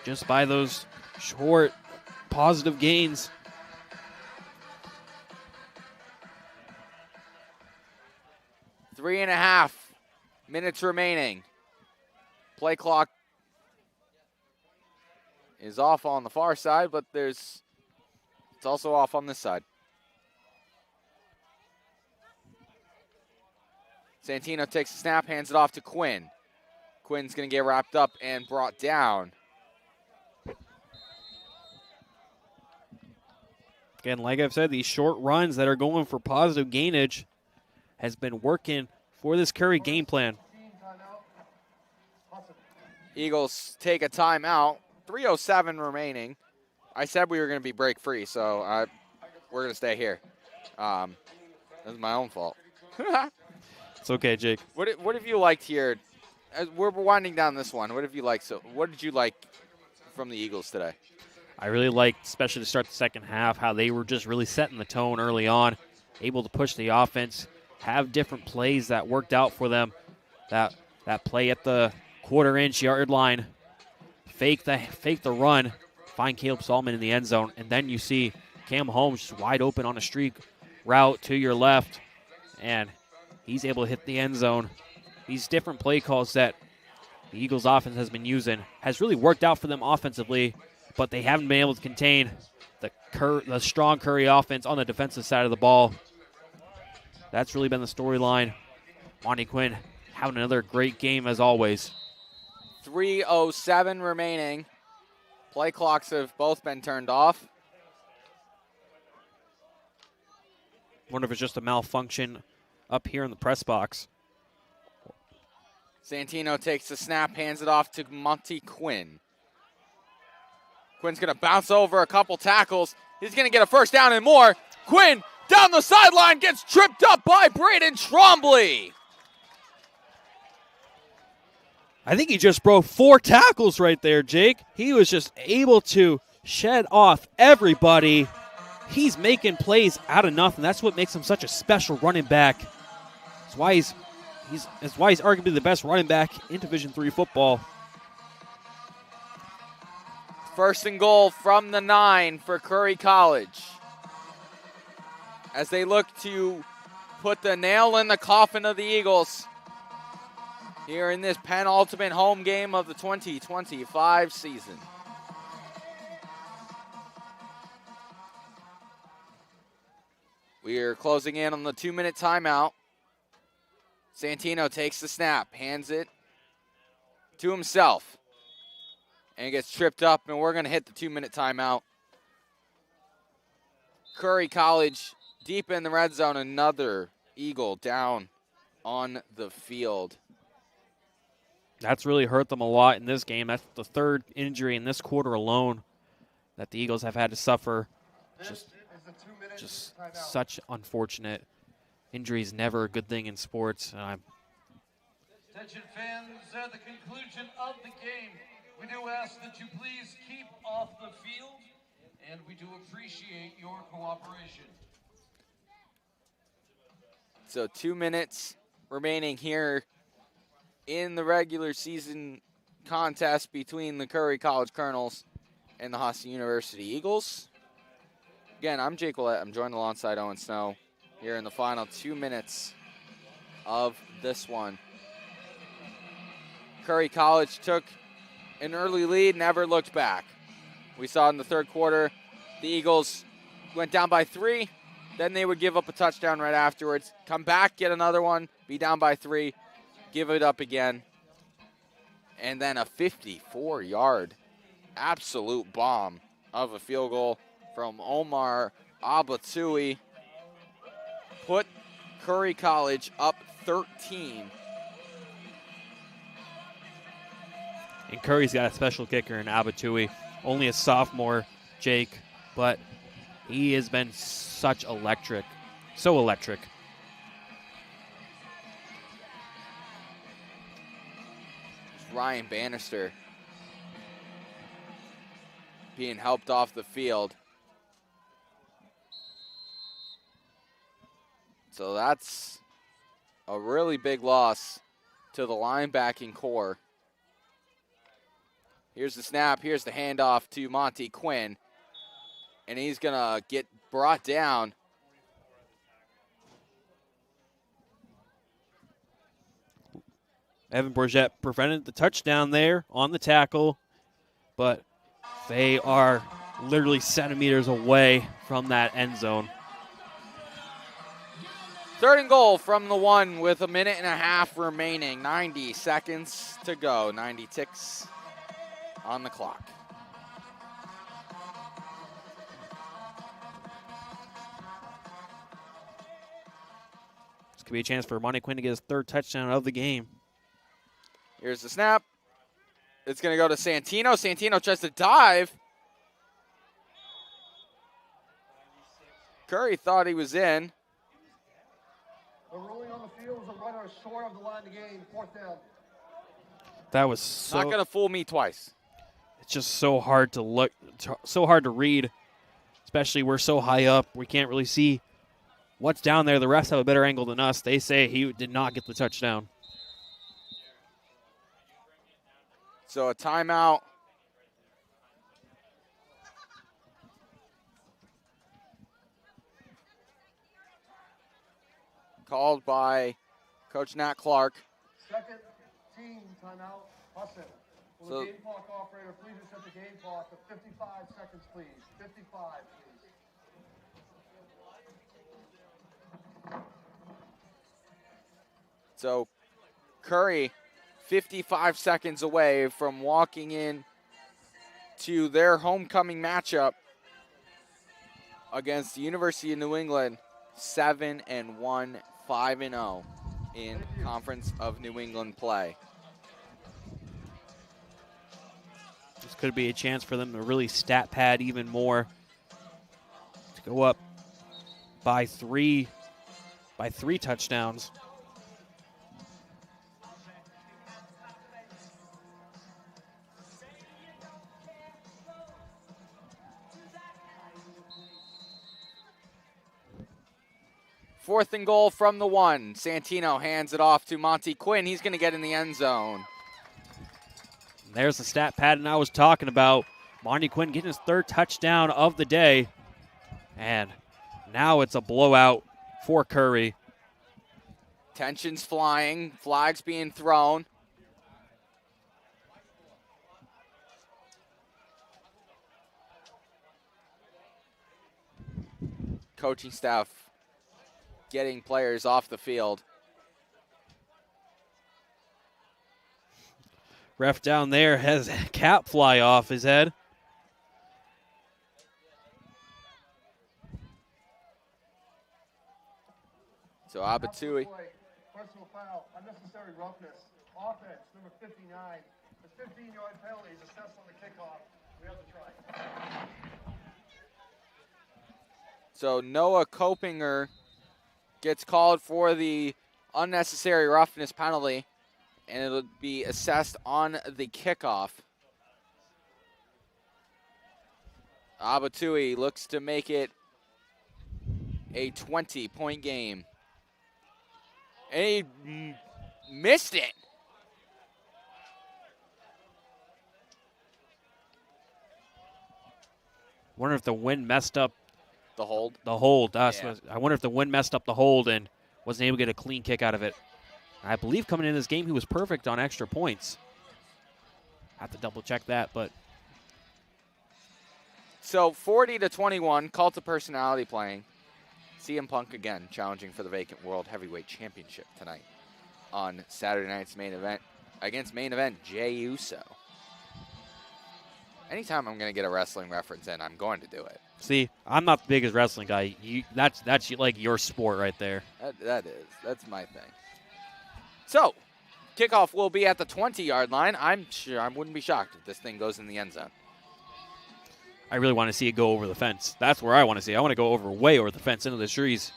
just by those short, positive gains. Three and a half minutes remaining. Play clock is off on the far side, but it's also off on this side. Santino takes the snap, hands it off to Quinn. Quinn's going to get wrapped up and brought down. Again, like I've said, these short runs that are going for positive gainage has been working for this Curry game plan. Eagles take a timeout. 3:07 remaining. I said we were going to be break free, so we're going to stay here. That's my own fault. It's okay, Jake. What have you liked here? We're winding down this one. What have you liked? So, what did you like from the Eagles today? I really liked, especially to start the second half, how they were just really setting the tone early on, able to push the offense, have different plays that worked out for them. That play at the quarter-inch yard line, fake the run, find Caleb Solomon in the end zone, and then you see Cam Holmes just wide open on a streak route to your left, and he's able to hit the end zone. These different play calls that the Eagles offense has been using has really worked out for them offensively, but they haven't been able to contain the strong Curry offense on the defensive side of the ball. That's really been the storyline. Monty Quinn having another great game as always. 3:07 remaining. Play clocks have both been turned off. Wonder if it's just a malfunction up here in the press box. Santino takes the snap, hands it off to Monty Quinn. Quinn's going to bounce over a couple tackles. He's going to get a first down and more. Quinn down the sideline, gets tripped up by Braden Trombley. I think he just broke 4 tackles right there, Jake. He was just able to shed off everybody. He's making plays out of nothing. That's what makes him such a special running back. That's why he's arguably the best running back in Division III football. First and goal from the 9 for Curry College. As they look to put the nail in the coffin of the Eagles here in this penultimate home game of the 2025 season. We are closing in on the 2-minute timeout. Santino takes the snap, hands it to himself, and gets tripped up, and we're going to hit the 2-minute timeout. Curry College deep in the red zone, another Eagle down on the field. That's really hurt them a lot in this game. That's the 3rd injury in this quarter alone that the Eagles have had to suffer. Just such unfortunate injuries. Never a good thing in sports. Attention fans, at the conclusion of the game, we do ask that you please keep off the field, and we do appreciate your cooperation. So 2 minutes remaining here in the regular season contest between the Curry College Colonels and the Husson University Eagles. Again, I'm Jake Willett. I'm joined alongside Owen Snow here in the final 2 minutes of this one. Curry College took an early lead, never looked back. We saw in the 3rd quarter, the Eagles went down by 3. Then they would give up a touchdown right afterwards, come back, get another one, be down by 3, give it up again. And then a 54-yard absolute bomb of a field goal from Omar Abatui put Curry College up 13. And Curry's got a special kicker in Abatui. Only a sophomore, Jake, but he has been so electric. Ryan Bannister being helped off the field. So that's a really big loss to the linebacking core. Here's the snap. Here's the handoff to Monty Quinn. And he's going to get brought down. Evan Bourget prevented the touchdown there on the tackle, but they are literally centimeters away from that end zone. 3rd and goal from the 1 with a minute and a half remaining. 90 seconds to go. 90 ticks on the clock. This could be a chance for Monty Quinn to get his 3rd touchdown of the game. Here's the snap. It's going to go to Santino. Santino tries to dive. Curry thought he was in. The ruling on the field is a runner short of the line to gain. 4th down. That was Not going to fool me twice. It's just so hard to look, so hard to read, especially we're so high up. We can't really see what's down there. The refs have a better angle than us. They say he did not get the touchdown. So a timeout. Called by Coach Nat Clark. 2nd team timeout, Husson. Will the game clock operator please set the game clock to 55 seconds, please. 55, please. So Curry 55 seconds away from walking in to their homecoming matchup against the University of New England, 7-1, 5-0 in Conference of New England play. could be a chance for them to really stat pad even more. To go up by three touchdowns. Fourth and goal from the 1. Santino hands it off to Monty Quinn. He's going to get in the end zone. There's the stat pattern I was talking about. Monty Quinn getting his 3rd touchdown of the day. And now it's a blowout for Curry. Tensions flying, flags being thrown. Coaching staff getting players off the field. Ref down there has a cap fly off his head. So Abatui. Personal foul, unnecessary roughness. Offense, number 59. The 15-yard penalty is assessed on the kickoff. We have to try. So Noah Copinger gets called for the unnecessary roughness penalty, and it'll be assessed on the kickoff. Abatui looks to make it a 20-point game. And he missed it. Wonder if the wind messed up The hold. the hold. Yeah. I wonder if the wind messed up the hold and wasn't able to get a clean kick out of it. I believe coming in this game, he was perfect on extra points. Have to double check that, but So 40-21, cult of personality playing. CM Punk again challenging for the vacant World Heavyweight Championship tonight on Saturday night's main event against main event Jey Uso. Anytime I'm going to get a wrestling reference in, I'm going to do it. see, I'm not the biggest wrestling guy. That's like your sport right there. That's my thing. So, kickoff will be at the 20-yard line. I'm sure I wouldn't be shocked if this thing goes in the end zone. I really want to see it go over the fence. That's where I want to see it. I want to go way over the fence into the trees.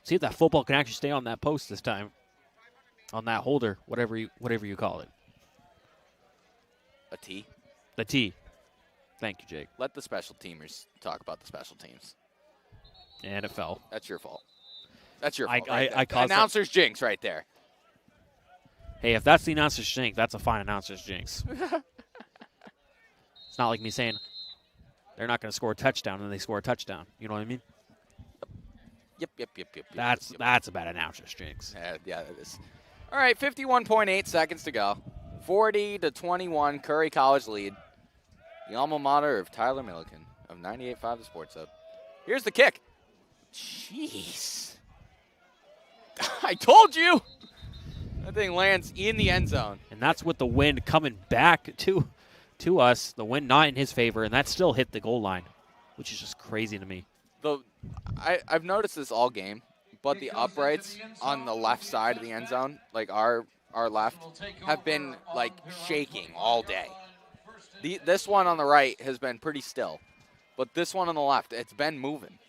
See if that football can actually stay on that post this time. On that holder, whatever you call it. A T. The T. Thank you, Jake. Let the special teamers talk about the special teams. And it fell. That's your fault. That's your fault. I caused announcer's jinx right there. Hey, if that's the announcer's jinx, that's a fine announcer's jinx. It's not like me saying they're not going to score a touchdown and then they score a touchdown. You know what I mean? Yep. That's a bad announcer's jinx. Yeah, that is. All right, 51.8 seconds to go. 40-21, Curry College lead. The alma mater of Tyler Milliken of 98.5 The Sports Hub. Here's the kick. Jeez. I told you. That thing lands in the end zone. And that's with the wind coming back to us, the wind not in his favor, and that still hit the goal line, which is just crazy to me. I've noticed this all game, but the uprights on the left side of the end zone, like our left, have been like shaking all day. This one on the right has been pretty still, but this one on the left, it's been moving.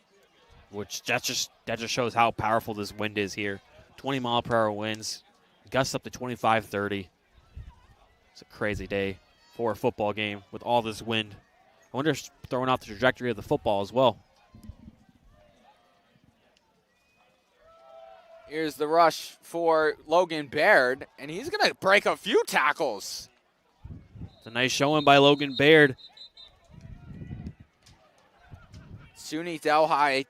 Which that just shows how powerful this wind is here. 20-mile-per-hour winds, gusts up to 25-30. It's a crazy day for a football game with all this wind. I wonder if it's throwing off the trajectory of the football as well. Here's the rush for Logan Baird, and he's going to break a few tackles. It's a nice showing by Logan Baird. SUNY Delhi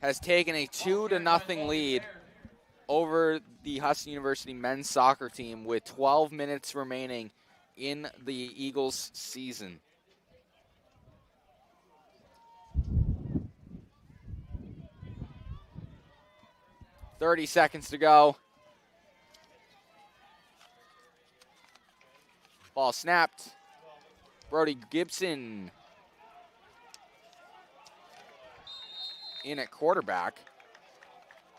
has taken a 2-0 lead over the Husson University men's soccer team with 12 minutes remaining in the Eagles season. .30 seconds to go. Ball snapped. Brody Gibson in at quarterback.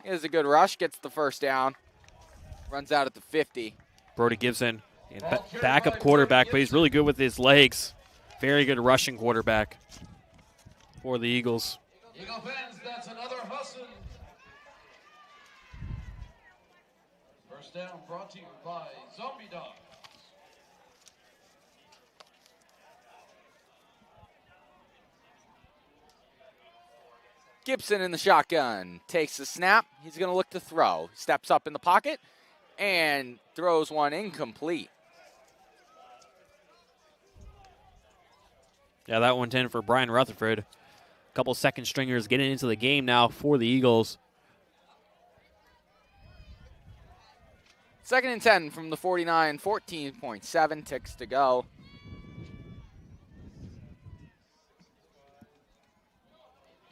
It is a good rush, gets the first down. Runs out at the 50. Brody Gibson And backup quarterback, but he's really good with his legs. Very good rushing quarterback for the Eagles. Eagle fans, that's another Husson. First down brought to you by Zombie Dogs. Gibson in the shotgun, takes the snap. He's going to look to throw. Steps up in the pocket and throws one incomplete. Yeah, that one's in for Brian Rutherford. A couple second stringers getting into the game now for the Eagles. 2nd and 10 from the 49, 14.7 ticks to go.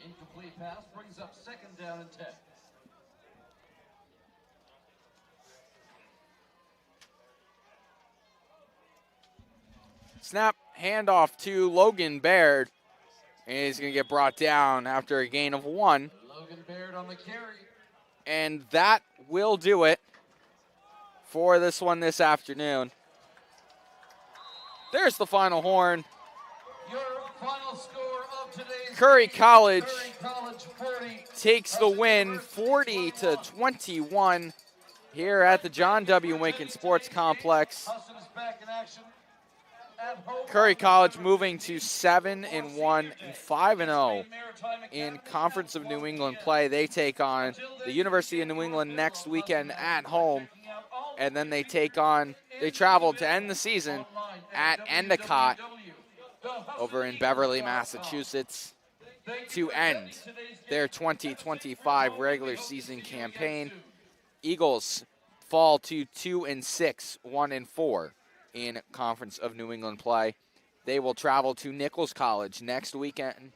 Incomplete pass brings up 2nd down and 10. Snap, handoff to Logan Baird. And he's going to get brought down after a gain of 1. Logan Baird on the carry. And that will do it for this one this afternoon. There's the final horn. Your final score of today's Curry game, College Curry College 40, takes the win 40-21 here at the John W. Winkin Sports Complex. Husson is back in action at home. Curry College moving to 7-1 and 5-0 in Conference of New England play. They take on the University of New England next weekend at home, and then they travel to end the season at Endicott over in Beverly, Massachusetts to end their 2025 regular season campaign. Eagles fall to 2-6, 1-4 in Conference of New England play. They will travel to Nichols College next weekend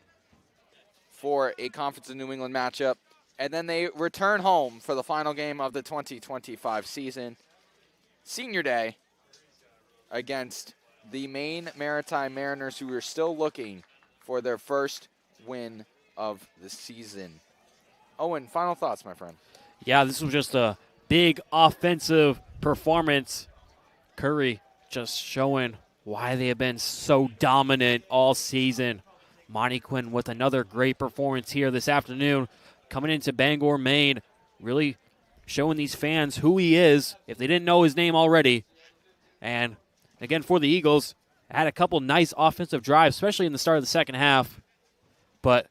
for a Conference of New England matchup, and then they return home for the final game of the 2025 season, Senior Day, against the Maine Maritime Mariners, who are still looking for their first win of the season. Owen, final thoughts, my friend. Yeah, this was just a big offensive performance. Curry just showing why they have been so dominant all season. Monty Quinn with another great performance here this afternoon, coming into Bangor, Maine, really showing these fans who he is, if they didn't know his name already. And again, for the Eagles, had a couple nice offensive drives, especially in the start of the second half. But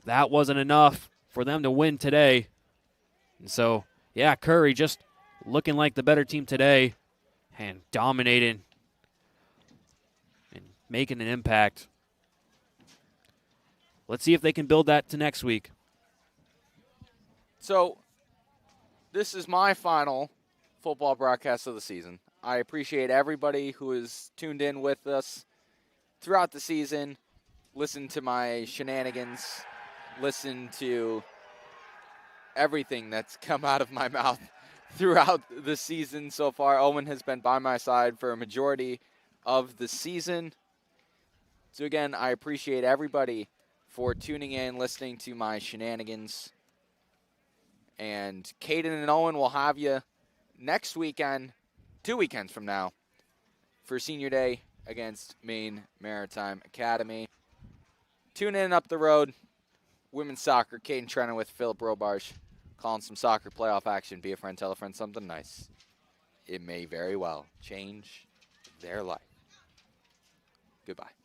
that wasn't enough for them to win today. And so, yeah, Curry just looking like the better team today and dominating and making an impact. Let's see if they can build that to next week. So, this is my final football broadcast of the season. I appreciate everybody who has tuned in with us throughout the season, listened to my shenanigans, listened to everything that's come out of my mouth throughout the season so far. Owen has been by my side for a majority of the season. So again, I appreciate everybody for tuning in, listening to my shenanigans. And Caden and Owen will have you next weekend, 2 weekends from now, for Senior Day against Maine Maritime Academy. Tune in up the road. Women's soccer, Caden Trenna with Philip Robarge, calling some soccer playoff action. Be a friend, tell a friend something nice. It may very well change their life. Goodbye.